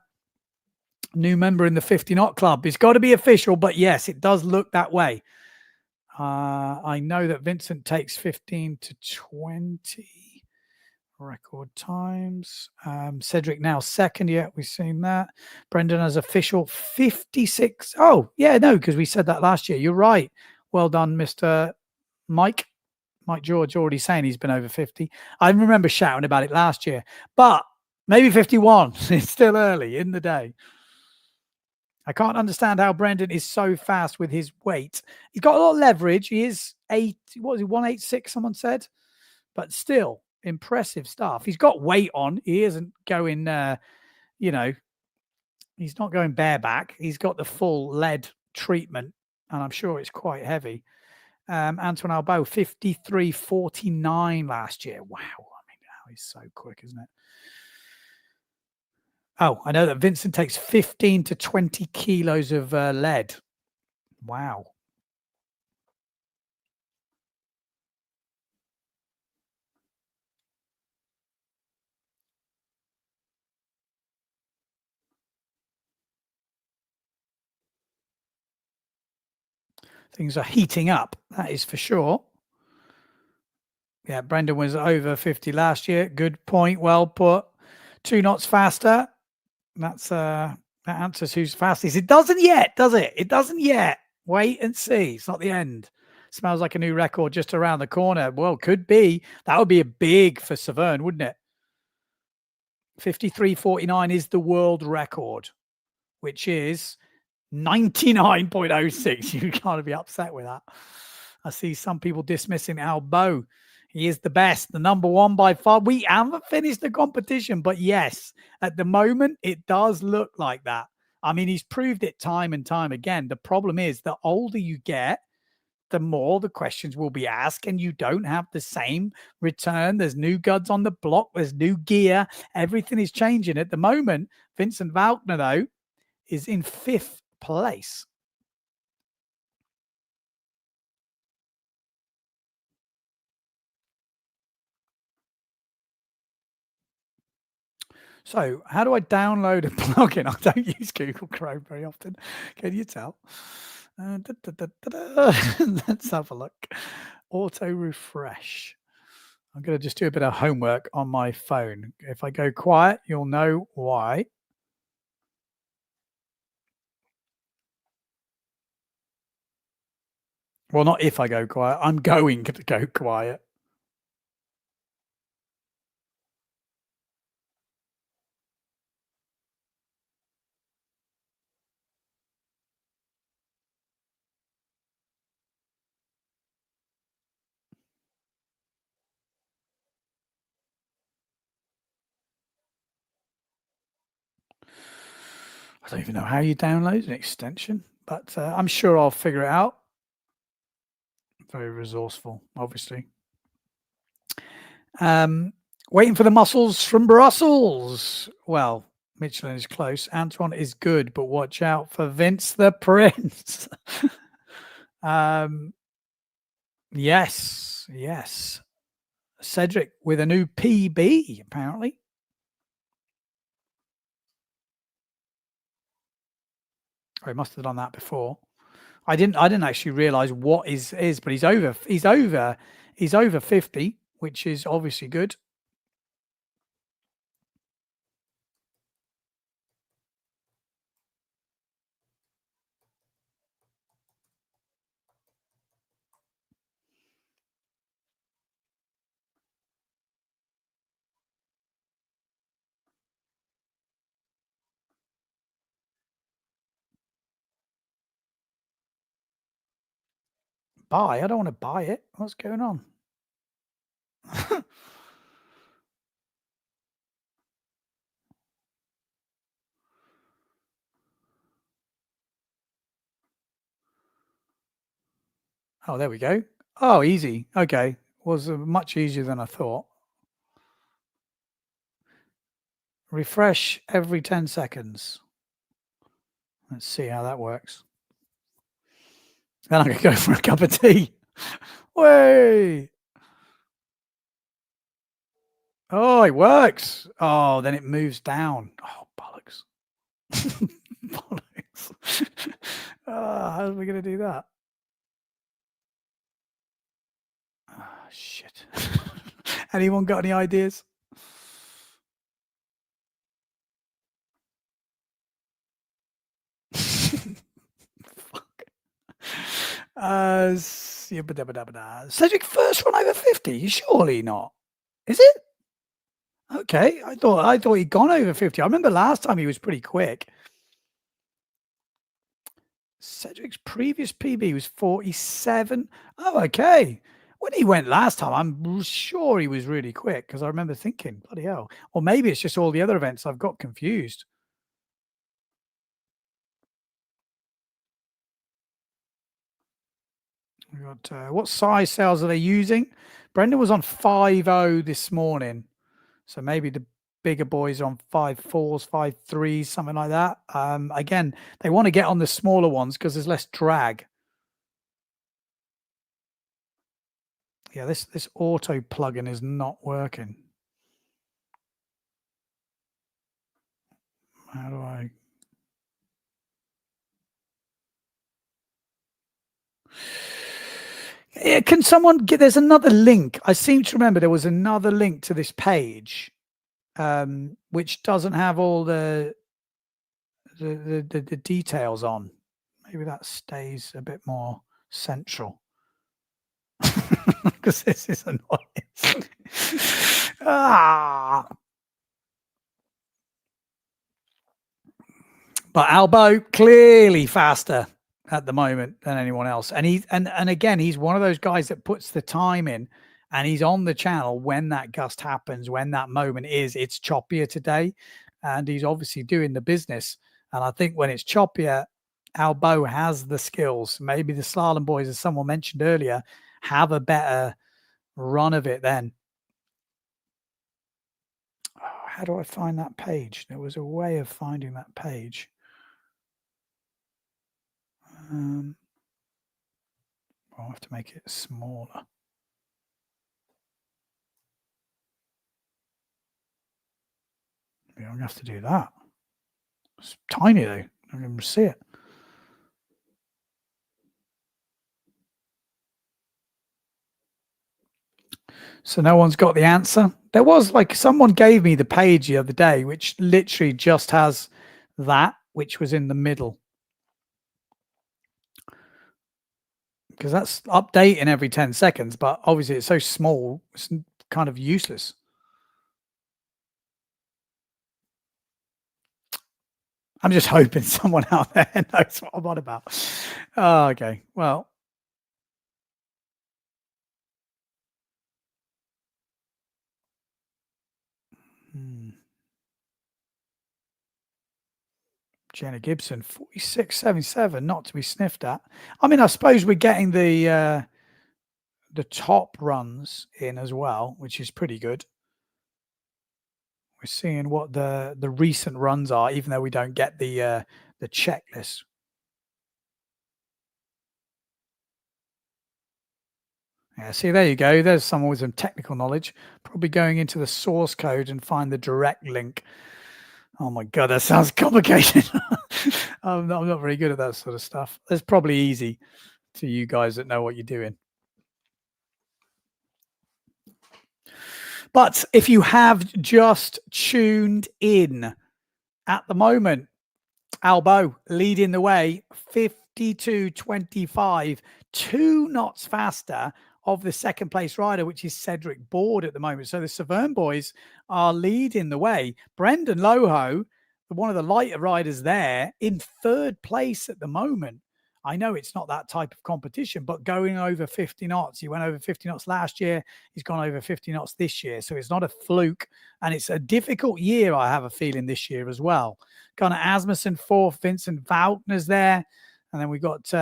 New member in the 50 knot club. It's got to be official, but yes, it does look that way. I know that Vincent takes 15 to 20 record times. Cedric now second. Yeah, we've seen that. Brendan has official 56. Oh, yeah, no, because we said that last year. You're right. Well done, Mr. Mike George, already saying he's been over 50. I remember shouting about it last year, but maybe 51. It's still early in the day. I can't understand how Brendan is so fast with his weight. He's got a lot of leverage. He is 186, someone said, but still impressive stuff. He's got weight on. He isn't going, he's not going bareback. He's got the full lead treatment, and I'm sure it's quite heavy. Antoine Albo, 53.49 last year. Wow. I mean, he's so quick, isn't it? Oh, I know that Vincent takes 15 to 20 kilos of lead. Wow. Things are heating up, that is for sure. Yeah, Brendan was over 50 last year. Good point, well put. 2 knots faster. That answers who's fastest. It doesn't yet, does it? It doesn't yet. Wait and see. It's not the end. Smells like a new record just around the corner. Well, could be. That would be a big for Severn, wouldn't it? 53.49 is the world record, which is 99.06. You can't be upset with that. I see some people dismissing Albo. He is the best, the number one by far. We haven't finished the competition, but yes, at the moment, it does look like that. I mean, he's proved it time and time again. The problem is the older you get, the more the questions will be asked, and you don't have the same return. There's new guns on the block. There's new gear. Everything is changing. At the moment, Vincent Wagner, though, is in 5th place. So how do I download a plugin? I don't use Google Chrome very often. Can you tell? Let's have a look. Auto refresh. I'm going to just do a bit of homework on my phone. If I go quiet, you'll know why. Well, not if I go quiet. I'm going to go quiet. I don't even know how you download an extension, but I'm sure I'll figure it out. Very resourceful, obviously. Waiting for the muscles from Brussels. Well, Michelin is close. Antoine is good, but watch out for Vince the Prince. Yes. Cedric with a new PB, apparently. I must have done that before. I didn't actually realize what is, but he's over 50, which is obviously good. Buy? I don't want to buy it. What's going on? Oh, there we go. Oh, easy. Okay. Was much easier than I thought. Refresh every 10 seconds. Let's see how that works. Then I'm going to go for a cup of tea. Way! Oh, it works. Oh, then it moves down. Oh, bollocks. Bollocks. How are we going to do that? Oh, shit. Anyone got any ideas? Fuck. Cedric first one over 50? Surely not. Is it? Okay, I thought he'd gone over 50. I remember last time he was pretty quick. Cedric's previous PB was 47. Oh, okay. When he went last time, I'm sure he was really quick because I remember thinking, bloody hell. Or maybe it's just all the other events I've got confused. We got what size sails are they using? Brendan was on 5.0 this morning. So maybe the bigger boys are on 5.4s, 5.3s, something like that. Again, they want to get on the smaller ones because there's less drag. Yeah, this auto plugin is not working. How do I? Yeah, can someone get? There's another link. I seem to remember there was another link to this page, which doesn't have all the details on. Maybe that stays a bit more central. Because this is annoying. But Albo clearly faster at the moment than anyone else, and again he's one of those guys that puts the time in and he's on the channel when that gust happens, when that moment is. It's choppier today, and he's obviously doing the business. And I think when it's choppier, Albo has the skills. Maybe the slalom boys, as someone mentioned earlier, have a better run of it then. Oh, how do I find that page? There was a way of finding that page. I'll have to make it smaller. Maybe I'm going to have to do that. It's tiny though. I don't even see it. So no one's got the answer. There was like someone gave me the page the other day, which literally just has that, which was in the middle. Because that's updating every 10 seconds, but obviously it's so small, it's kind of useless. I'm just hoping someone out there knows what I'm on about. Oh, okay. Well, Jenna Gibson, 46.77, not to be sniffed at. I mean, I suppose we're getting the top runs in as well, which is pretty good. We're seeing what the recent runs are, even though we don't get the checklist. Yeah, see, there you go. There's someone with some technical knowledge, probably going into the source code and find the direct link. Oh my God, that sounds complicated. I'm not very good at that sort of stuff. It's probably easy to you guys that know what you're doing. But if you have just tuned in at the moment, Albo leading the way, 52.25, 2 knots faster of the second place rider, which is Cedric Board at the moment. So the Severn boys are leading the way. Brendan Loho, one of the lighter riders there, in third place at the moment. I know it's not that type of competition, but going over 50 knots. He went over 50 knots last year. He's gone over 50 knots this year. So it's not a fluke. And it's a difficult year, I have a feeling, this year as well. Connor Asmussen fourth, Vincent Vautner's there. And then we've got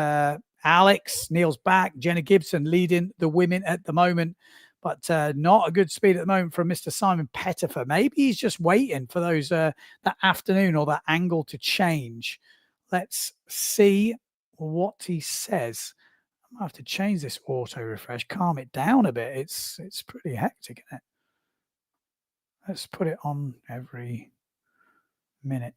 Alex, Neil's back, Jenna Gibson leading the women at the moment. But not a good speed at the moment from Mr. Simon Pettifer. Maybe he's just waiting for those that afternoon or that angle to change. Let's see what he says. I might have to change this auto refresh, calm it down a bit. It's pretty hectic, isn't it? Let's put it on every minute.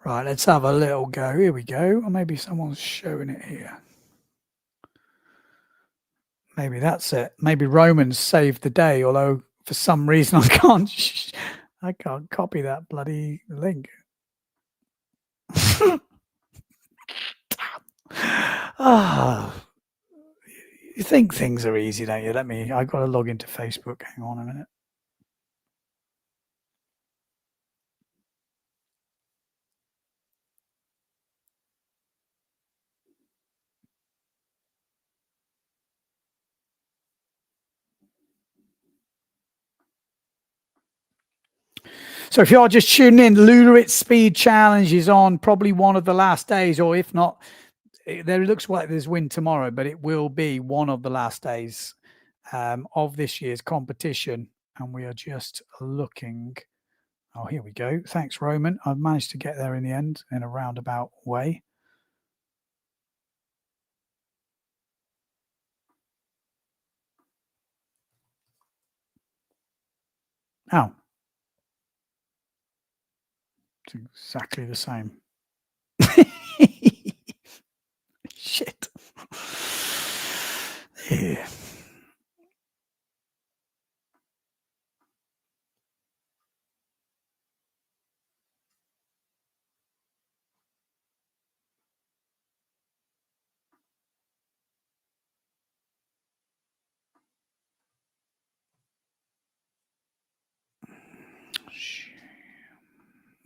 Right, let's have a little go. Here we go. Or maybe someone's showing it here. Maybe that's it. Maybe Roman's saved the day, although for some reason I can't copy that bloody link. You think things are easy, don't you? I've got to log into Facebook. Hang on a minute. So if you're just tuning in, Luderit Speed Challenge is on probably one of the last days, or if not, there looks like there's wind tomorrow, but it will be one of the last days of this year's competition. And we are just looking. Oh, here we go. Thanks, Roman. I've managed to get there in the end in a roundabout way. Oh. It's exactly the same. Shit.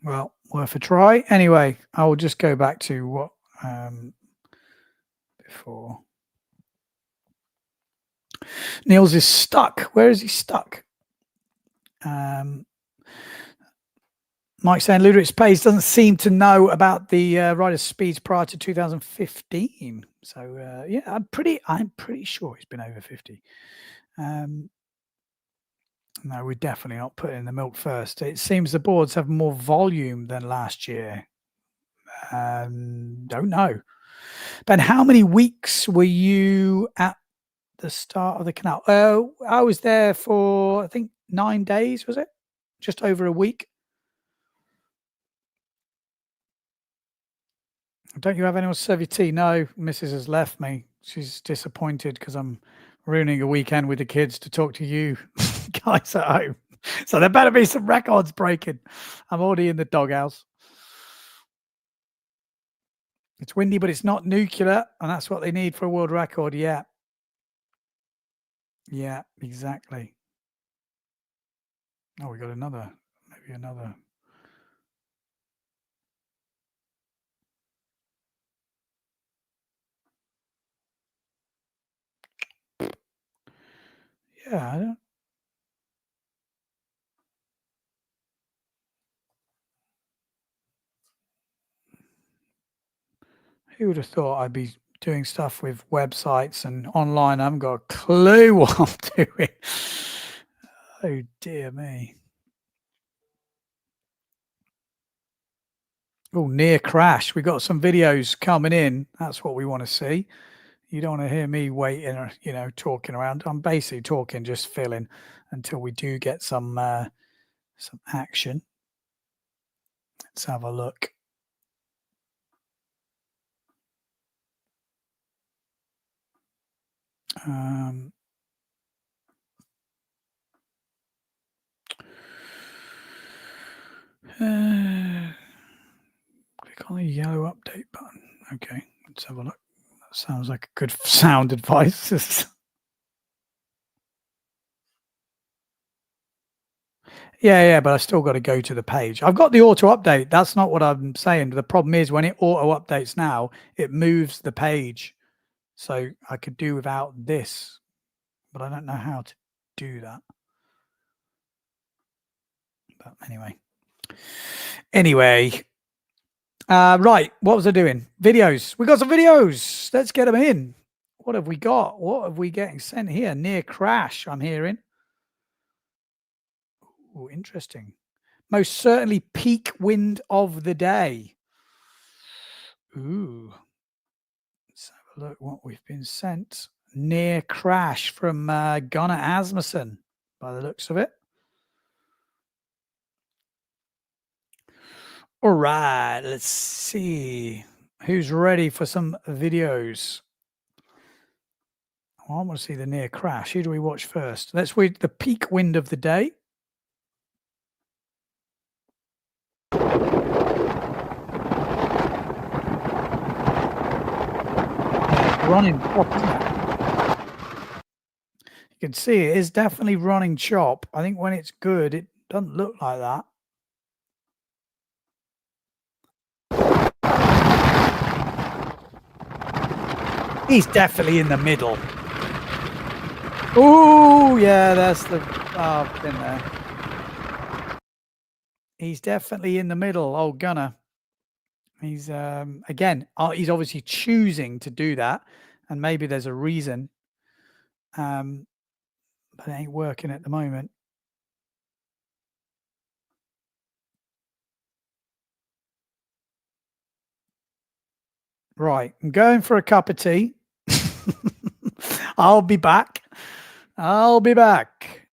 Well, worth a try. Anyway, I will just go back to what before. Niels is stuck. Where is he stuck? Mike saying Luderit Speed doesn't seem to know about the rider's speeds prior to 2015. So yeah, I'm pretty sure he's been over 50. No, we're definitely not putting the milk first. It seems the boards have more volume than last year. Don't know. Ben, how many weeks were you at the start of the canal? I was there for, I think, 9 days, was it? Just over a week. Don't you have anyone to serve your tea? No, Mrs. has left me. She's disappointed because I'm ruining a weekend with the kids to talk to you guys at home. So there better be some records breaking. I'm already in the doghouse. It's windy, but it's not nuclear, and that's what they need for a world record. Yeah. Yeah, exactly. Oh, we got another, maybe another. Yeah, I don't. Who would have thought I'd be doing stuff with websites and online? I haven't got a clue what I'm doing. Oh, dear me. Oh, near crash. We got some videos coming in. That's what we want to see. You don't want to hear me waiting or, talking around. I'm basically talking, just filling until we do get some action. Let's have a look. Click on the yellow update button. Okay, let's have a look. That sounds like a good sound advice. Yeah, but I still got to go to the page. I've got the auto update. That's not what I'm saying. The problem is when it auto updates now, it moves the page. So I could do without this, but I don't know how to do that. But anyway, right. What was I doing? Videos. We got some videos. Let's get them in. What have we got? What have we getting sent here? Near crash, I'm hearing. Oh, interesting. Most certainly peak wind of the day. Ooh. Let's have a look what we've been sent. Near crash from Gunnar Asmussen, by the looks of it. All right, let's see. Who's ready for some videos? I want to see the near crash. Who do we watch first? Let's read the peak wind of the day. Running chop, isn't it? You can see it is definitely running chop. I think when it's good, it doesn't look like that. He's definitely in the middle. Oh, yeah, that's the... Oh, I've been there. He's definitely in the middle. Oh, Gunnar. He's, again, he's obviously choosing to do that. And maybe there's a reason. But it ain't working at the moment. Right. I'm going for a cup of tea. I'll be back. I'll be back.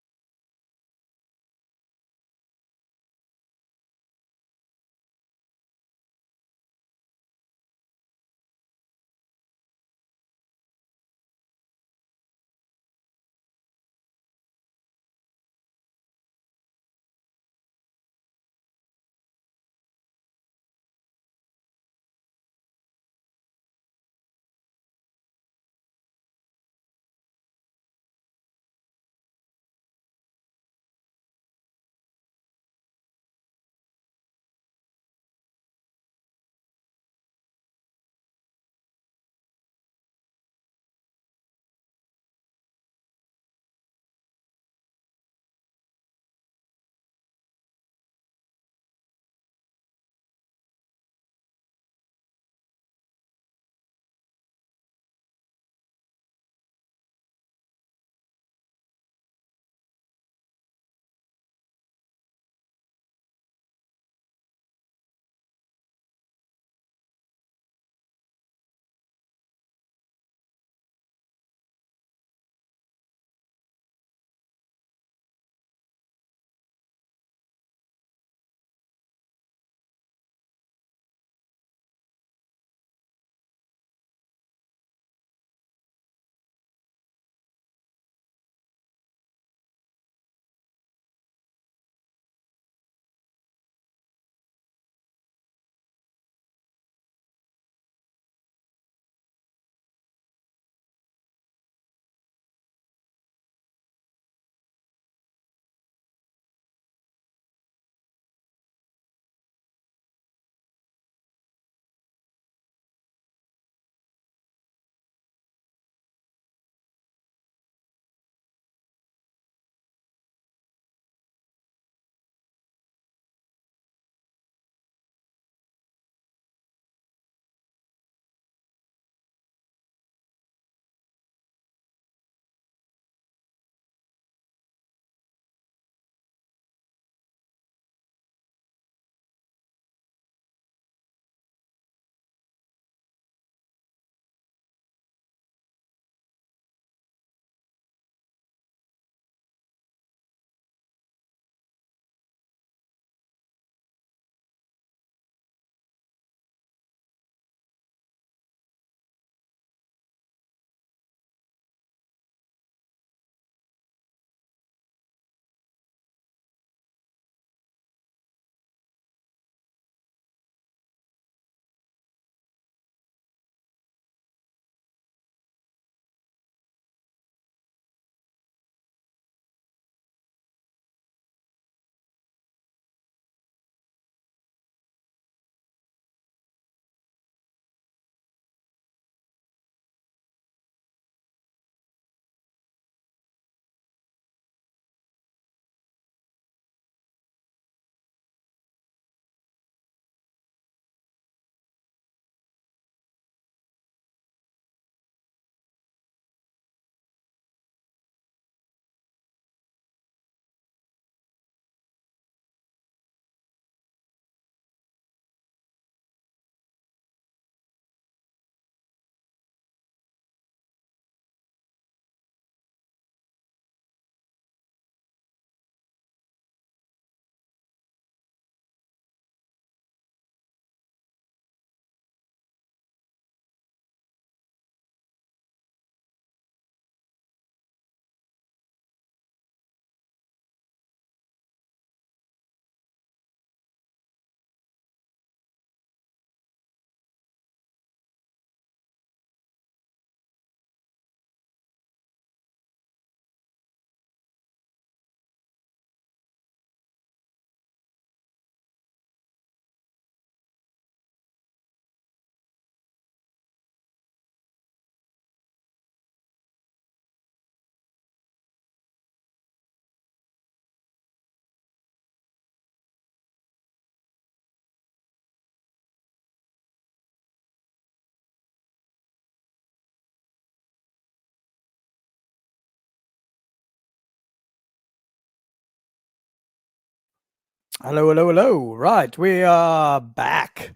Hello, hello, hello. Right, we are back.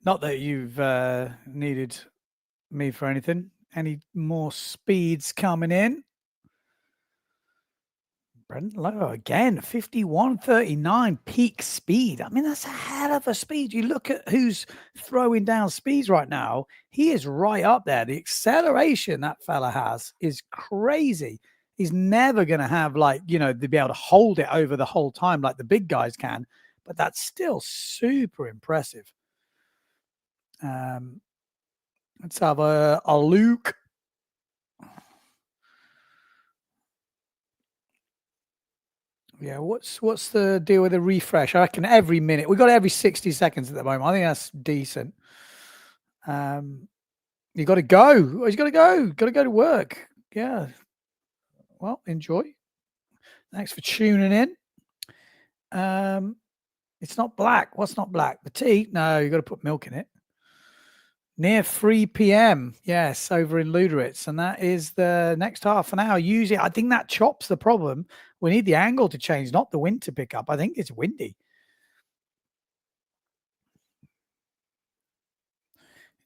Not that you've needed me for anything. Any more speeds coming in? Brendan Lowe again, 51.39 peak speed. I mean, that's a hell of a speed. You look at who's throwing down speeds right now. He is right up there. The acceleration that fella has is crazy. He's never going to have, like, you know, to be able to hold it over the whole time like the big guys can, but that's still super impressive. Let's have a Luke. Yeah, what's the deal with the refresh? I reckon every minute. We've got every 60 seconds at the moment. I think that's decent. You got to go. He's got to go. Got to go to work. Yeah. Well, enjoy. Thanks for tuning in. It's not black. What's not black? The tea? No, you got to put milk in it. Near 3 p.m. Yes, over in Luderitz. And that is the next half an hour. Usually, I think that chops the problem. We need the angle to change, not the wind to pick up. I think it's windy.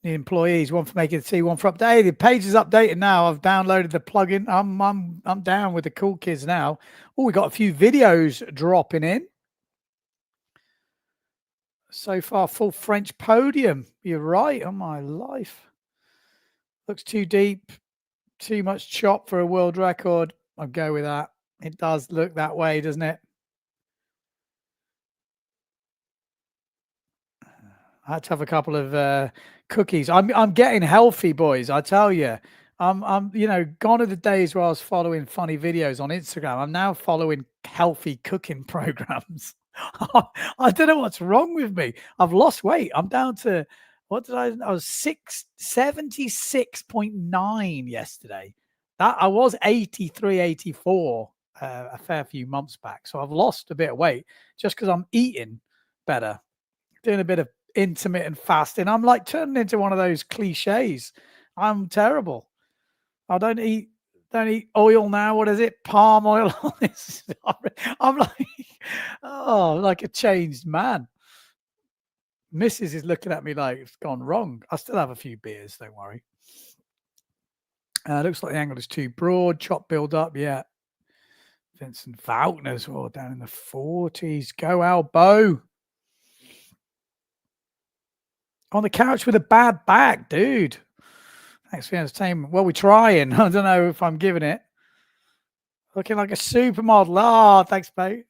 Need employees, one for making the tea, one for updating. The page is updated now. I've downloaded the plugin. I'm down with the cool kids now. Oh, we got a few videos dropping in. So far, full French podium. You're right. Oh, my life. Looks too deep. Too much chop for a world record. I'll go with that. It does look that way, doesn't it? I had to have a couple of cookies. I'm getting healthy, boys. I tell you. I'm you know, gone are the days where I was following funny videos on Instagram. I'm now following healthy cooking programs. I don't know what's wrong with me. I've lost weight. I'm down to what did I was 76.9 yesterday. That I was 83, 84 a fair few months back. So I've lost a bit of weight just because I'm eating better, doing a bit of intermittent fasting. I'm like turning into one of those cliches. I'm terrible. I don't eat oil now. What is it? Palm oil. I'm like, oh, like a changed man. Mrs. is looking at me like it's gone wrong. I still have a few beers, don't worry. Looks like the angle is too broad. Chop build up, yeah. Vincent Faulkner's down in the 40s. Go Albo. On the couch with a bad back, dude. Thanks for the entertainment. Well, we're trying. I don't know if I'm giving it. Looking like a supermodel. Oh, thanks, mate.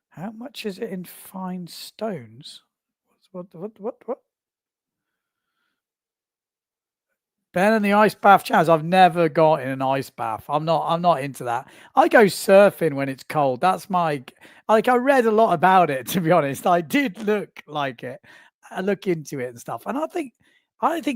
How much is it in fine stones? What? Ben and the ice bath challenge. I've never got in an ice bath. I'm not into that. I go surfing when it's cold. That's my I read a lot about it, to be honest. I did look like it. I look into it and stuff. And I think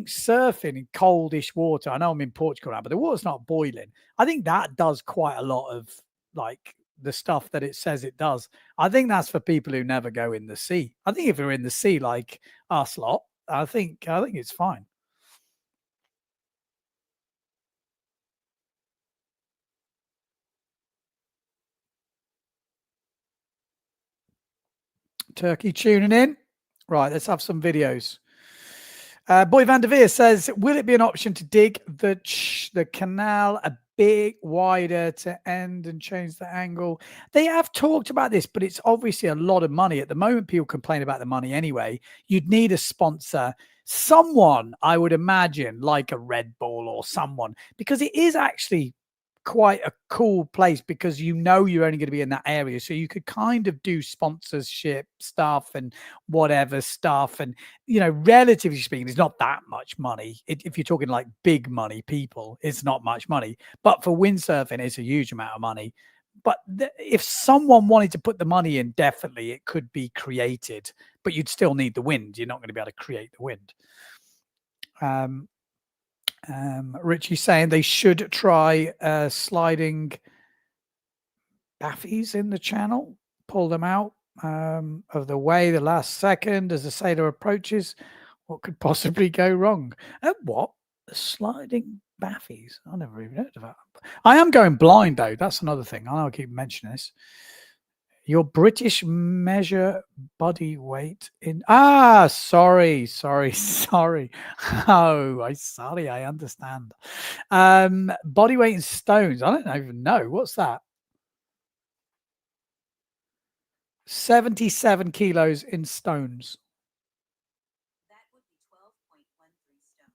surfing in coldish water. I know I'm in Portugal now, but the water's not boiling. I think that does quite a lot of like the stuff that it says it does. I think that's for people who never go in the sea. I think if you're in the sea like us lot, I think it's fine. Turkey tuning in. Right, let's have some videos. Boy Van der Veer says, will it be an option to dig the canal a bit wider to end and change the angle? They have talked about this, but it's obviously a lot of money. At the moment, people complain about the money anyway. You'd need a sponsor. Someone, I would imagine, like a Red Bull or someone, because it is actually quite a cool place because you're only going to be in that area, so you could kind of do sponsorship stuff and whatever stuff, and relatively speaking it's not that much money. If you're talking like big money people, it's not much money, but for windsurfing it's a huge amount of money. But if someone wanted to put the money in, definitely it could be created, but you'd still need the wind. You're not going to be able to create the wind. Richie's saying they should try sliding baffies in the channel, pull them out of the way the last second as the sailor approaches. What could possibly go wrong? What? sliding baffies. I never even heard of that. I am going blind though. That's another thing. I know I keep mentioning this. Your British measure body weight in sorry. Oh, I understand. Body weight in stones. I don't even know. What's that? 77 kilos in stones.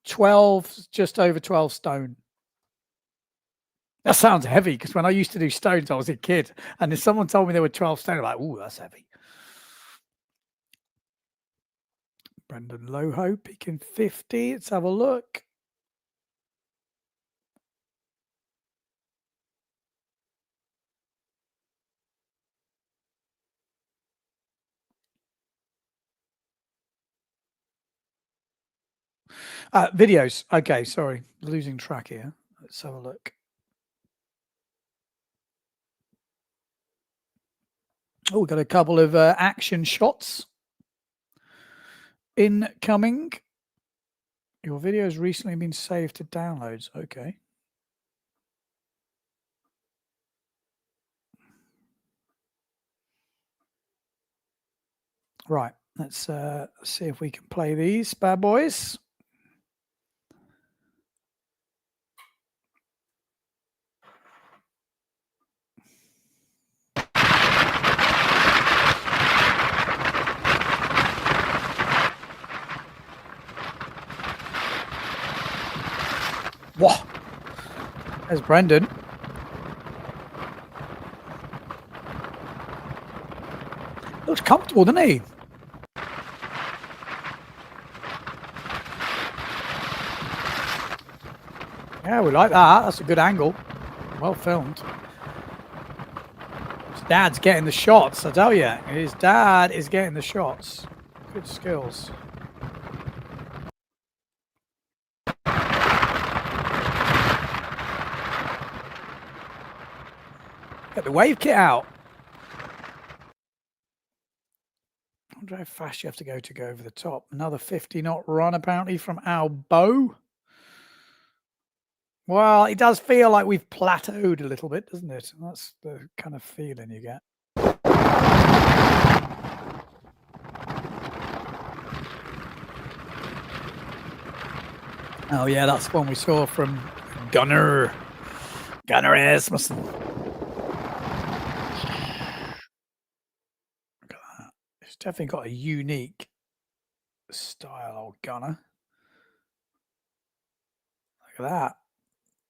12, just over 12 stone. That sounds heavy because when I used to do stones, I was a kid, and if someone told me they were 12 stone, I'm like, "Ooh, that's heavy." Brendan Loho peaking 50. Let's have a look. Videos. Okay, sorry, losing track here. Let's have a look. Oh, we've got a couple of action shots incoming. Your video has recently been saved to downloads. Okay. Right. Let's see if we can play these bad boys. Whoa. There's Brendan. Looks comfortable, doesn't he? Yeah, we like that. That's a good angle. Well filmed. His dad's getting the shots, I tell you. His dad is getting the shots. Good skills. Get the wave kit out. I wonder how fast you have to go over the top. Another 50 knot run apparently from our bow. Well, it does feel like we've plateaued a little bit, doesn't it? That's the kind of feeling you get. Oh yeah, that's one we saw from Gunnar Asmussen. Look at that. It's definitely got a unique style, old Gunnar. Look at that.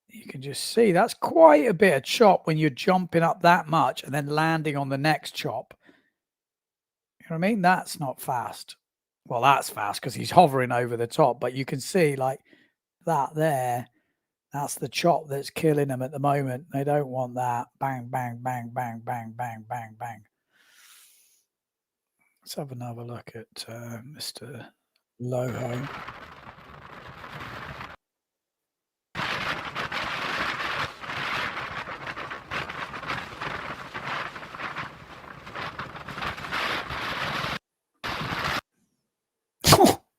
You can just see that's quite a bit of chop when you're jumping up that much and then landing on the next chop. You know what I mean? That's not fast. Well, that's fast because he's hovering over the top, but you can see like that there. That's the chop that's killing them at the moment. They don't want that. Bang, bang, bang, bang, bang, bang, bang, bang. Let's have another look at Mr. Loho.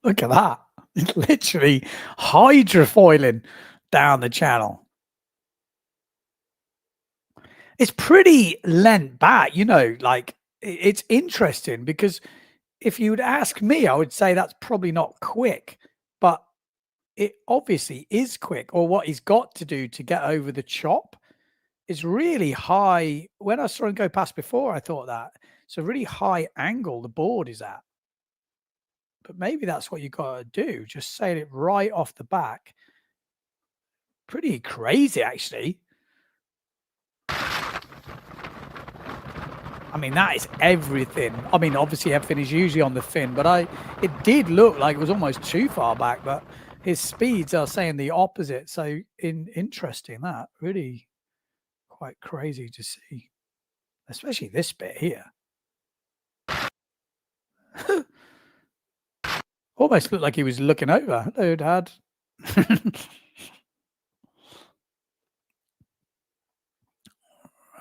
Look at that. It's literally hydrofoiling down the channel. It's pretty lent back, you know, like it's interesting because if you would ask me, I would say that's probably not quick, but it obviously is quick, or what he's got to do to get over the chop is really high. When I saw him go past before, I thought that it's a really high angle the board is at. But maybe that's what you got to do. Just sail it right off the back. Pretty crazy, actually. I mean, that is everything. I mean, obviously everything is usually on the fin, but it did look like it was almost too far back, but his speeds are saying the opposite. So interesting, that really quite crazy to see, especially this bit here. Almost looked like he was looking over. Hello, Dad. What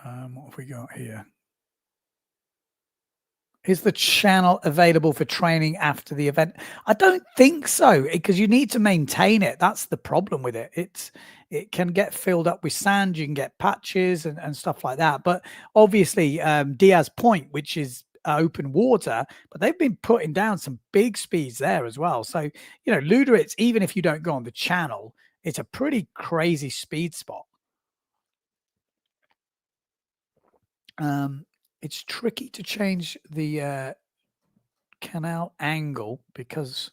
have we got here? Is the channel available for training after the event? I don't think so, because you need to maintain it. That's the problem with it. It can get filled up with sand. You can get patches and stuff like that. But obviously, Diaz Point, which is open water, but they've been putting down some big speeds there as well. So, you know, Luderitz, even if you don't go on the channel, it's a pretty crazy speed spot. It's tricky to change the canal angle because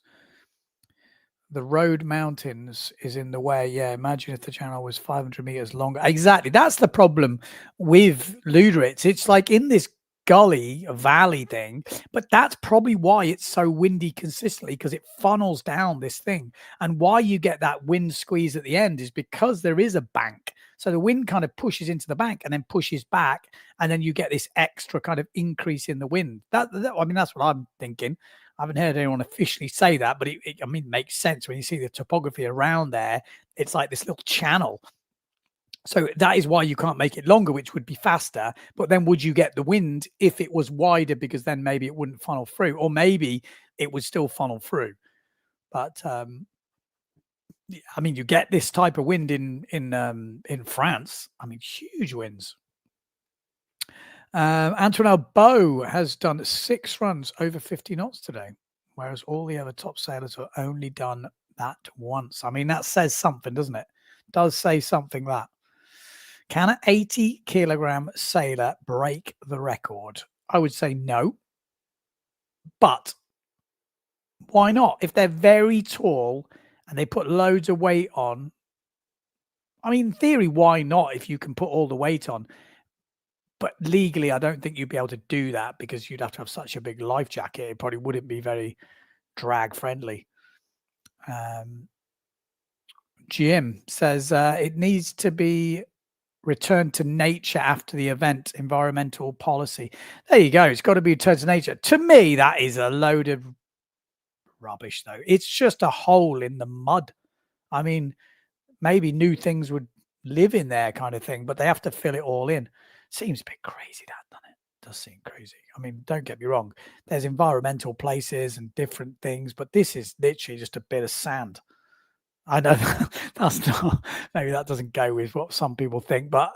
the road mountains is in the way. Yeah, imagine if the channel was 500 meters longer. Exactly. That's the problem with Luderitz. It's like in this gully valley thing, but that's probably why it's so windy consistently, because it funnels down this thing. And why you get that wind squeeze at the end is because there is a bank. So the wind kind of pushes into the bank and then pushes back, and then you get this extra kind of increase in the wind. I mean, that's what I'm thinking. I haven't heard anyone officially say that, but I mean, it makes sense when you see the topography around there. It's like this little channel. So that is why you can't make it longer, which would be faster. But then would you get the wind if it was wider? Because then maybe it wouldn't funnel through, or maybe it would still funnel through. But I mean, you get this type of wind in France. I mean, huge winds. Antoine Beau has done 6 runs over 50 knots today, whereas all the other top sailors have only done that once. I mean, that says something, doesn't it? Does say something that. Can an 80-kilogram sailor break the record? I would say no. But why not? If they're very tall and they put loads of weight on, I mean, in theory, why not if you can put all the weight on? But legally, I don't think you'd be able to do that because you'd have to have such a big life jacket. It probably wouldn't be very drag friendly. Jim says it needs to be returned to nature after the event. Environmental policy. There you go. It's got to be returned to nature. To me, that is a load of rubbish, though. It's just a hole in the mud. I mean, maybe new things would live in there, kind of thing, but they have to fill it all in. Seems a bit crazy, that, doesn't it? Does seem crazy. I mean, don't get me wrong. There's environmental places and different things, but this is literally just a bit of sand. I know that's not, maybe that doesn't go with what some people think, but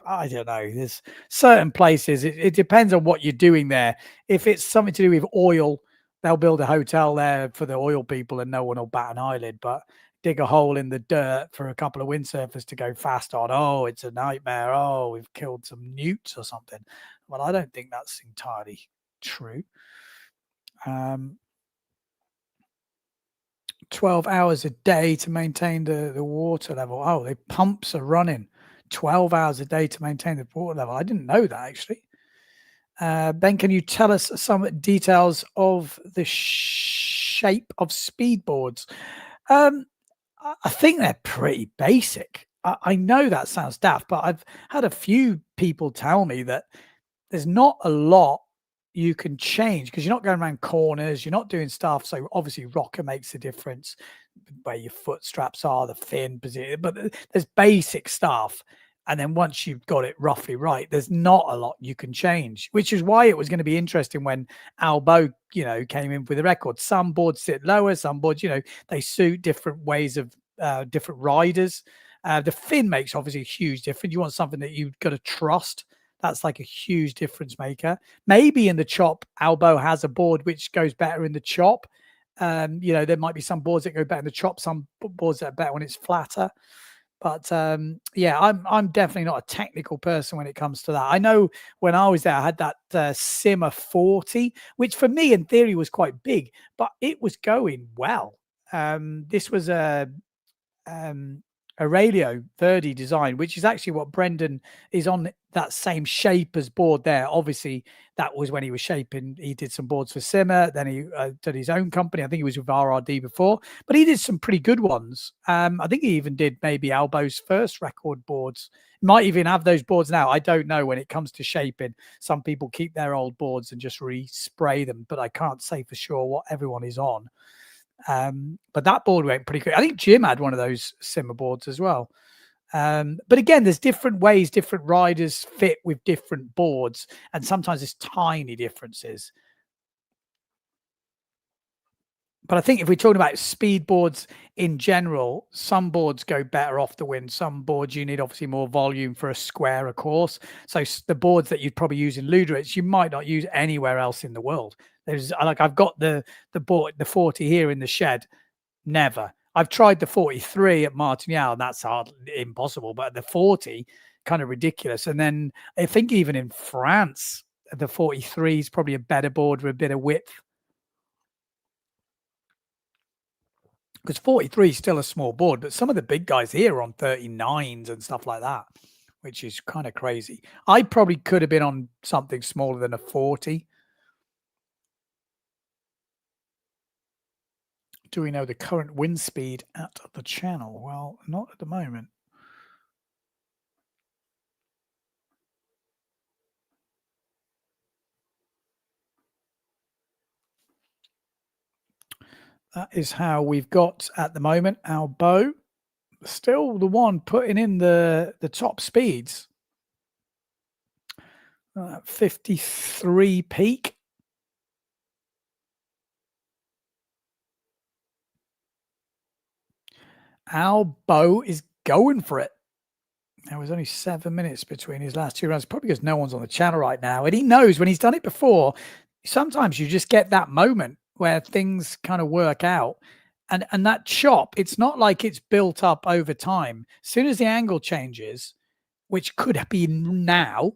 I don't know. There's certain places, it depends on what you're doing there. If it's something to do with oil, they'll build a hotel there for the oil people and no one will bat an eyelid, but dig a hole in the dirt for a couple of windsurfers to go fast on, oh, it's a nightmare. Oh, we've killed some newts or something. Well, I don't think that's entirely true. 12 hours a day to maintain the water level. Oh, the pumps are running 12 hours a day to maintain the water level. I didn't know that, actually. Ben, can you tell us some details of the shape of speedboards? I think they're pretty basic. I know that sounds daft, but I've had a few people tell me that there's not a lot you can change because you're not going around corners, you're not doing stuff. So obviously rocker makes a difference where your foot straps are, the fin position, but there's basic stuff. And then once you've got it roughly right, there's not a lot you can change, which is why it was going to be interesting when Albo, came in with the record. Some boards sit lower, some boards, they suit different ways of different riders. The fin makes obviously a huge difference. You want something that you've got to trust. That's like a huge difference maker. Maybe in the chop, Albo has a board which goes better in the chop. There might be some boards that go better in the chop, some boards that are better when it's flatter. But yeah, I'm definitely not a technical person when it comes to that. I know when I was there, I had that Simmer 40, which for me in theory was quite big, but it was going well. This was a Aurelio 30 design, which is actually what Brendan is on, that same shape as board there. Obviously, that was when he was shaping. He did some boards for Simmer, then he did his own company. I think he was with RRD before, but he did some pretty good ones. I think he even did maybe Albo's first record boards. Might even have those boards now. I don't know when it comes to shaping. Some people keep their old boards and just respray them, but I can't say for sure what everyone is on. But that board went pretty quick. I think Jim had one of those Simmer boards as well. But again, there's different ways different riders fit with different boards, and sometimes there's tiny differences. But I think if we're talking about speed boards in general, some boards go better off the wind. Some boards you need obviously more volume for a squarer course. So the boards that you'd probably use in Luderitz, you might not use anywhere else in the world. There's like I've got the board, the 40 here in the shed. Never. I've tried the 43 at Martignal, and that's impossible. But the 40, kind of ridiculous. And then I think even in France, the 43 is probably a better board with a bit of width. Because 43 is still a small board, but some of the big guys here are on 39s and stuff like that, which is kind of crazy. I probably could have been on something smaller than a 40. Do we know the current wind speed at the channel? Well, not at the moment. That is how we've got at the moment our bow. Still the one putting in the top speeds. 53 peak. Our bow is going for it. There was only 7 minutes between his last two runs, probably because no one's on the channel right now. And he knows when he's done it before, sometimes you just get that moment where things kind of work out. And that chop, it's not like it's built up over time. As soon as the angle changes, which could be now,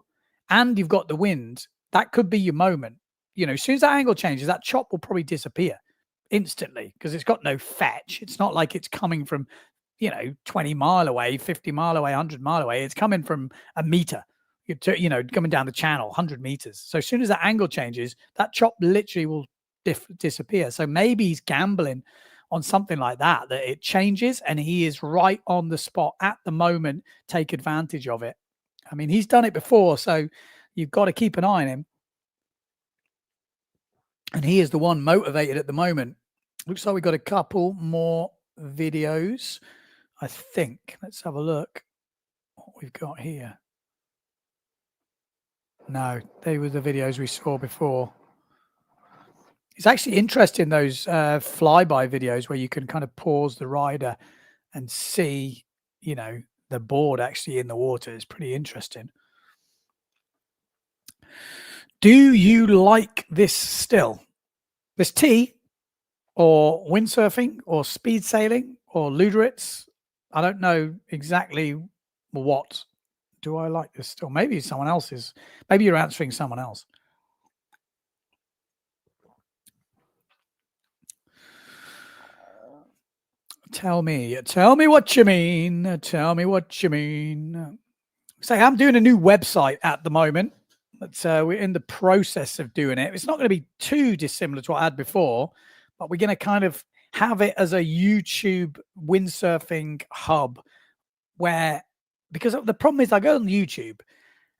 and you've got the wind, that could be your moment. You know, as soon as that angle changes, that chop will probably disappear instantly because it's got no fetch. It's not like it's coming from, 20 mile away, 50 mile away, 100 mile away. It's coming from a meter, coming down the channel, 100 meters. So as soon as that angle changes, that chop literally will disappear. So maybe he's gambling on something like that it changes and he is right on the spot at the moment. Take advantage of it. I mean, he's done it before, so you've got to keep an eye on him. And he is the one motivated at the moment. Looks like we've got a couple more videos, I think. Let's have a look what we've got here. No, they were the videos we saw before. It's actually interesting, those flyby videos where you can kind of pause the rider and see, the board actually in the water. Is pretty interesting. Do you like this still? This tee or windsurfing or speed sailing or Luderitz? I don't know exactly what. Do I like this still? Maybe someone else is. Maybe you're answering someone else. Tell me what you mean. Tell me what you mean. So I'm doing a new website at the moment. But we're in the process of doing it. It's not going to be too dissimilar to what I had before, but we're going to kind of have it as a YouTube windsurfing hub where, because the problem is I go on YouTube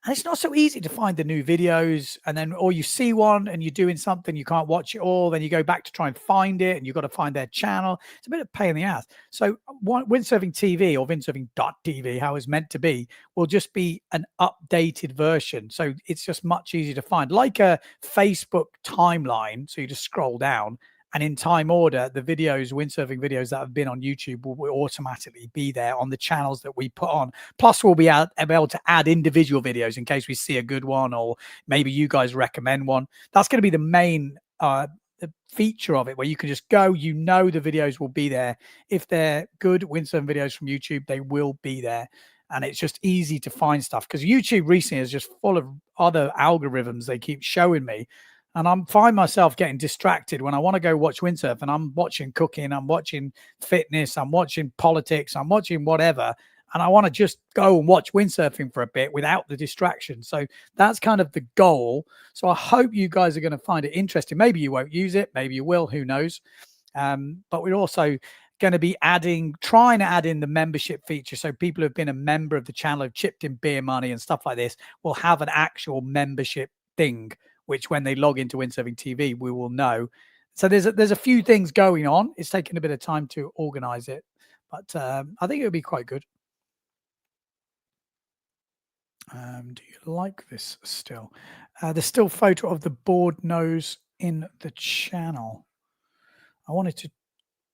and it's not so easy to find the new videos, and then, or you see one and you're doing something, you can't watch it all, then you go back to try and find it and you've got to find their channel. It's a bit of a pain in the ass. So Windsurfing.TV or Windsurfing.TV, how it's meant to be, will just be an updated version. So it's just much easier to find, like a Facebook timeline. So you just scroll down and in time order, the videos, windsurfing videos that have been on YouTube will automatically be there on the channels that we put on. Plus, we'll be able to add individual videos in case we see a good one, or maybe you guys recommend one. That's going to be the main the feature of it, where you can just go, the videos will be there. If they're good windsurfing videos from YouTube, they will be there. And it's just easy to find stuff because YouTube recently is just full of other algorithms they keep showing me. And I find myself getting distracted when I want to go watch windsurf, and I'm watching cooking, I'm watching fitness, I'm watching politics, I'm watching whatever. And I want to just go and watch windsurfing for a bit without the distraction. So that's kind of the goal. So I hope you guys are going to find it interesting. Maybe you won't use it. Maybe you will. Who knows? But we're also going to be trying to add in the membership feature. So people who have been a member of the channel, have chipped in beer money and stuff like this, will have an actual membership thing, which when they log into Windsurfing TV, we will know. So there's a few things going on. It's taken a bit of time to organize it, but I think it'll be quite good. Do you like this still? There's still photo of the board nose in the channel. I wanted to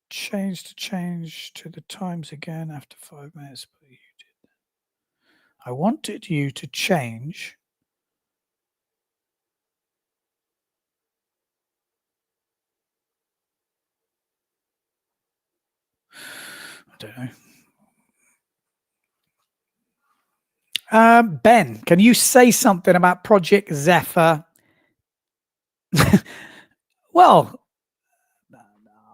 change to the times again after 5 minutes, but you did. I wanted you to change. I don't know. Ben, can you say something about Project Zephyr? Well,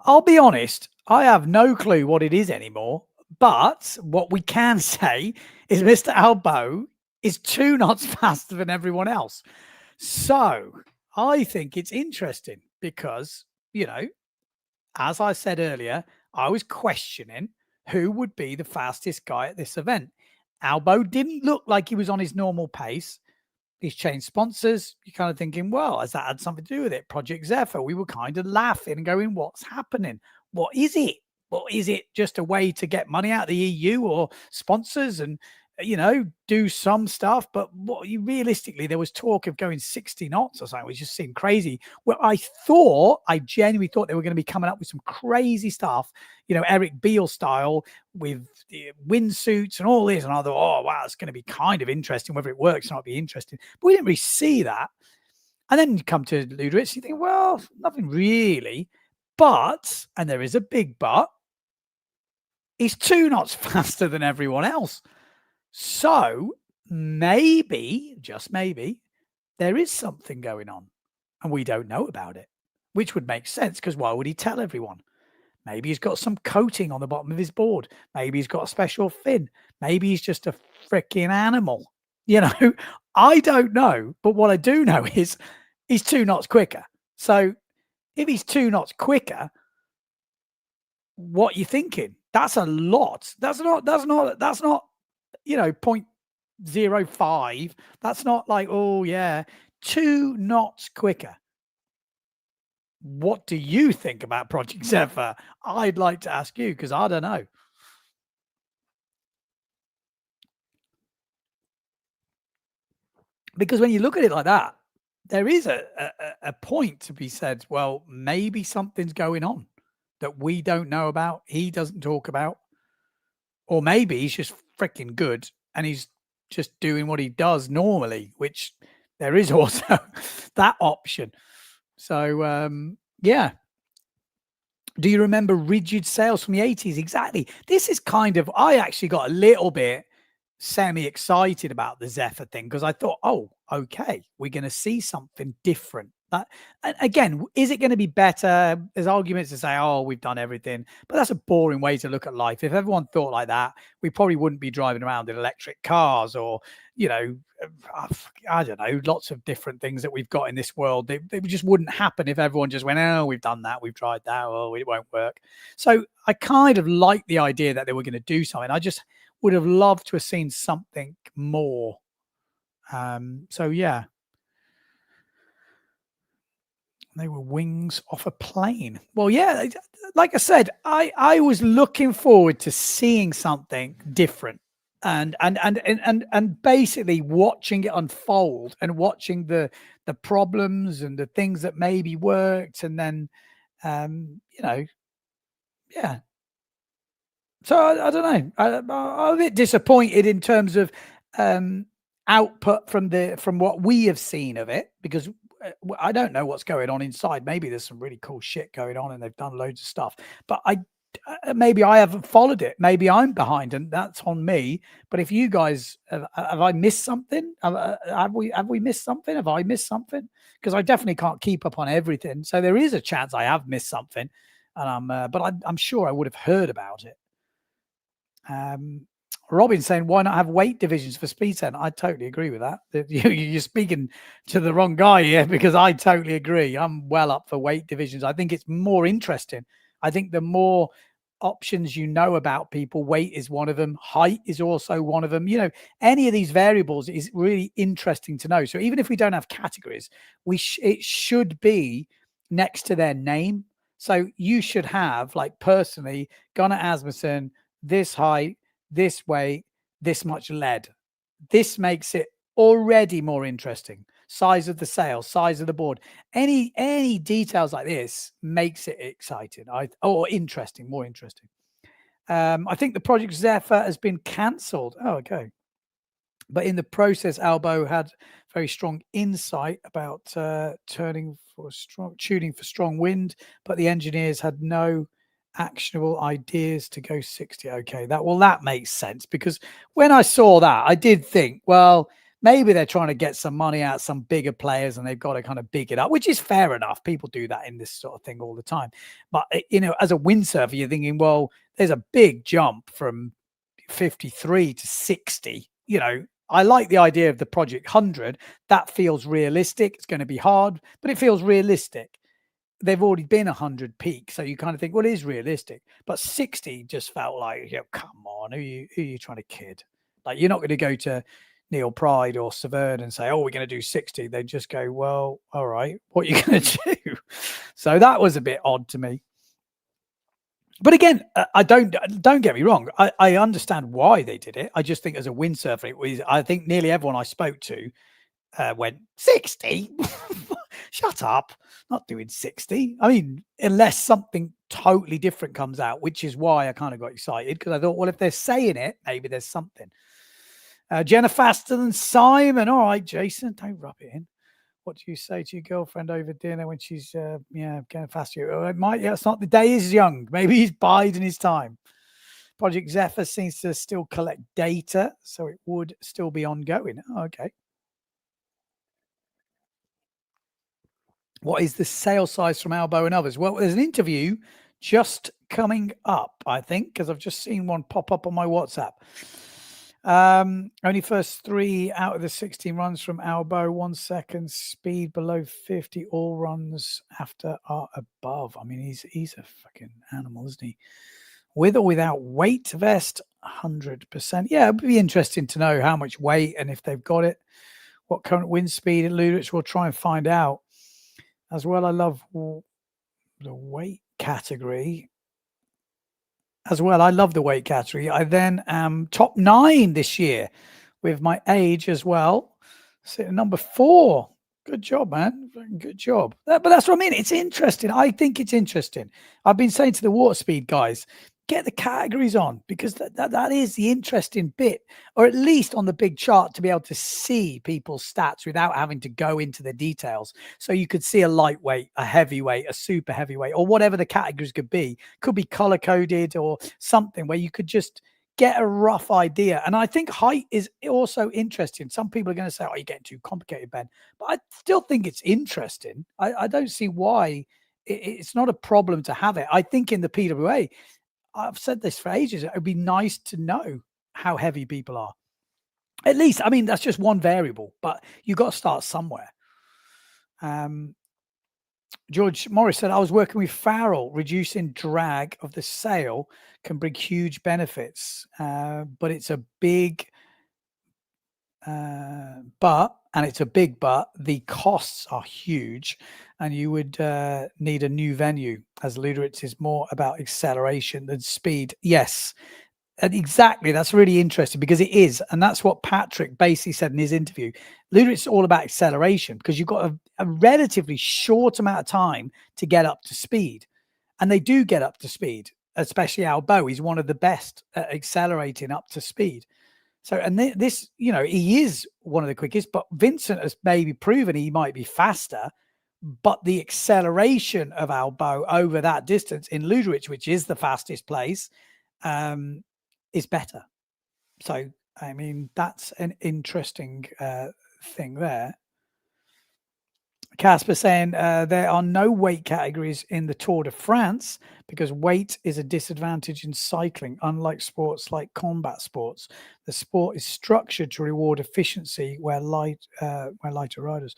I'll be honest, I have no clue what it is anymore. But what we can say is Mr. Albo is 2 knots faster than everyone else. So I think it's interesting because, as I said earlier, I was questioning who would be the fastest guy at this event. Albo didn't look like he was on his normal pace. He's changed sponsors. You're kind of thinking, well, has that had something to do with it? Project Zephyr. We were kind of laughing and going, what's happening? What is it? Well, is it just a way to get money out of the EU or sponsors and, do some stuff? But realistically, there was talk of going 60 knots or something, which just seemed crazy. Well, I genuinely thought they were going to be coming up with some crazy stuff, Eric Beale style with windsuits and all this. And I thought, oh, wow, it's going to be kind of interesting. Whether it works or not, be interesting. But we didn't really see that. And then you come to Luderitz, you think, well, nothing really. But, and there is a big but, he's 2 knots faster than everyone else. So maybe, just maybe, there is something going on and we don't know about it, which would make sense because why would he tell everyone? Maybe he's got some coating on the bottom of his board. Maybe he's got a special fin. Maybe he's just a freaking animal. I don't know. But what I do know is he's 2 knots quicker. So if he's 2 knots quicker, what are you thinking? That's a lot. That's not 0.05. That's not like, oh yeah, 2 knots quicker. What do you think about Project Zephyr? I'd like to ask you because I don't know. Because when you look at it like that, there is a point to be said, well, maybe something's going on that we don't know about, he doesn't talk about. Or maybe he's just freaking good and he's just doing what he does normally, which there is also that option. So, yeah. Do you remember rigid sails from the 80s? Exactly. This is kind of, I actually got a little bit semi-excited about the Zephyr thing because I thought, oh, okay, we're going to see something different. That, again, is it going to be better? There's arguments to say, oh, we've done everything, but that's a boring way to look at life. If everyone thought like that, we probably wouldn't be driving around in electric cars or, I don't know, lots of different things that we've got in this world. They just wouldn't happen if everyone just went, oh, we've done that, we've tried that, oh, it won't work. So I kind of like the idea that they were going to do something. I just would have loved to have seen something more. So yeah. They were wings off a plane. Well, yeah, like I said, I was looking forward to seeing something different and basically watching it unfold and watching the problems and the things that maybe worked. And then, yeah. So I don't know. I'm a bit disappointed in terms of output from what we have seen of it, because I don't know what's going on inside. Maybe there's some really cool shit going on and they've done loads of stuff, but maybe I haven't followed it. Maybe I'm behind and that's on me. But if you guys, have I missed something? Have we missed something? Have I missed something? Because I definitely can't keep up on everything. So there is a chance I have missed something, and but I'm sure I would have heard about it. Robin saying, why not have weight divisions for Speed 10? I totally agree with that. You're speaking to the wrong guy here, because I totally agree. I'm well up for weight divisions. I think it's more interesting. I think the more options you know about people, weight is one of them. Height is also one of them. Any of these variables is really interesting to know. So even if we don't have categories, it should be next to their name. So you should have, like, personally, Gunnar Asmussen, this height, this weight, this much lead. This makes it already more interesting. size of the sail, size of the board. Any details like this makes it exciting. Or interesting, more interesting. I think the Project Zephyr has been cancelled. Oh, okay. But in the process, Albo had very strong insight about tuning for strong wind, but the engineers had no actionable ideas to go 60. Okay, that makes sense, because when I saw that, I did think, well, maybe they're trying to get some money out of some bigger players and they've got to kind of big it up, which is fair enough. People do that in this sort of thing all the time. But, as a windsurfer, you're thinking, well, there's a big jump from 53 to 60. I like the idea of the Project 100. That feels realistic. It's going to be hard, but it feels realistic. They've already been 100 peak, so you kind of think, well, it is realistic. But 60 just felt like, come on, who are you trying to kid? Like, you're not going to go to Neil Pride or Severn and say, oh, we're going to do 60. They just go, well, all right, what are you going to do? So that was a bit odd to me. But again, I don't get me wrong. I understand why they did it. I just think as a windsurfer, I think nearly everyone I spoke to went 60. Shut up, not doing 60. I mean, unless something totally different comes out, which is why I kind of got excited, because I thought, well, if they're saying it, maybe there's something. Jenna faster than Simon. All right, Jason, don't rub it in. What do you say to your girlfriend over dinner when she's going faster? Oh, it might. Yeah, it's not. The day is young. Maybe he's biding his time. Project Zephyr seems to still collect data, so it would still be ongoing. Oh, okay. What is the sale size from Albo and others? Well, there's an interview just coming up, I think, because I've just seen one pop up on my WhatsApp. Only first 3 out of the 16 runs from Albo, 1 second speed below 50. All runs after are above. I mean, he's a fucking animal, isn't he? With or without weight vest, 100%. Yeah, it'd be interesting to know how much weight and if they've got it. What current wind speed at Luderitz, we'll try and find out. As well, I love the weight category. As well, I love the weight category. I then am top 9 this year with my age as well. Sitting number 4. Good job, man. Good job. But that's what I mean. It's interesting. I think it's interesting. I've been saying to the water speed guys, get the categories on, because that is the interesting bit, or at least on the big chart to be able to see people's stats without having to go into the details. So you could see a lightweight, a heavyweight, a super heavyweight, or whatever the categories could be color coded or something where you could just get a rough idea. And I think height is also interesting. Some people are going to say, oh, you're getting too complicated, Ben. But I still think it's interesting. I don't see why it's not a problem to have it. I think in the PWA, I've said this for ages, it would be nice to know how heavy people are. At least, I mean, that's just one variable, but you've got to start somewhere. George Morris said, I was working with Farrell. Reducing drag of the sail can bring huge benefits, but it's a big but the costs are huge, and you would need a new venue, as Luderitz is more about acceleration than speed. Yes, and exactly. That's really interesting, because it is, and that's what Patrick basically said in his interview. Luderitz is all about acceleration, because you've got a relatively short amount of time to get up to speed, and they do get up to speed, especially Albo. He's one of the best at accelerating up to speed. So, and this, he is one of the quickest, but Vincent has maybe proven he might be faster, but the acceleration of Albo over that distance in Luderitz, which is the fastest place, is better. So, I mean, that's an interesting thing there. Casper saying there are no weight categories in the Tour de France because weight is a disadvantage in cycling. Unlike sports like combat sports, the sport is structured to reward efficiency where lighter riders.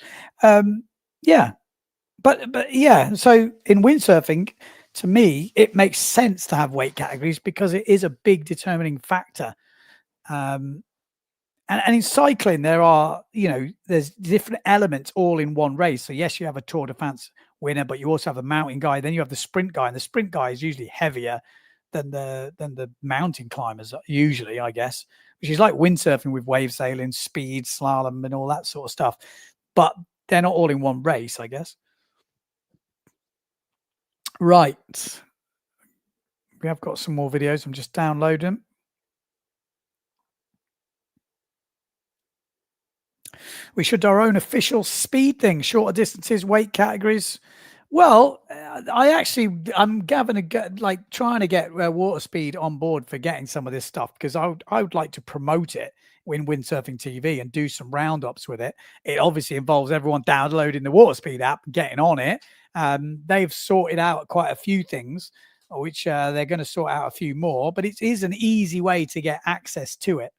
Yeah, but yeah. So in windsurfing, to me, it makes sense to have weight categories because it is a big determining factor. And in cycling, there are, there's different elements all in one race. So yes, you have a Tour de France winner, but you also have a mountain guy. Then you have the sprint guy, and the sprint guy is usually heavier than the mountain climbers, usually, I guess, which is like windsurfing with wave sailing, speed, slalom, and all that sort of stuff. but they're not all in one race, I guess. Right. We have got some more videos. I'm just downloading them. We should do our own official speed thing, shorter distances, weight categories. Well, I'm trying to get Water Speed on board for getting some of this stuff, because I would like to promote it in Windsurfing.TV and do some roundups with it. It obviously involves everyone downloading the Water Speed app and getting on it. They've sorted out quite a few things, which they're going to sort out a few more, but it is an easy way to get access to it.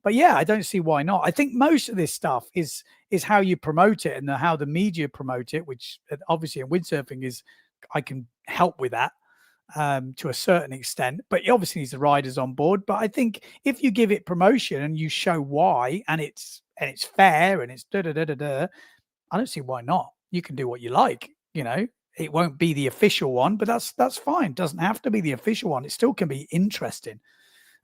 But yeah, I don't see why not. I think most of this stuff is how you promote it and how the media promote it, which obviously in windsurfing I can help with that to a certain extent. But it obviously needs the riders on board. But I think if you give it promotion and you show why, and it's fair and it's I don't see why not. You can do what you like. You know, it won't be the official one, but that's fine. It doesn't have to be the official one. It still can be interesting.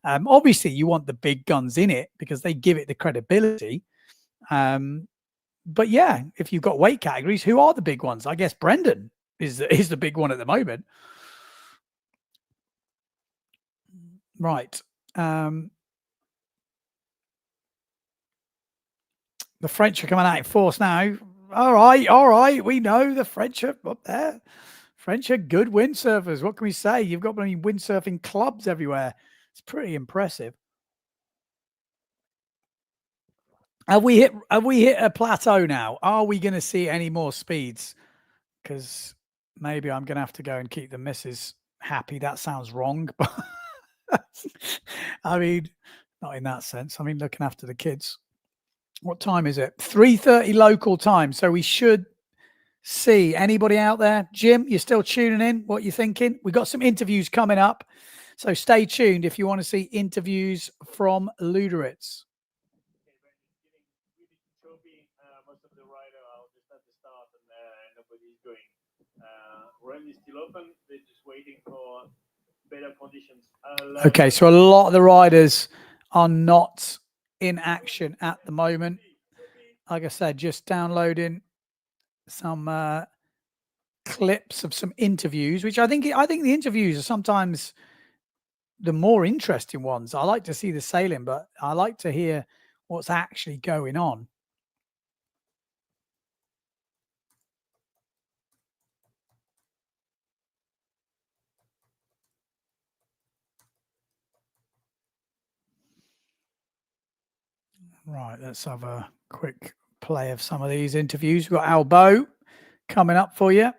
Obviously, you want the big guns in it because they give it the credibility. But yeah, if you've got weight categories, who are the big ones? I guess Brendan is the big one at the moment. Right. The French are coming out in force now. All right. We know the French are up there. French are good windsurfers. What can we say? You've got many windsurfing clubs everywhere. It's pretty impressive. Have we hit a plateau now? Are we going to see any more speeds? Because maybe I'm going to have to go and keep the missus happy. That sounds wrong, but I mean, not in that sense. I mean, looking after the kids. What time is it? 3:30 local time. So we should see anybody out there. Jim, you're still tuning in? What you thinking? We got some interviews coming up. So stay tuned if you want to see interviews from Luderitz. Most of the rider are just at the start and nobody's going. Run is still open. They're just waiting for better conditions. Okay, so a lot of the riders are not in action at the moment. Like I said, just downloading some clips of some interviews, which I think the interviews are sometimes the more interesting ones. I like to see the sailing, but I like to hear what's actually going on. Right, let's have a quick play of some of these interviews. We've got Albo coming up for you.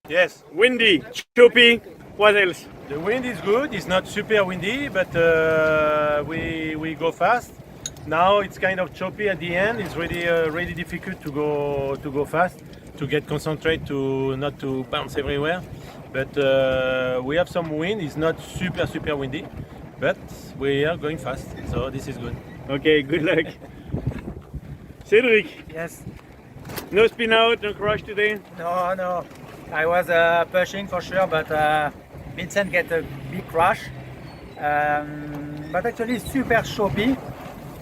Yes, windy, choppy. What else? The wind is good. It's not super windy, but we go fast. Now it's kind of choppy at the end. It's really difficult to go fast, to get concentrate, to not to bounce everywhere. But we have some wind. It's not super windy, but we are going fast. So this is good. Okay, good luck. Cedric. Yes. No spin out, no crash today. No. I was pushing for sure, but Vincent get a big crash. But actually super choppy.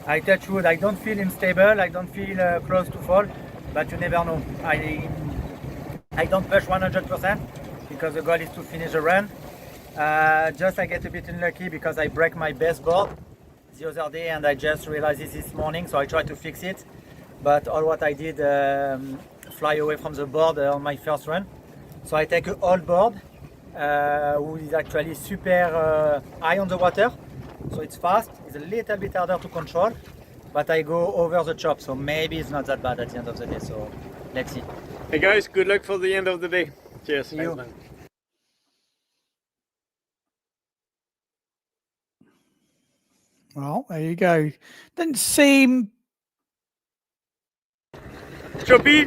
I touch wood. I don't feel unstable. I don't feel close to fall. But you never know. I don't push 100% because the goal is to finish the run. Just I get a bit unlucky because I break my best board the other day, and I just realized this morning. So I tried to fix it. But all what I did, fly away from the board on my first run. So I take an old board, who is actually super high on the water. So it's fast, it's a little bit harder to control, but I go over the chop. So maybe it's not that bad at the end of the day. So let's see. Hey guys, good luck for the end of the day. Cheers. See you. Well, there you go. Didn't seem choppy,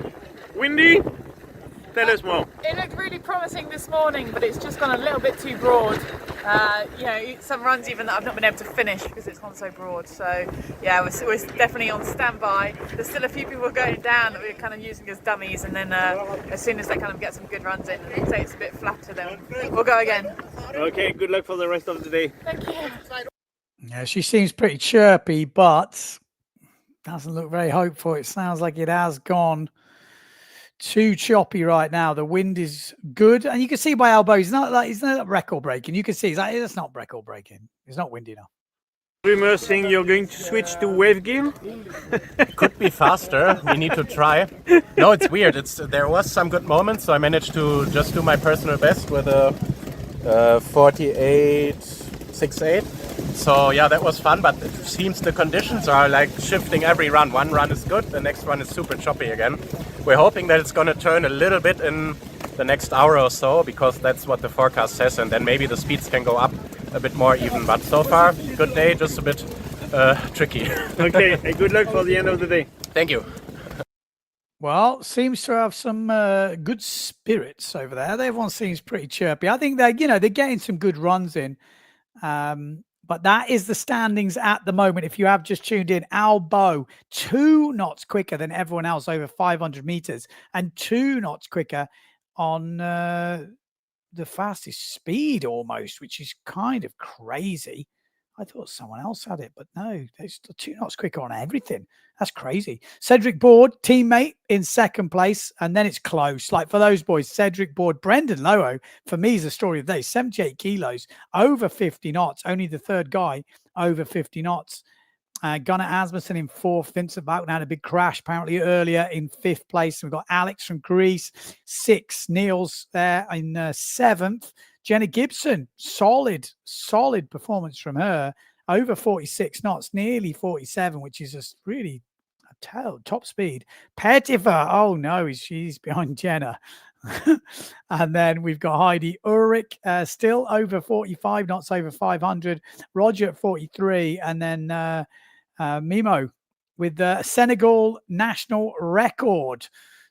windy. Tell us more. It looked really promising this morning, but it's just gone a little bit too broad. You know, some runs even that I've not been able to finish because it's gone so broad. So yeah, we're definitely on standby. There's still a few people going down that we're kind of using as dummies, and then as soon as they kind of get some good runs in and say it's a bit flatter, then we'll go again. Okay, good luck for the rest of the day. Thank you. Yeah, she seems pretty chirpy, but Doesn't look very hopeful. It sounds like it has gone too choppy right now. The wind is good, and you can see by elbow, it's not record breaking. You can see it's not record breaking. It's not windy enough. Rumor saying you're going to switch to wave gear? Could be faster. We need to try. No, it's weird. There was some good moments, so I managed to just do my personal best with a 48.68. So yeah, that was fun, but it seems the conditions are like shifting every run. One run is good, the next one is super choppy again. We're hoping that it's going to turn a little bit in the next hour or so, because that's what the forecast says, and then maybe the speeds can go up a bit more even. But so far, good day, just a bit tricky. Okay, hey, good luck for the end of the day. Thank you. Well, seems to have some good spirits over there. Everyone seems pretty chirpy. I think they're getting some good runs in. But that is the standings at the moment. If you have just tuned in, Albo 2 knots quicker than everyone else over 500 meters, and 2 knots quicker on the fastest speed almost, which is kind of crazy. I thought someone else had it, but no, there's 2 knots quicker on everything. That's crazy. Cedric Board, teammate, in second place, and then it's close. Like for those boys, Cedric Board, Brendan Lowe, for me, is the story of the day. 78 kilos, over 50 knots. Only the third guy over 50 knots. Gunnar Asmussen in fourth. Vincent Boughton had a big crash apparently earlier in fifth place. And we've got Alex from Greece, 6. Niels there in seventh. Jenna Gibson, solid performance from her. Over 46 knots, nearly 47, which is just really a top speed. Petifer, oh no, she's behind Jenna. And then we've got Heidi Ulrich, still over 45 knots, over 500. Roger at 43, and then Mimo with the Senegal national record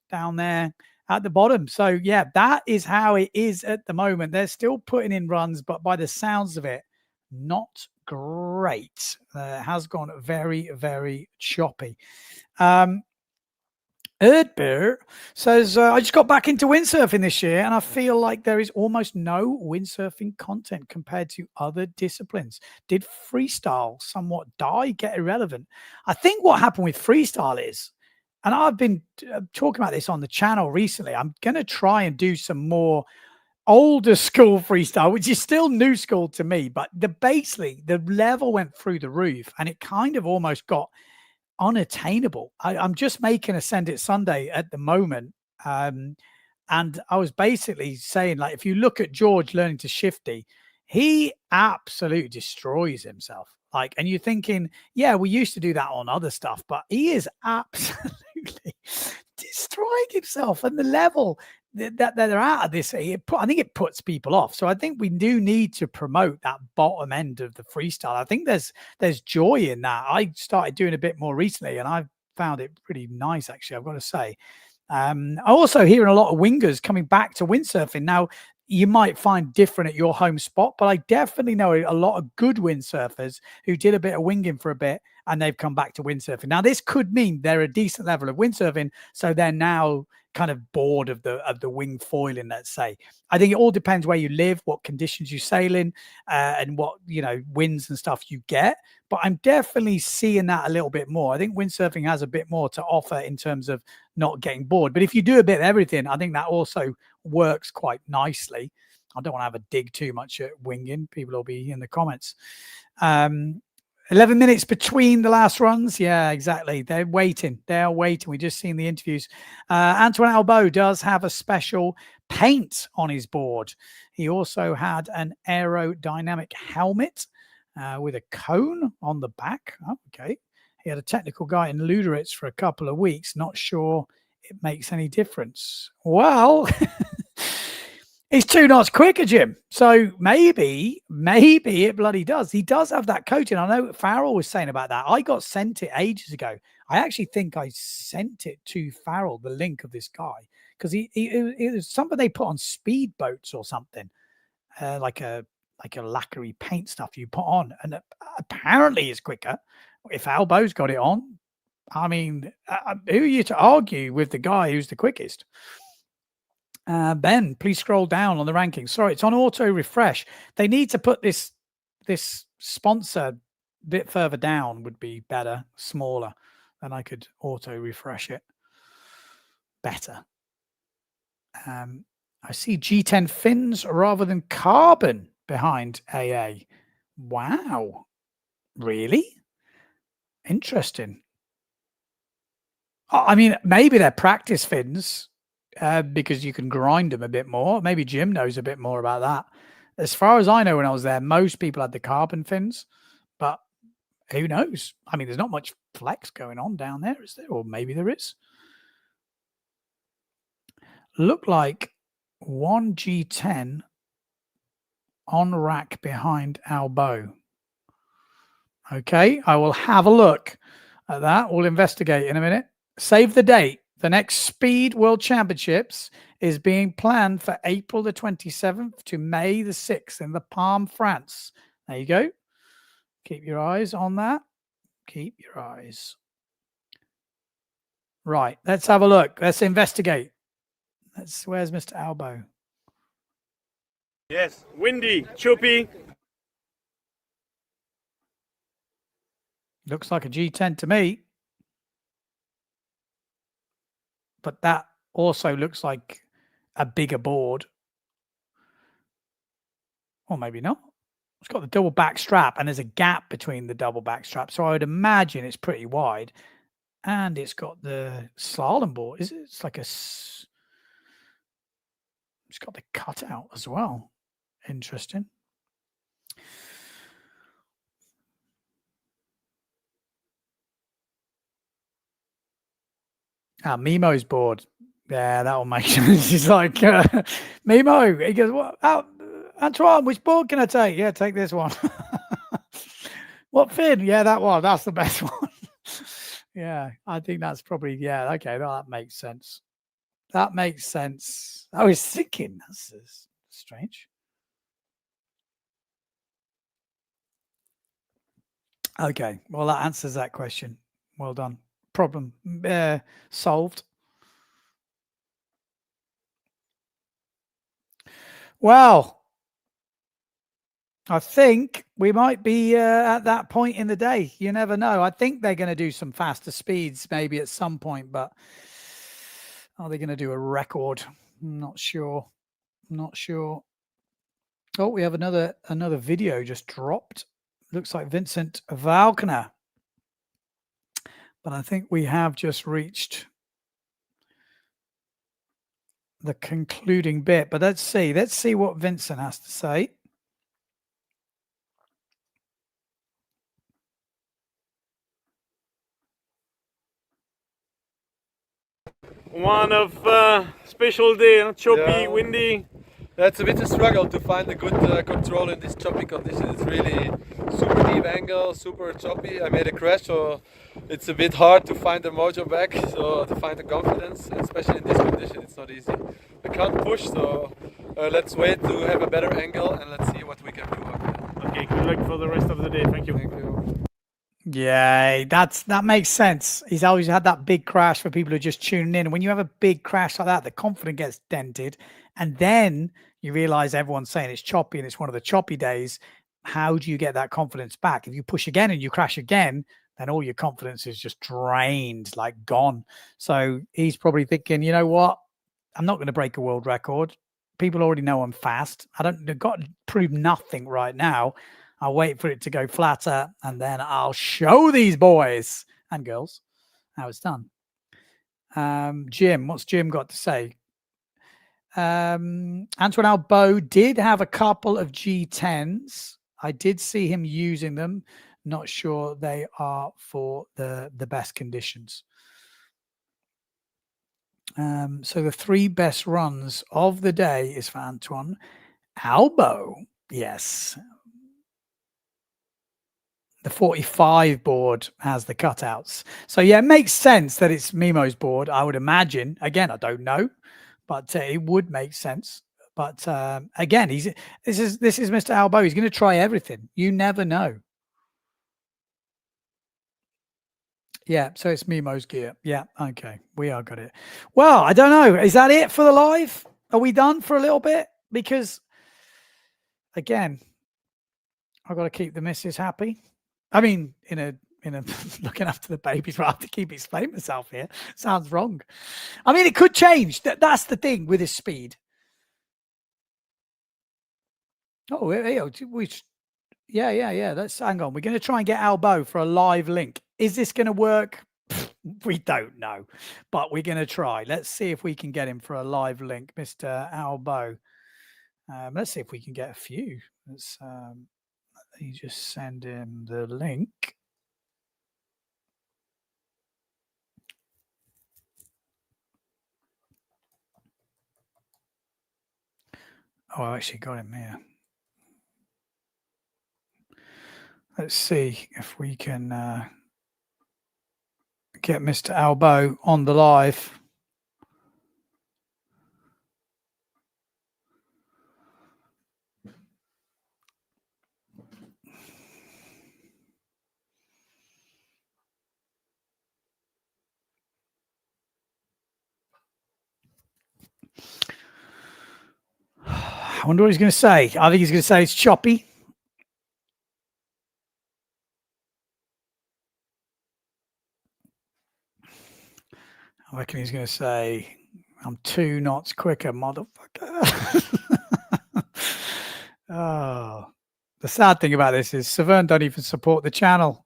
down there at the bottom. So yeah, that is how it is at the moment. They're still putting in runs, but by the sounds of it, not great. Has gone very, very choppy. Erdbeer says, I just got back into windsurfing this year, and I feel like there is almost no windsurfing content compared to other disciplines. Did freestyle somewhat die, get irrelevant? I think what happened with freestyle is, and I've been talking about this on the channel recently, I'm going to try and do some more older school freestyle, which is still new school to me, but basically the level went through the roof and it kind of almost got unattainable. I'm just making a Send It Sunday at the moment. And I was basically saying, like, if you look at George learning to shifty, he absolutely destroys himself. Like, and you're thinking, yeah, we used to do that on other stuff, but he is absolutely destroying himself. And the level that they're at this, I think it puts people off. So I think we do need to promote that bottom end of the freestyle. I think there's joy in that. I started doing a bit more recently, and I've found it pretty nice, actually, I've got to say. I also hearing a lot of wingers coming back to windsurfing. Now, you might find different at your home spot, but I definitely know a lot of good windsurfers who did a bit of winging for a bit and they've come back to windsurfing. Now, this could mean they're a decent level of windsurfing, so they're now kind of bored of the wing foiling, let's say. I think it all depends where you live, what conditions you sail in, and what, winds and stuff you get. But I'm definitely seeing that a little bit more. I think windsurfing has a bit more to offer in terms of not getting bored. But if you do a bit of everything, I think that also works quite nicely. I don't want to have a dig too much at winging. People will be in the comments. 11 minutes between the last runs. Yeah, exactly. They're waiting. They're waiting. We've just seen the interviews. Antoine Albo does have a special paint on his board. He also had an aerodynamic helmet with a cone on the back. Oh, okay. He had a technical guy in Luderitz for a couple of weeks. Not sure it makes any difference. Well, it's 2 knots quicker, Jim. So maybe it bloody does. He does have that coating. I know Farrell was saying about that. I got sent it ages ago. I actually think I sent it to Farrell, the link of this guy, because it was something they put on speedboats or something, like a lacquery paint stuff you put on, and apparently it's quicker. If Albo's got it on, I mean, who are you to argue with the guy who's the quickest? Ben, please scroll down on the rankings. Sorry, it's on auto refresh. They need to put this sponsor a bit further down, would be better, smaller. then I could auto refresh it better. I see G10 fins rather than carbon behind AA. Wow. Really? Interesting. I mean, maybe they're practice fins because you can grind them a bit more. Maybe Jim knows a bit more about that. As far as I know, when I was there, most people had the carbon fins, but who knows? I mean, there's not much flex going on down there, is there? Or maybe there is. Look like 1 G10 on rack behind elbow. Okay, I will have a look at that. We'll investigate in a minute. Save the date. The next Speed World Championships is being planned for April the 27th to May the 6th in the Palm, France. There you go. Keep your eyes on that. Keep your eyes. Right, let's have a look. Let's investigate. Where's Mr. Elbow? Yes, windy, choppy. Looks like a G10 to me. But that also looks like a bigger board. Or maybe not. It's got the double back strap and there's a gap between the double back strap. So I would imagine it's pretty wide. And it's got the slalom board. Is it? It's like it's got the cutout as well. Interesting. Mimo's board. Yeah, that will make sense. He's like, Mimo. He goes, what? Antoine, which board can I take? Yeah, take this one. What fin? Yeah, that one. That's the best one. Yeah, I think that's probably, yeah, okay. Well, that makes sense. That makes sense. I was thinking, that's strange. Okay, well, that answers that question. Well done. Problem solved. Well, I think we might be at that point in the day. You never know. I think they're going to do some faster speeds maybe at some point, but are they going to do a record? I'm not sure. Not sure. Oh, we have another video just dropped. Looks like Vincent Valkner. But I think we have just reached the concluding bit. But let's see what Vincent has to say. One of special day, huh? Choppy, windy. That's a bit of a struggle to find a good control in this choppy condition. It's really super deep angle, super choppy. I made a crash, so it's a bit hard to find the mojo back, so to find the confidence, especially in this condition, it's not easy. I can't push, so let's wait to have a better angle and let's see what we can do up there. Okay, good luck for the rest of the day. Thank you. Thank you. Yeah, that makes sense. He's always had that big crash for people who are just tuning in. And when you have a big crash like that, the confidence gets dented. And then you realize everyone's saying it's choppy and it's one of the choppy days. How do you get that confidence back? If you push again and you crash again, then all your confidence is just drained, like gone. So he's probably thinking, you know what? I'm not going to break a world record. People already know I'm fast. I've got to prove nothing right now. I'll wait for it to go flatter and then I'll show these boys and girls how it's done. Jim, what's Jim got to say? Antoine Albo did have a couple of G10s. I did see him using them. Not sure they are for the best conditions. So the 3 best runs of the day is for Antoine Albo. Yes. The 45 board has the cutouts. So yeah, it makes sense that it's Mimo's board, I would imagine. Again, I don't know, but it would make sense. But again, this is Mr. Albo. He's going to try everything. You never know. Yeah, so it's Mimo's gear. Yeah, okay. We are got it. Well, I don't know. Is that it for the live? Are we done for a little bit? Because again, I've got to keep the missus happy. I mean, in a looking after the babies. But I have to keep explaining myself here. Sounds wrong. I mean, it could change. That's the thing with his speed. Oh, yeah. Let's hang on. We're going to try and get Albo for a live link. Is this going to work? We don't know, but we're going to try. Let's see if we can get him for a live link, Mr. Albo. Let's see if we can get a few. Let's let me just send him the link. Oh, I actually got him here. Let's see if we can get Mr. Albo on the live. I wonder what he's going to say. I think he's going to say it's choppy. I reckon he's going to say, I'm 2 knots quicker, motherfucker. Oh, the sad thing about this is Severn don't even support the channel.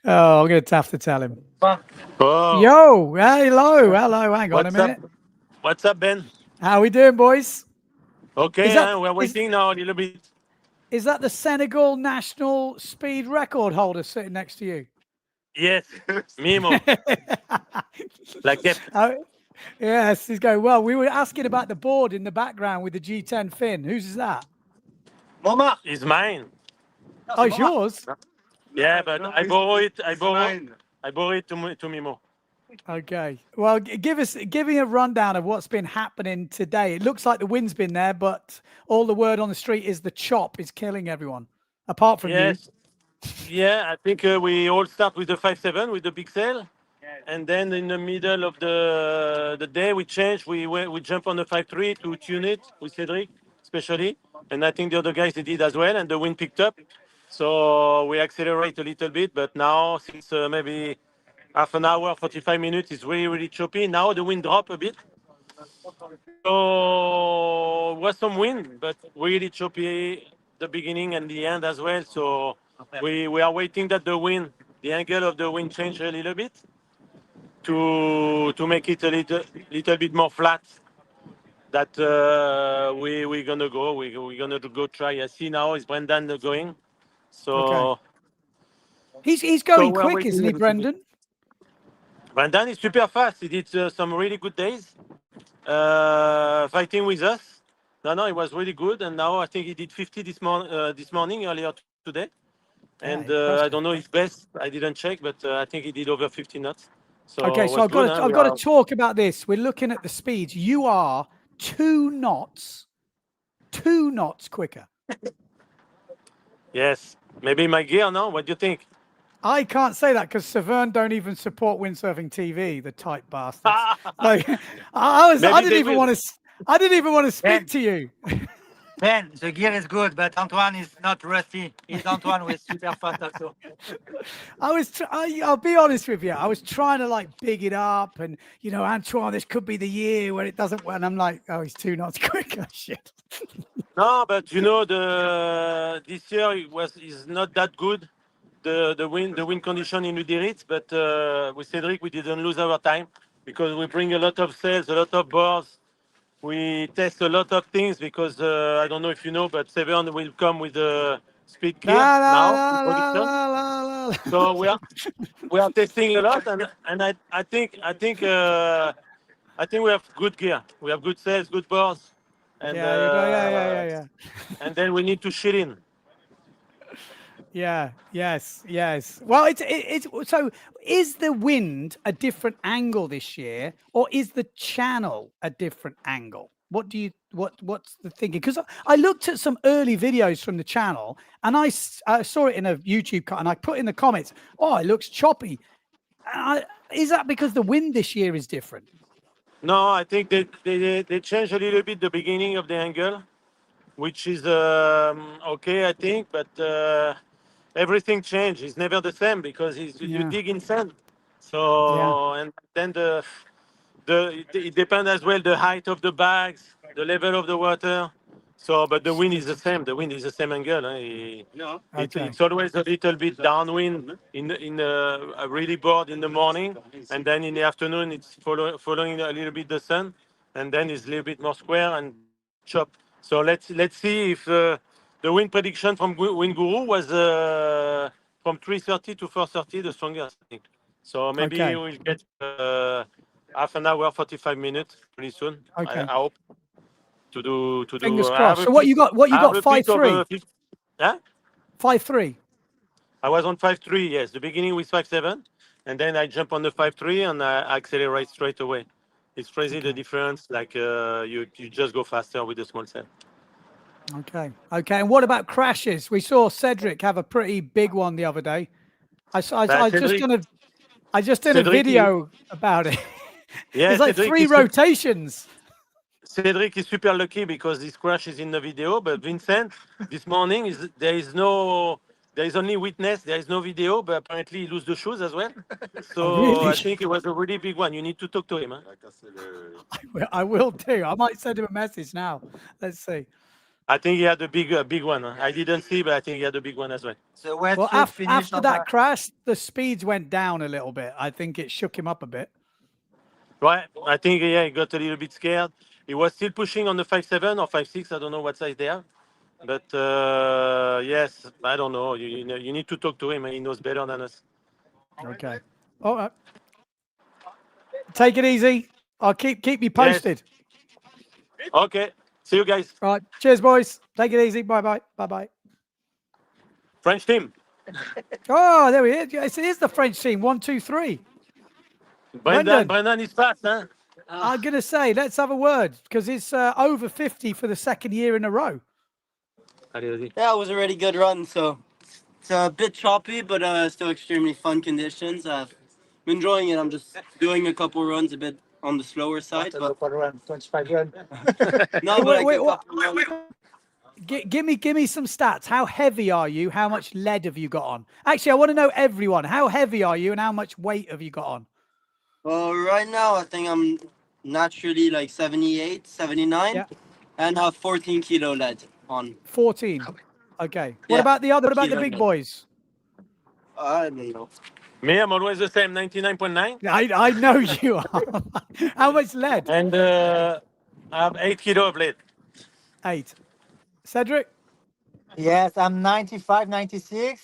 Oh, I'm going to have to tell him. Oh. Yo, hello. Hang on a minute. What's up, Ben? How we doing, boys? Okay, we're waiting now a little bit. Is that the Senegal national speed record holder sitting next to you? Yes, Mimo. Like it. Yes, he's going well. We were asking about the board in the background with the G10 fin. Whose is that? Mama is mine. Oh, it's yours? Yeah, but I borrow it. I borrow it to Mimo. Okay. Well, give me a rundown of what's been happening today. It looks like the wind's been there, but all the word on the street is the chop is killing everyone, apart from you. Yeah, I think we all start with the 5.7 with the big sail, and then in the middle of the day we change. We jump on the 5.3 to tune it with Cedric, especially, and I think the other guys they did as well, and the wind picked up, so we accelerate a little bit. But now since maybe half an hour, 45 minutes, it's really choppy. Now the wind dropped a bit. So was some wind, but really choppy the beginning and the end as well. So we are waiting that the angle of the wind change a little bit to make it a little bit more flat. That we're gonna go. We're gonna go try. I see now is Brendan going. So okay. He's going quick, isn't he, Brendan? Brendan is super fast. He did some really good days fighting with us. No, it was really good. And now I think he did 50 this morning, earlier today. And I don't know his best. I didn't check, but I think he did over 50 knots. So okay, so I've got to talk about this. We're looking at the speeds. You are 2 knots quicker. Yes, maybe my gear. No, what do you think? I can't say that because Severn don't even support Windsurfing.TV, the tight bastards. Like, I didn't even want to speak to you. Ben, the gear is good, but Antoine is not rusty. He's Antoine with super fast also. I'll be honest with you. I was trying to like big it up, and Antoine, this could be the year where it doesn't work. And I'm like, oh, he's 2 knots quicker. Shit. No, but this year is not that good. The wind condition in Luderitz, but with Cedric we didn't lose our time because we bring a lot of sails, a lot of boards. We test a lot of things because I don't know if you know, but Severn will come with the speed gear now. So we are testing a lot, and I think we have good gear. We have good sails, good boards, and and then we need to shit in. Yeah. Yes. Well, it's so. Is the wind a different angle this year, or is the channel a different angle? What's the thinking? Because I looked at some early videos from the channel, and I saw it in a YouTube cut, and I put in the comments, "Oh, it looks choppy." Is that because the wind this year is different? No, I think they changed a little bit the beginning of the angle, which is okay, I think, but everything changed. It's never the same because you Yeah. dig in sand. Yeah. So and then it depends as well the height of the bags, the level of the water. So, but the wind is the same. The wind is the same angle. Okay. It's always a little bit downwind really bored in the morning, and then in the afternoon it's following a little bit the sun, and then it's a little bit more square and chop. So let's see if the wind prediction from Wind Guru was from 3:30 to 4:30 the strongest, I think. So maybe Okay. we'll get half an hour, 45 minutes pretty soon. Okay. I hope to do Fingers I have crossed. a So what bit, you got? What you I have got? a bit of 5.3. a yeah. 5.3. I was on 5.3, yes. The beginning with 5.7, and then I jump on the 5.3 and I accelerate straight away. It's crazy the difference. Like you just go faster with the small sail. Okay. Okay. And what about crashes? We saw Cedric have a pretty big one the other day. I just did a video about it. Yeah, It's like Cedric 3 rotations. Cedric is super lucky because this crash is in the video, but Vincent this morning there is only witness, there is no video, but apparently he lose the shoes as well. So Really? I think it was a really big one. You need to talk to him. Huh? I will do. I might send him a message now. Let's see. I think he had a big one. Huh? I didn't see, but I think he had a big one as well. So Well, after that crash, the speeds went down a little bit. I think it shook him up a bit. Right. I think he got a little bit scared. He was still pushing on the 5.7 or 5.6. I don't know what size they are. But yes, I don't know. You need to talk to him. He knows better than us. Okay. All right. Take it easy. I'll keep you posted. Yes. Okay. See you guys. All right. Cheers, boys. Take it easy. Bye-bye. Bye-bye. French team. Oh, there we are. Yes, it is the French team. 1, 2, 3. Brendan is fast, huh? I'm going to say, let's have a word because it's over 50 for the second year in a row. Yeah, it was a really good run. So it's a bit choppy, but still extremely fun conditions. I've been enjoying it. I'm just doing a couple runs a bit on the slower side. But... 25 run. No, but like a couple runs. Give me some stats. How heavy are you? How much lead have you got on? Actually, I want to know everyone. How heavy are you and how much weight have you got on? Well, right now, I think I'm naturally like 78, 79, and have 14 kilo lead on. 14. Okay. What about the big boys? I don't know. Me, I'm always the same, 99.9. I know you are. How much lead? And I have 8 kilo of lead. 8. Cedric? Yes, I'm 95, 96,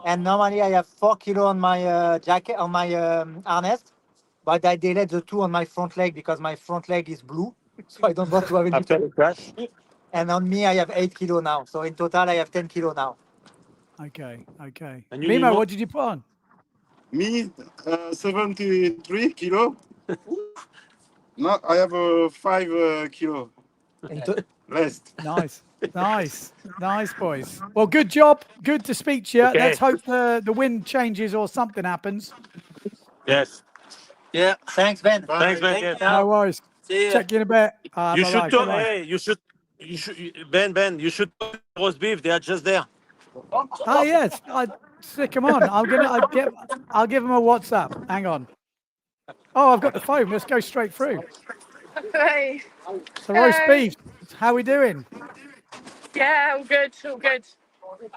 and normally I have 4 kilo on my jacket, on my harness, but I delayed the 2 on my front leg because my front leg is blue, so I don't want to have any. After the crash? And on me, I have 8 kilo now, so in total, I have 10 kilo now. Okay, okay. And you Mimo, what did you put on? Me, 73 kilo. No, I have 5 kilo less. Nice, boys. Well, good job. Good to speak to you. Okay. Let's hope the wind changes or something happens. Yes. Yeah, thanks, Ben. Thanks, Ben. Yes. No worries. See ya. Check you in a bit. You bye-bye, should talk. bye-bye. Hey, you should. Ben. You should talk to roast beef. They are just there. Oh yes, I stick him on. I'll give him a WhatsApp. Hang on. Oh, I've got the phone. Let's go straight through. Hey. So roast beef. How we doing? Yeah, all good, all good.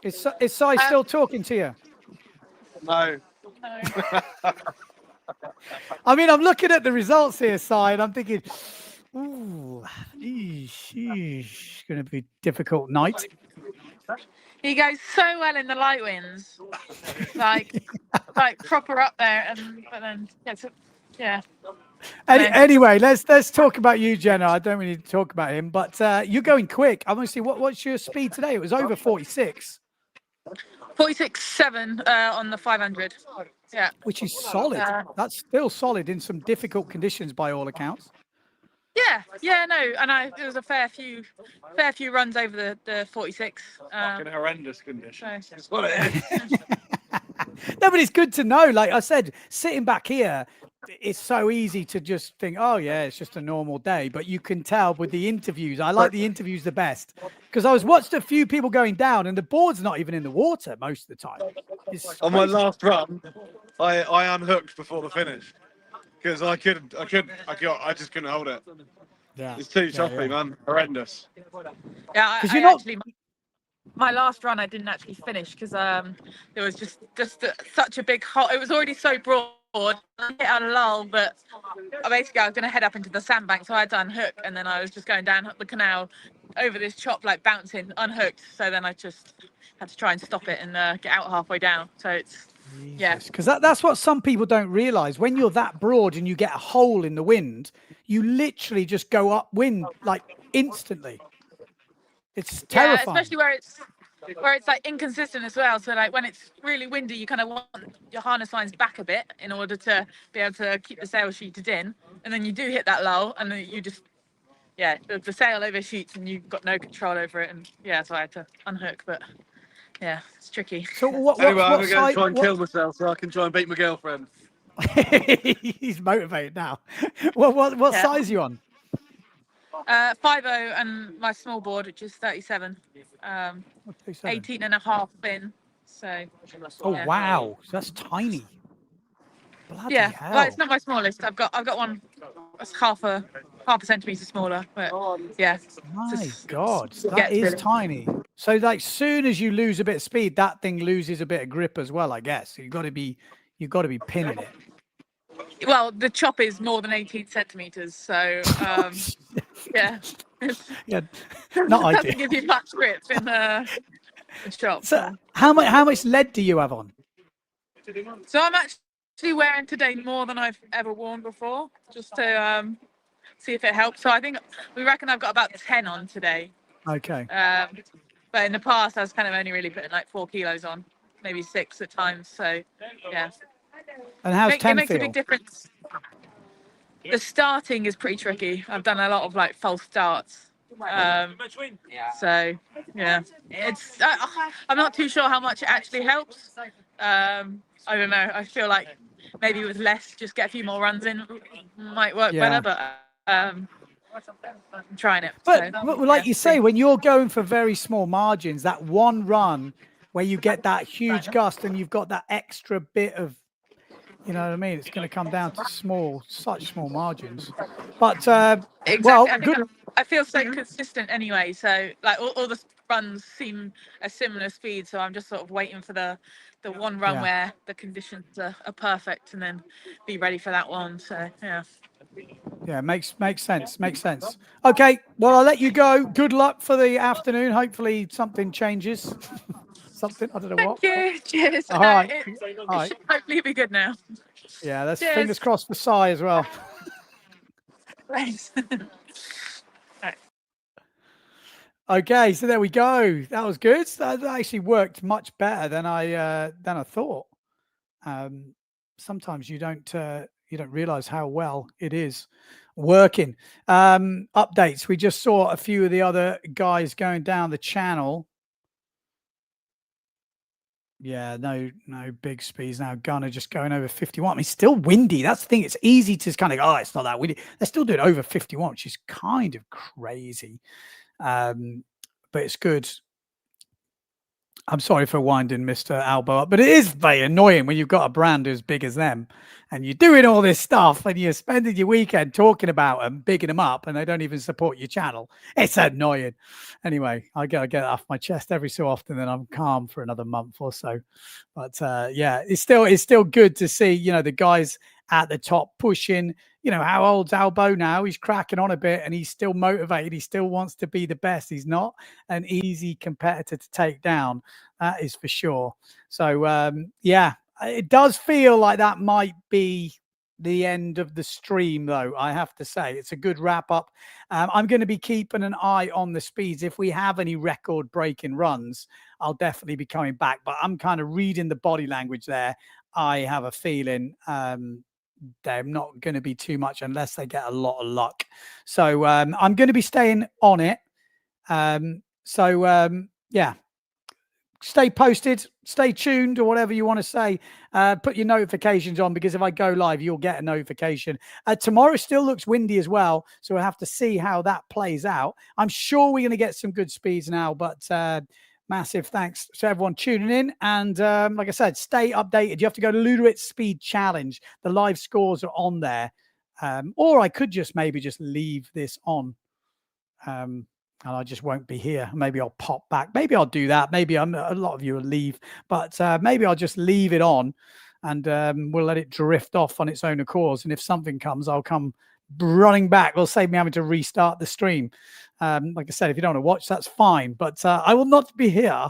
Is Si still talking to you? No. I mean, I'm looking at the results here, Si, and I'm thinking, ooh, it's going to be a difficult night. He goes so well in the light winds, like proper up there, but then gets it. Yeah. Anyway, let's talk about you, Jenna. I don't really need to talk about him, but you're going quick. I want to see what's your speed today. It was over 46. 46.7 on the 500. Yeah. Which is solid. That's still solid in some difficult conditions by all accounts. Yeah, no, and it was a fair few runs over the 46. Fucking horrendous conditions. No, but it's good to know. Like I said, sitting back here, it's so easy to just think, oh yeah, it's just a normal day. But you can tell with the interviews. I like the interviews the best because I was watched a few people going down, and the board's not even in the water most of the time. It's On my crazy. last run, I unhooked before the finish because I just couldn't hold it. Yeah, It's too choppy, man. Horrendous. Yeah, because I you're not. actually my last run I didn't actually finish because there was just such a big hole. It was already so broad. I hit a lull, but basically I was going to head up into the sandbank, so I had to unhook, and then I was just going down the canal over this chop, like bouncing, unhooked. So then I just had to try and stop it and get out halfway down. So it's yeah. Because that's what some people don't realize. When you're that broad and you get a hole in the wind, you literally just go upwind like instantly. It's Yeah, terrifying. especially where it's like inconsistent as well. So like when it's really windy, you kind of want your harness lines back a bit in order to be able to keep the sail sheeted in, and then you do hit that lull, and then you just the sail overshoots and you've got no control over it, and so I had to unhook, but yeah, it's tricky. So Anyway, I'm what going to go side? try and kill myself so I can try and beat my girlfriend. He's motivated now. What Yeah. size are you on? 5.0 and my small board, which is 37, 18 and a half fin. So. Oh yeah. wow, that's tiny. Bloody Yeah, hell. well, it's not my smallest. I've got one that's half a centimetre smaller, but yeah. My God, that is tiny. So like soon as you lose a bit of speed, that thing loses a bit of grip as well, I guess. You've got to be pinning it. Well, the chop is more than 18 centimetres, so yeah. Yeah, not It ideal. doesn't give you much grip in the chop. So how much lead do you have on? So I'm actually wearing today more than I've ever worn before, just to see if it helps. So we reckon I've got about 10 on today. Okay. But in the past, I was kind of only really putting like 4 kilos on, maybe 6 at times. So yeah. And how's 10 it makes feel? a big difference. The starting is pretty tricky. I've done a lot of like false starts. So yeah, it's I'm not too sure how much it actually helps. I don't know. I feel like maybe with less, just get a few more runs in might work better. But I'm trying it. But like you say, when you're going for very small margins, that one run where you get that huge gust and you've got that extra bit of, you know what I mean? It's going to come down to such small margins. But exactly. well, good. I feel so consistent anyway. So like all the runs seem a similar speed. So I'm just sort of waiting for the one run where the conditions are perfect, and then be ready for that one. So yeah. Yeah, makes sense. Makes sense. Okay, well, I'll let you go. Good luck for the afternoon. Hopefully something changes. Something, I don't know what. Thank you. Cheers. All right. It All right. should hopefully be good now. Yeah, that's Cheers. fingers crossed for Sai as well. Thanks. Okay, so there we go. That was good. That actually worked much better than I thought. Sometimes you don't realize how well it is working. Updates. We just saw a few of the other guys going down the channel. Yeah, no big speeds now. Gunner just going over 51. I mean, still windy. That's the thing. It's easy to kind of it's not that windy. They're still doing over 51, which is kind of crazy. But it's good. I'm sorry for winding Mr. Albo up, but it is very annoying when you've got a brand as big as them and you're doing all this stuff and you're spending your weekend talking about them, bigging them up, and they don't even support your channel. It's annoying. Anyway, I gotta get it off my chest every so often, then I'm calm for another month or so. But yeah, it's still good to see, the guys at the top pushing. How old's Albo now? He's cracking on a bit and he's still motivated. He still wants to be the best. He's not an easy competitor to take down. That is for sure. So, yeah, it does feel like that might be the end of the stream, though, I have to say. It's a good wrap up. I'm going to be keeping an eye on the speeds. If we have any record breaking runs, I'll definitely be coming back. But I'm kind of reading the body language there. I have a feeling they're not going to be too much unless they get a lot of luck. So I'm going to be staying on it. Yeah, stay posted, stay tuned, or whatever you want to say. Put your notifications on, because if I go live, you'll get a notification. Tomorrow still looks windy as well, so we'll have to see how that plays out. I'm sure we're going to get some good speeds now, but massive thanks to everyone tuning in. And like I said, stay updated. You have to go to Luderit Speed Challenge. The live scores are on there. Or I could just maybe just leave this on. And I just won't be here. Maybe I'll pop back. Maybe I'll do that. Maybe a lot of you will leave, but maybe I'll just leave it on, and we'll let it drift off on its own accord. And if something comes, I'll come running back. Will save me having to restart the stream. Like I said, if you don't want to watch, that's fine, but I will not be here.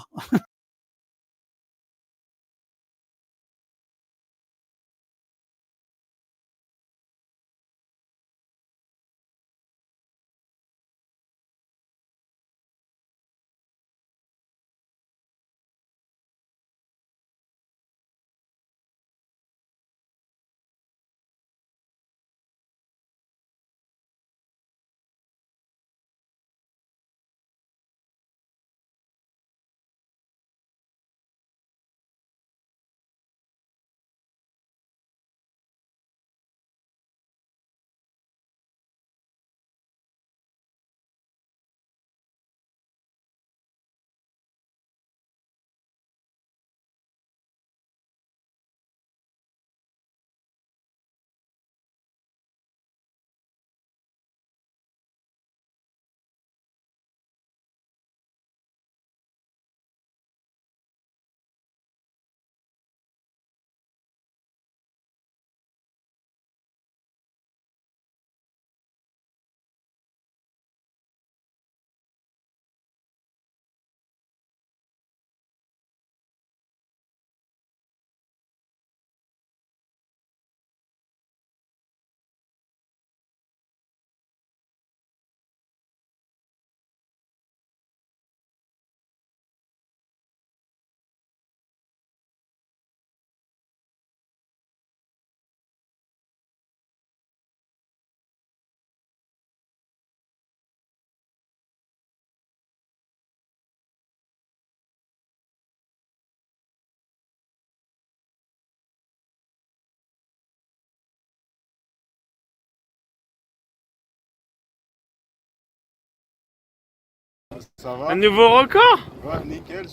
Ça va? Un nouveau record? Ouais, nickel,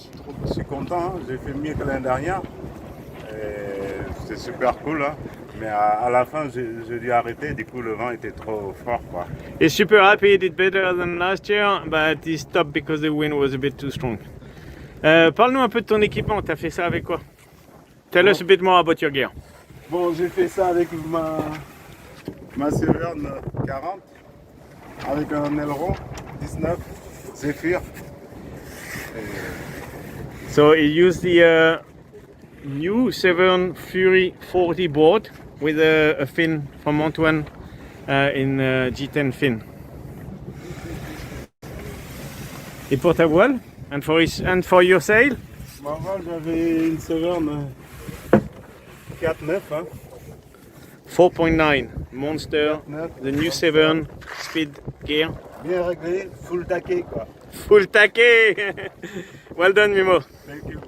je suis content, hein. J'ai fait mieux que l'année dernière. C'est super cool, hein. Mais à la fin, j'ai dû arrêter, du coup le vent était trop fort, quoi. He's super happy he did better than last year, but he stopped because the wind was a bit too strong. Parle-nous un peu de ton équipement, t'as fait ça avec quoi? Tell us a bit more about your gear. Bon, j'ai fait ça avec ma Severn 40, avec un aileron 19, Zephyr. So he used the new Severn Fury 40 board with a fin from Antoine in G10 fin. Et pour ta voile? And for your sail? Ma voile, j'avais une Severn 4.9. Hein. 4.9 Monster, 4.9, the new Severn Speed gear. bien réglé, full taquet, quoi. Full taquet! Well done, Mimo. Thank you.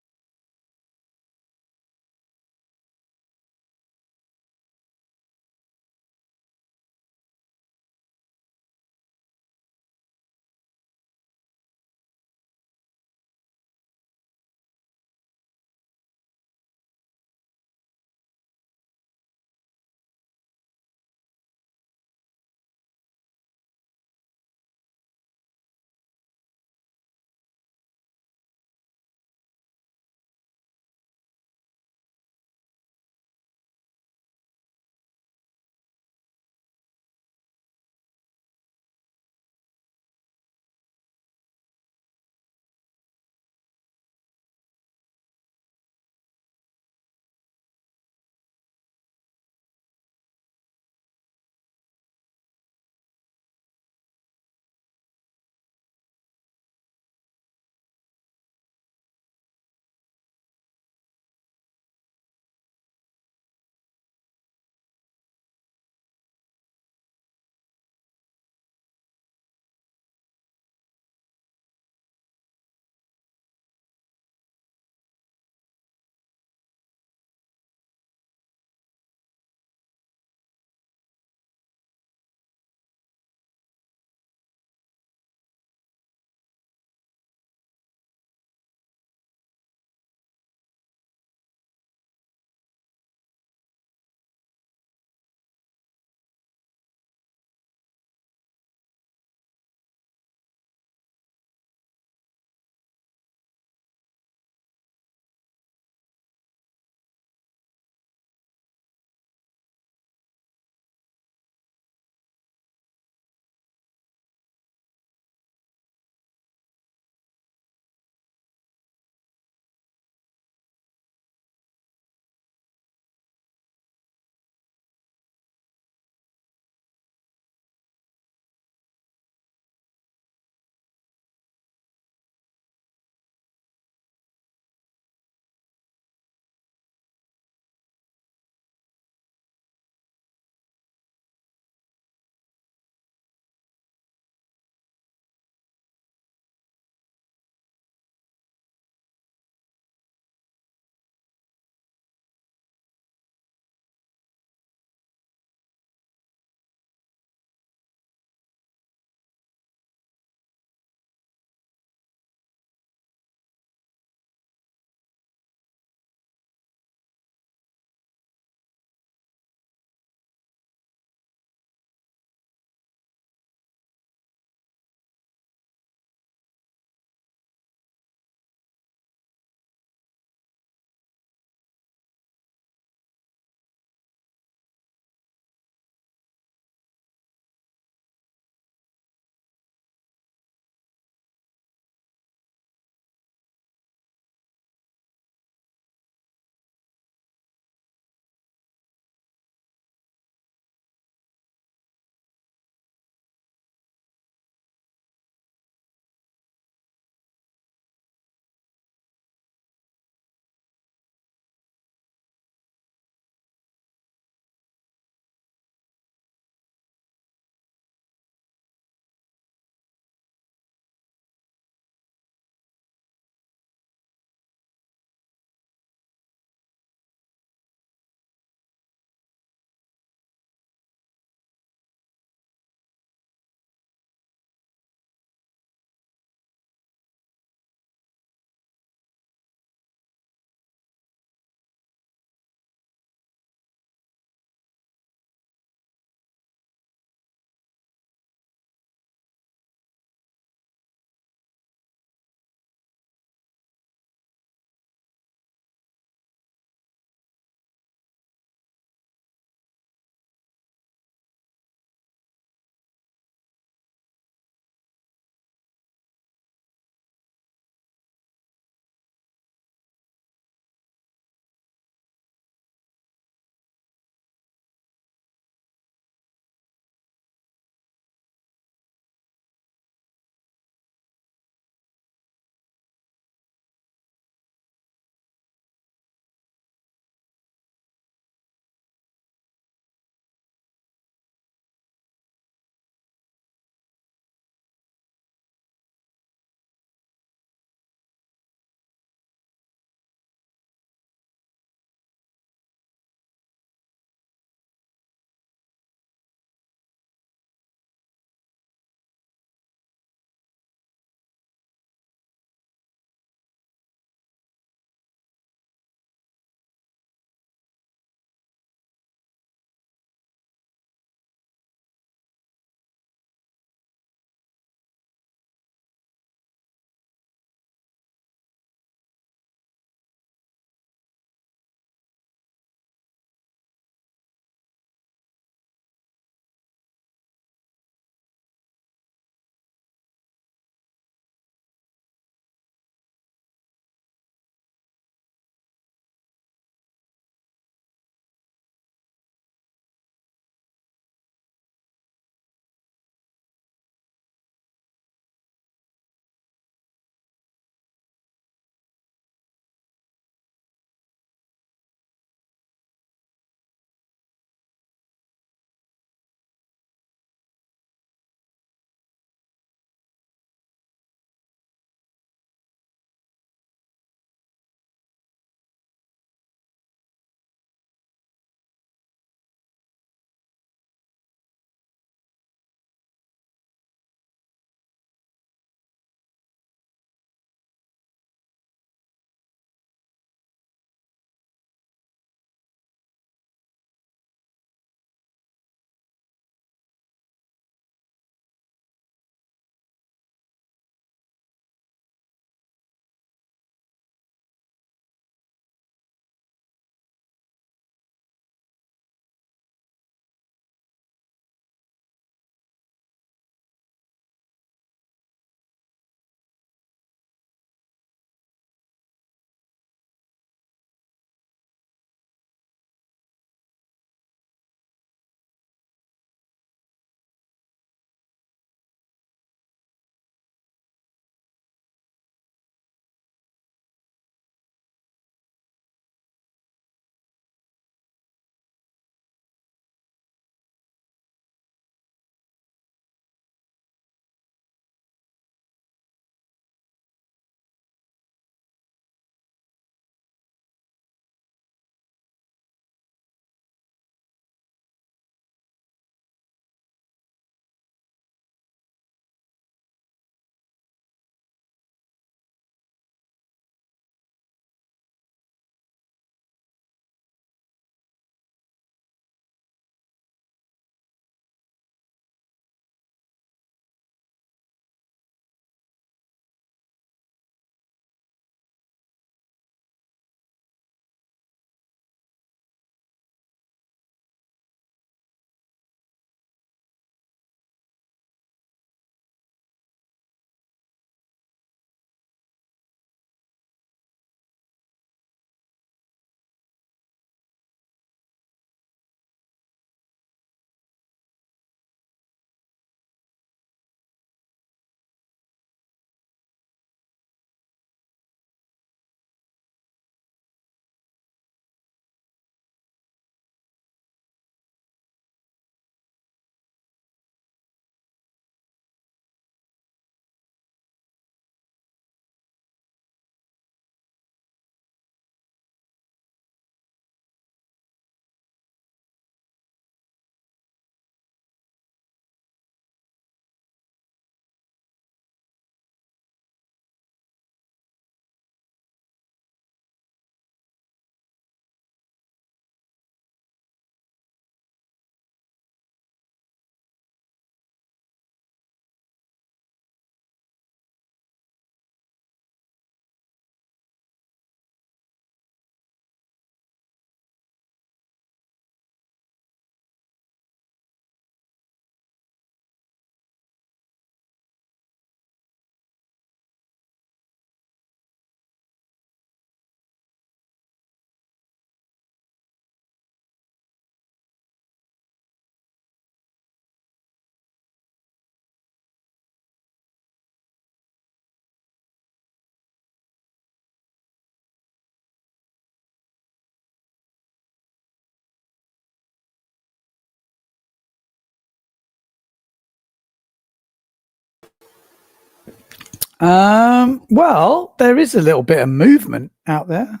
Well, there is a little bit of movement out there.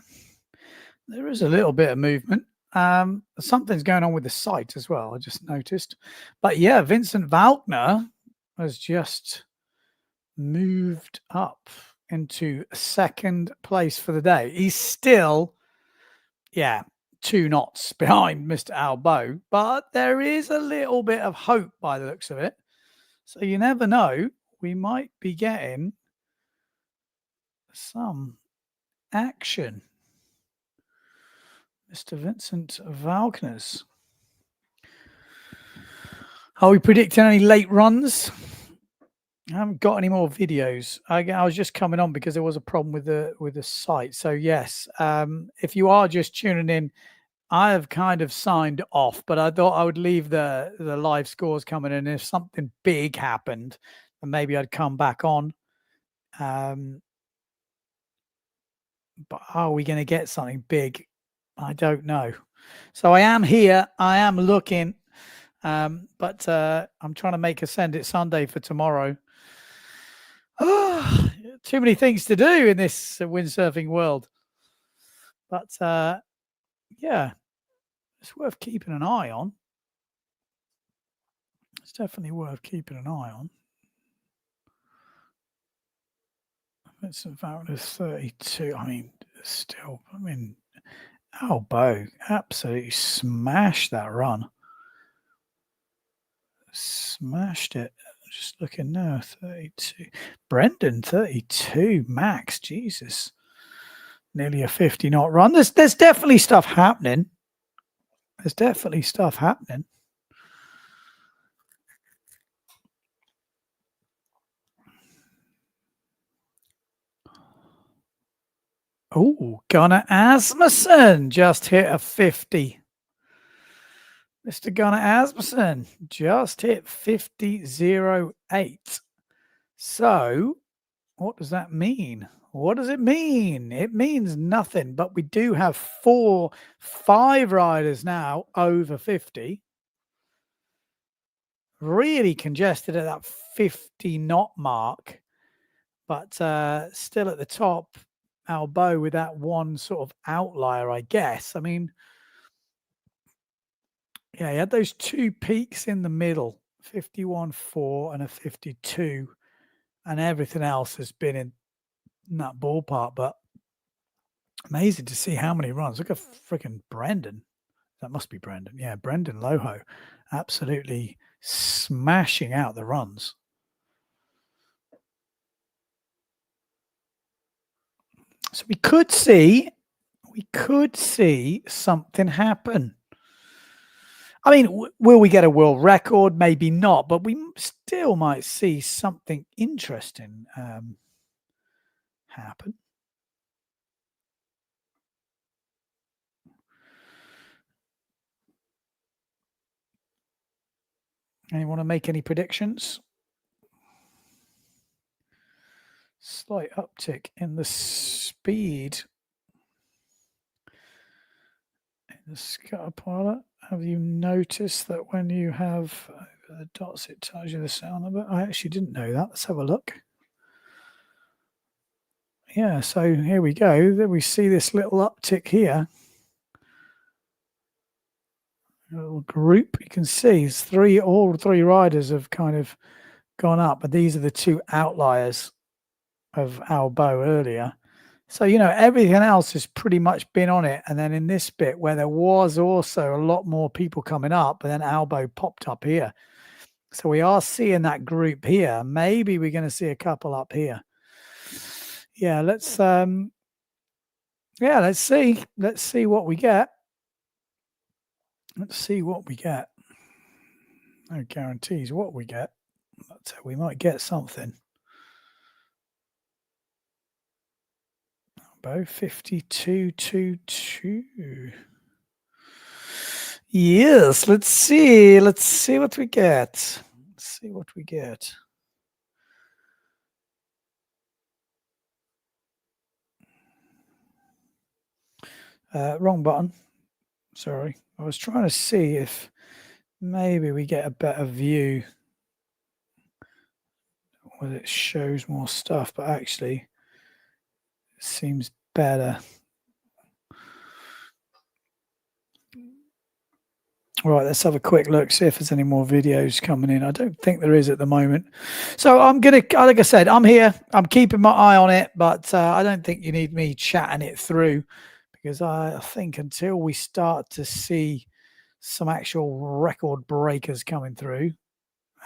There is a little bit of movement. Something's going on with the site as well, I just noticed. But yeah, Vincent Valkner has just moved up into second place for the day. He's still, 2 knots behind Mr. Albo, but there is a little bit of hope by the looks of it. So you never know. We might be getting some action. Mr. Vincent Valkner's. Are we predicting any late runs? I haven't got any more videos. I was just coming on because there was a problem with the site. So yes, if you are just tuning in, I have kind of signed off, but I thought I would leave the live scores coming in. If something big happened, then maybe I'd come back on. But are we going to get something big? I don't know. So I am here. I am looking, but I'm trying to make a Send It Sunday for tomorrow. Oh, too many things to do in this windsurfing world. But yeah, it's worth keeping an eye on. It's definitely worth keeping an eye on. Vincent Valkner's 32. I mean, still, Albo absolutely smashed that run. Smashed it. Just looking now, 32. Brendan, 32. Max, Jesus. Nearly a 50 knot run. There's definitely stuff happening. There's definitely stuff happening. Oh, Gunnar Asmussen just hit a 50. Mr. Gunnar Asmussen just hit 50.08. So, what does that mean? What does it mean? It means nothing, but we do have 5 riders now over 50. Really congested at that 50 knot mark, but still at the top, Albo with that one sort of outlier, I guess. I mean, yeah, he had those 2 peaks in the middle, 51.4 and a 52, and everything else has been in that ballpark. But amazing to see how many runs. Look at freaking Brendan. That must be Brendan. Yeah, Brendan Loho, absolutely smashing out the runs. So we could see something happen. I mean, will we get a world record? Maybe not, but we still might see something interesting happen. Anyone want to make any predictions? Slight uptick in the speed in the scutter pilot. Have you noticed that when you have the dots, it tells you the sound of it? I actually didn't know that. Let's have a look. Yeah, so here we go. Then we see this little uptick here. A little group. You can see it's all 3 riders have kind of gone up, but these are the 2 outliers of Albo earlier. So, everything else has pretty much been on it. And then in this bit where there was also a lot more people coming up, but then Albo popped up here. So we are seeing that group here. Maybe we're going to see a couple up here. Yeah, let's see. Let's see what we get. Let's see what we get. No guarantees what we get, but we might get something. About 52.22. Yes, let's see. Let's see what we get. Let's see what we get. Wrong button. Sorry. I was trying to see if maybe we get a better view. well, it shows more stuff, but actually it seems better. Right, let's have a quick look, see if there's any more videos coming in. I don't think there is at the moment. So I'm going to, like I said, I'm here. I'm keeping my eye on it, but I don't think you need me chatting it through, because I think until we start to see some actual record breakers coming through,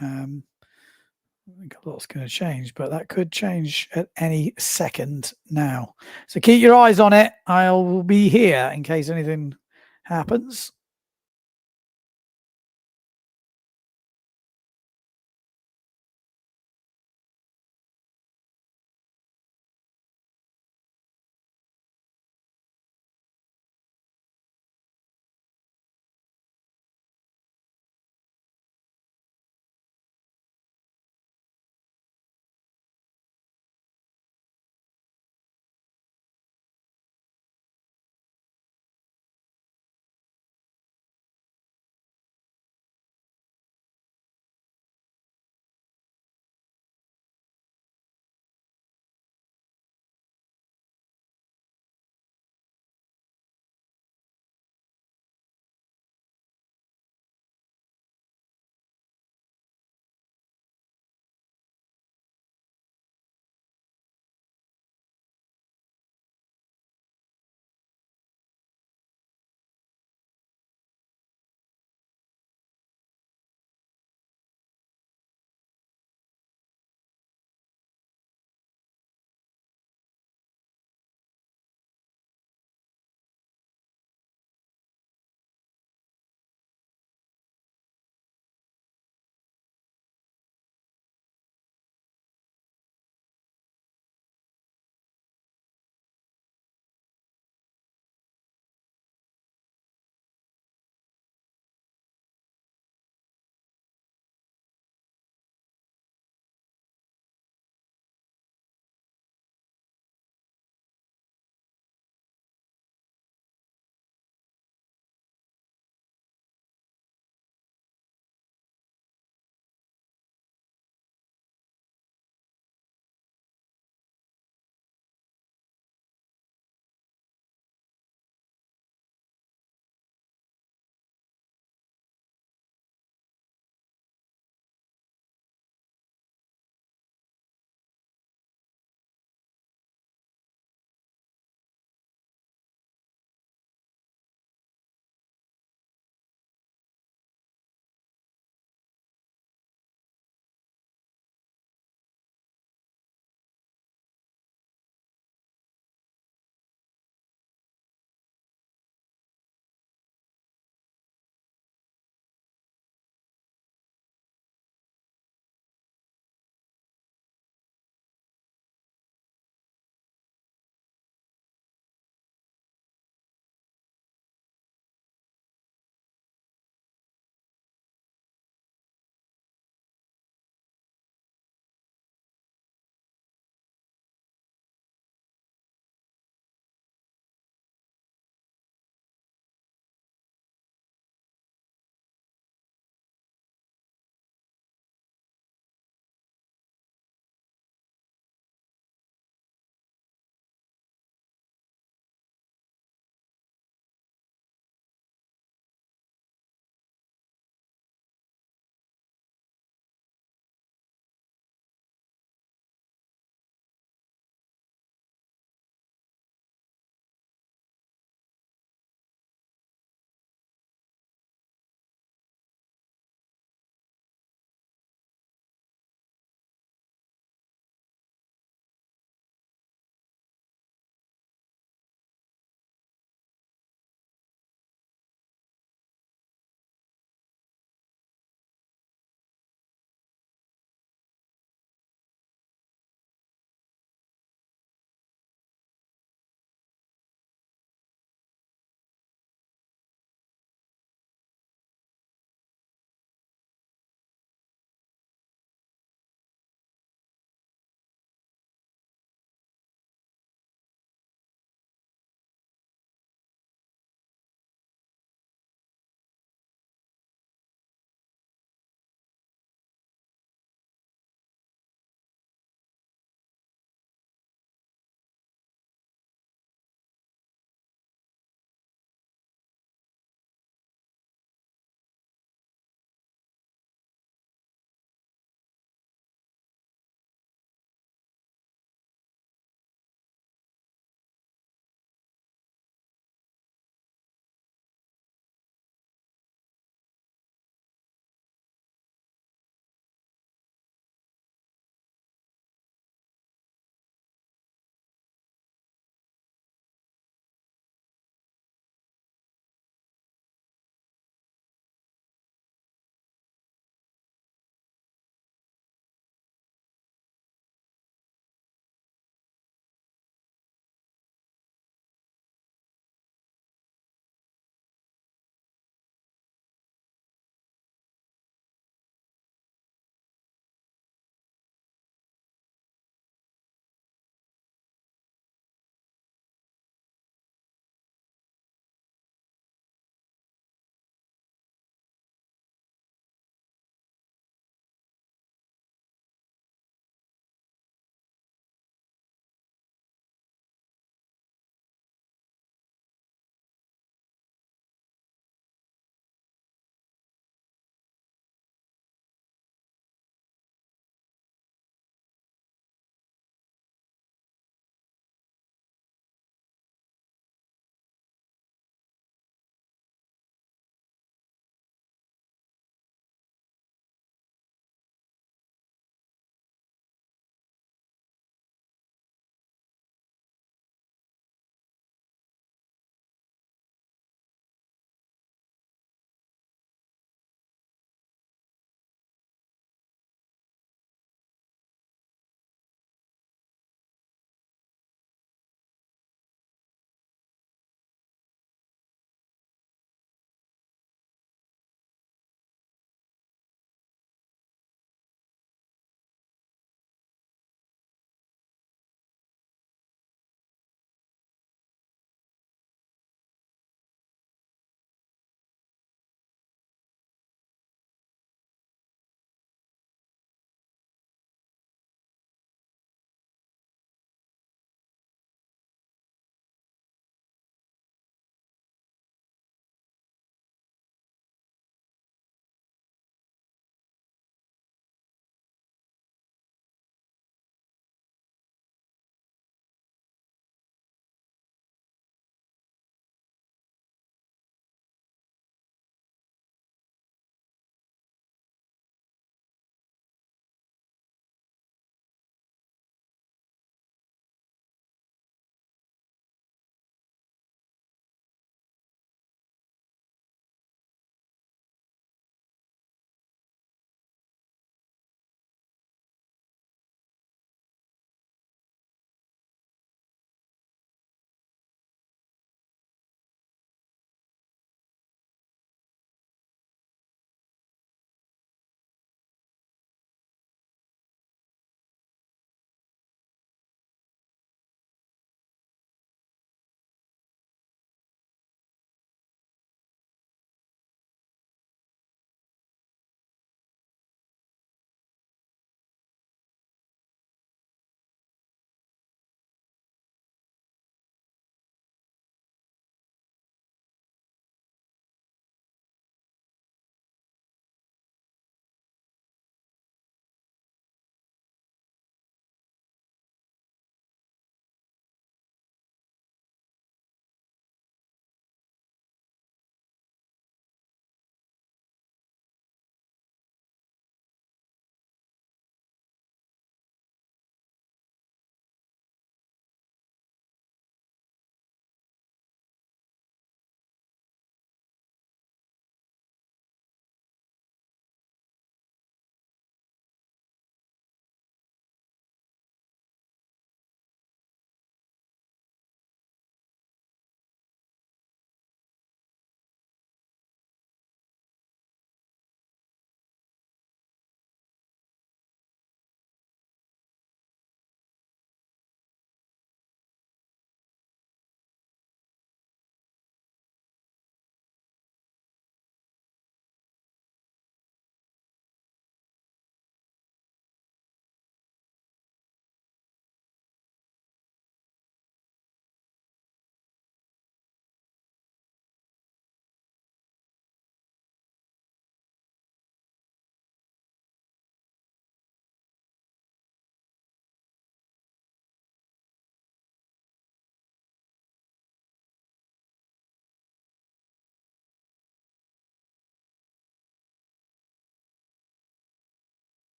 I think a lot's going to change, but that could change at any second now. So keep your eyes on it. I'll be here in case anything happens.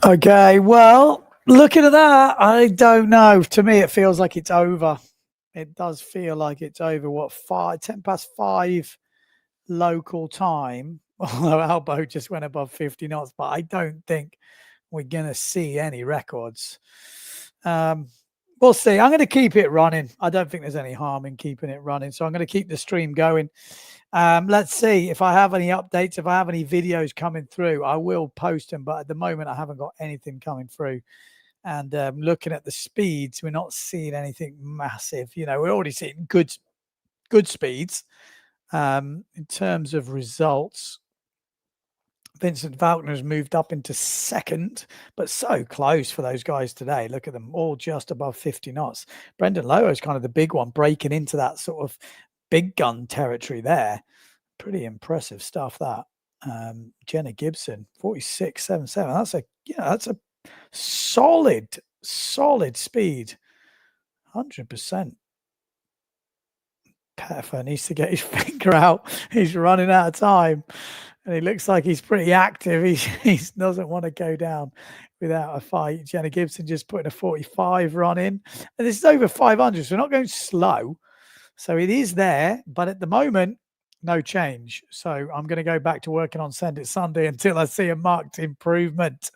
Okay, well, looking at that, I don't know. To me, it feels like it's over. It does feel like it's over. What, 5 local time? Although Albo just went above 50 knots, but I don't think we're going to see any records. We'll see. I'm going to keep it running. I don't think there's any harm in keeping it running. So I'm going to keep the stream going. Let's see if I have any updates, if I have any videos coming through, I will post them. But at the moment, I haven't got anything coming through. And looking at the speeds, we're not seeing anything massive. You know, we're already seeing good speeds. In terms of results, Vincent Falconer's moved up into second, but so close for those guys today. Look at them, all just above 50 knots. Brendan Lowe is kind of the big one, breaking into that sort of big gun territory there. Pretty impressive stuff, that. Jenna Gibson, 46.77. That's a solid speed. 100%. Pettifer needs to get his finger out. He's running out of time. And he looks like he's pretty active. He doesn't want to go down without a fight. Jenna Gibson just putting a 45 run in. And this is over 500, so we're not going slow. So it is there, but at the moment, no change. So I'm going to go back to working on Send It Sunday until I see a marked improvement.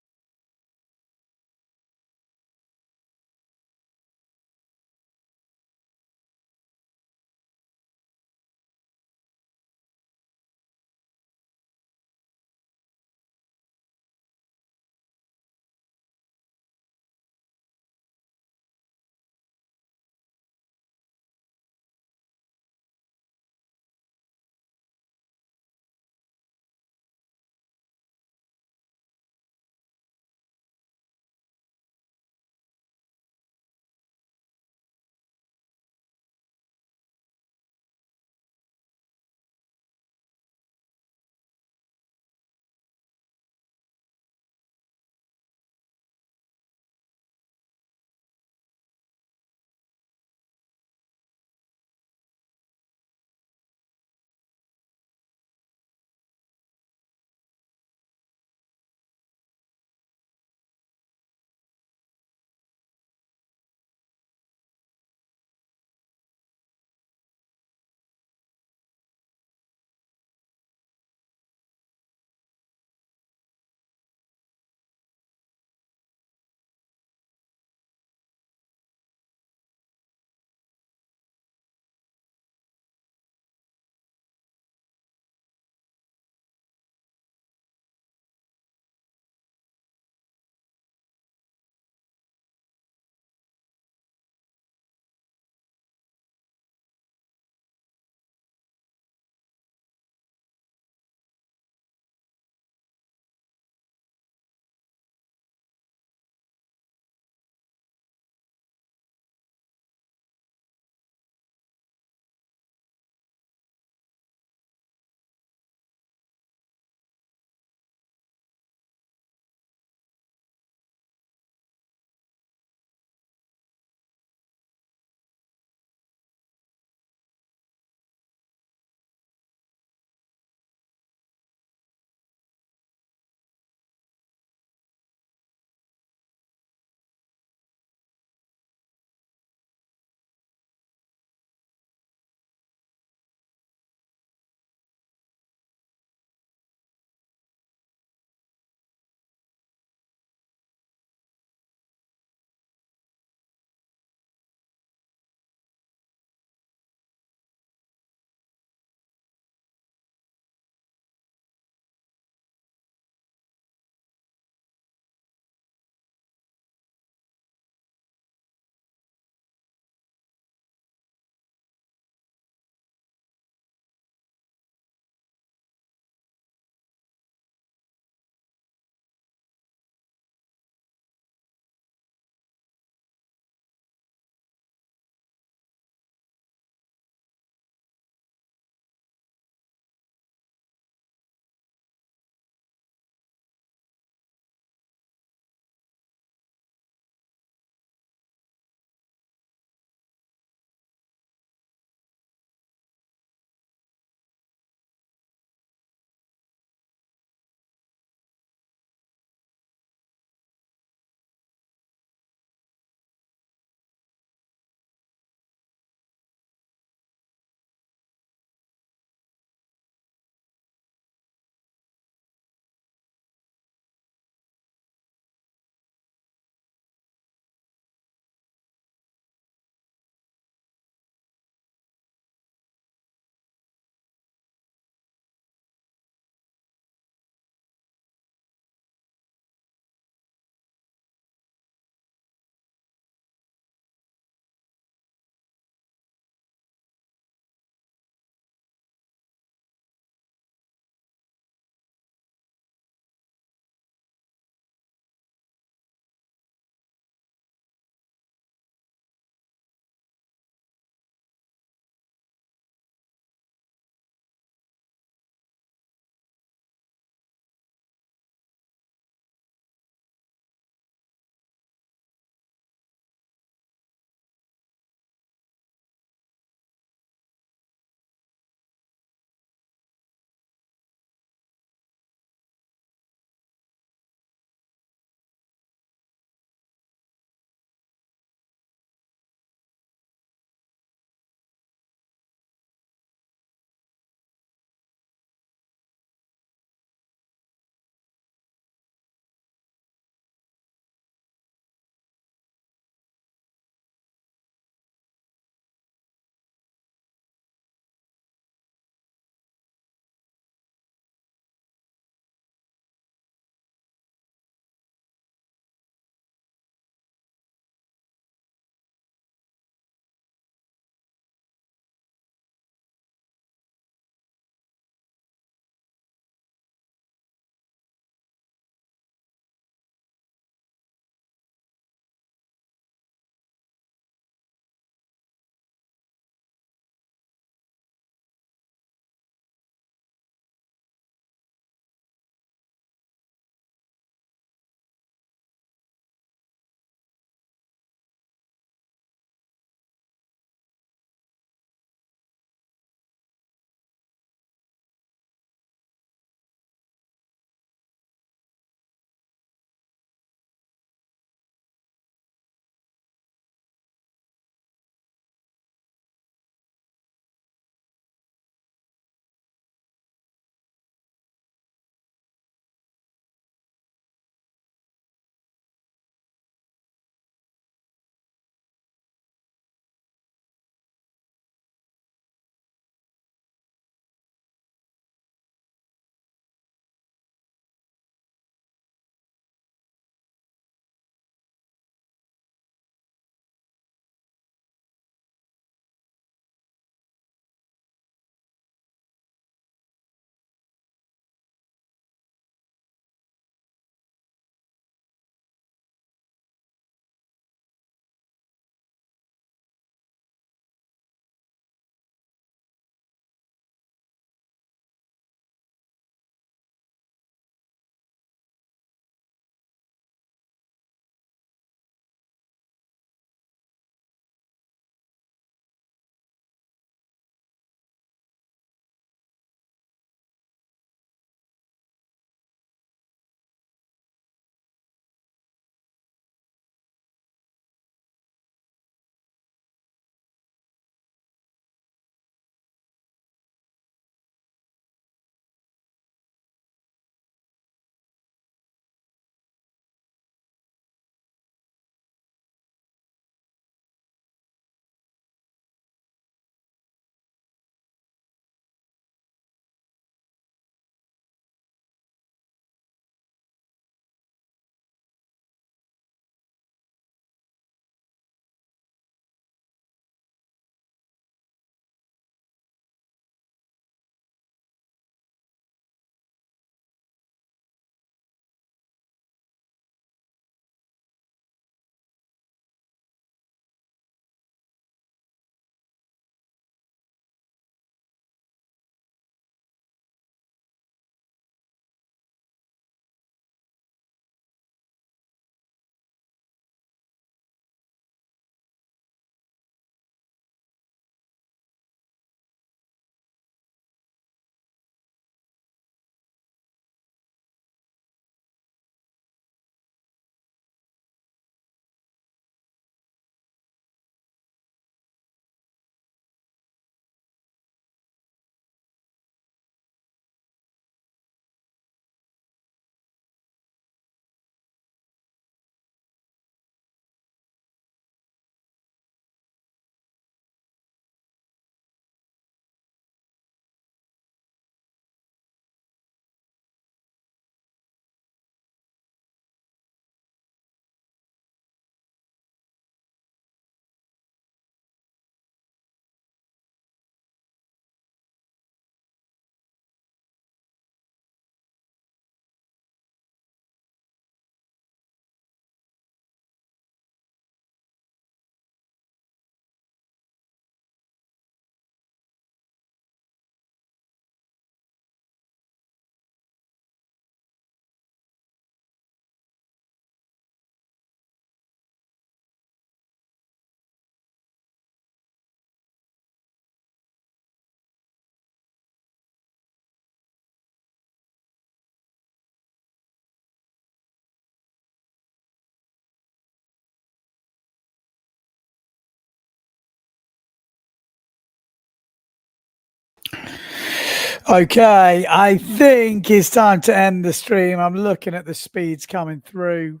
Okay, I think it's time to end the stream. I'm looking at the speeds coming through.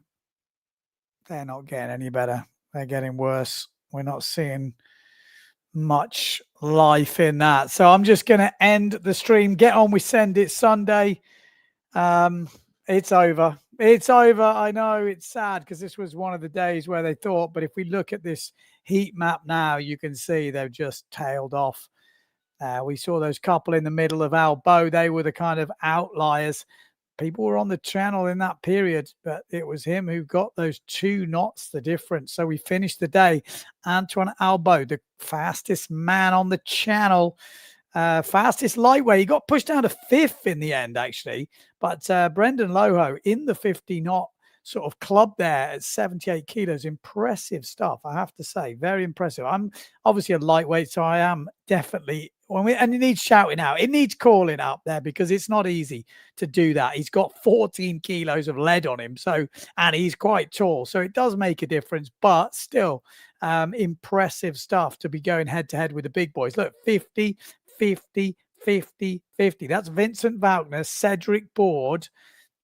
They're not getting any better. They're getting worse. We're not seeing much life in that. So I'm just going to end the stream. Get on with Send It Sunday. It's over. It's over. I know it's sad because this was one of the days where they thought, but if we look at this heat map now, you can see they've just tailed off. We saw those couple in the middle of Albo. They were the kind of outliers. People were on the channel in that period, but it was him who got those 2 knots, the difference. So we finished the day. Antoine Albo, the fastest man on the channel, fastest lightweight. He got pushed down to 5th in the end, actually. But Brendan Loho in the 50 knot sort of club there at 78 kilos. Impressive stuff, I have to say. Very impressive. I'm obviously a lightweight, so I am definitely. And it needs shouting out. It needs calling out there because it's not easy to do that. He's got 14 kilos of lead on him. So, and he's quite tall. So it does make a difference, but still impressive stuff to be going head to head with the big boys. Look, 50, 50, 50, 50. That's Vincent Wagner, Cedric Board,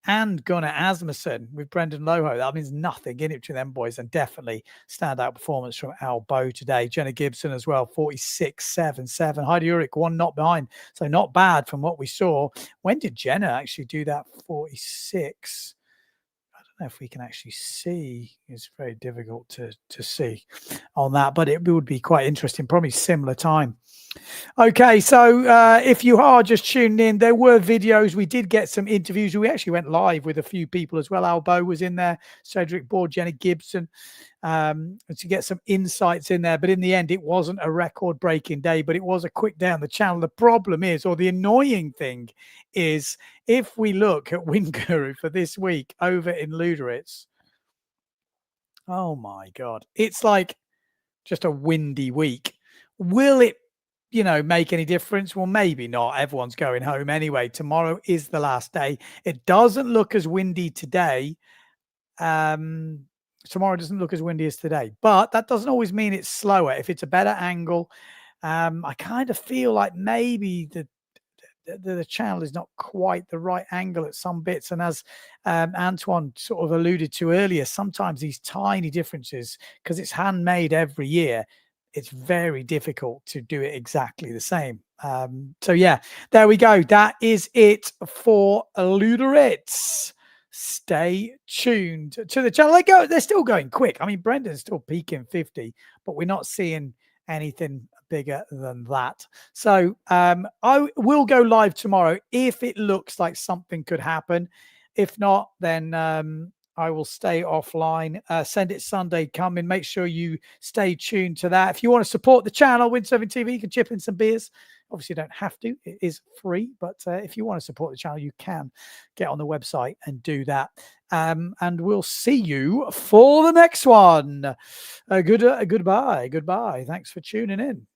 and Gunnar Asmussen with Brendan Loho. That means nothing in it to them boys, and definitely standout performance from Albo today. Jenna Gibson as well, 46.77. Heidi Urich, 1 knot behind. So not bad from what we saw. When did Jenna actually do that 46? I don't know if we can actually see. It's very difficult to see on that, but it would be quite interesting. Probably similar time. Okay, so if you are just tuning in, there were videos. We did get some interviews. We actually went live with a few people as well. Albo was in there, Cedric Board, Jenna Gibson, to get some insights in there. But in the end, it wasn't a record-breaking day, but it was a quick day on the channel. The problem is, or the annoying thing is, if we look at Wind Guru for this week over in Luderitz, oh my God, it's like just a windy week. Will it make any difference? Well, maybe not. Everyone's going home anyway. Tomorrow is the last day. It doesn't look as windy today. Tomorrow doesn't look as windy as today, but that doesn't always mean it's slower. If it's a better angle, I kind of feel like maybe the channel is not quite the right angle at some bits. And as Antoine sort of alluded to earlier, sometimes these tiny differences, because it's handmade every year, it's very difficult to do it exactly the same. So yeah, there we go. That is it for Luderitz. Stay tuned to the channel. They're still going quick. I mean, Brendan's still peaking 50, but we're not seeing anything bigger than that. So I will go live tomorrow if it looks like something could happen. If not, then I will stay offline. Send It Sunday coming. Make sure you stay tuned to that. If you want to support the channel, Windsurfing.TV, you can chip in some beers. Obviously, you don't have to. It is free. But if you want to support the channel, you can get on the website and do that. And we'll see you for the next one. Goodbye. Goodbye. Thanks for tuning in.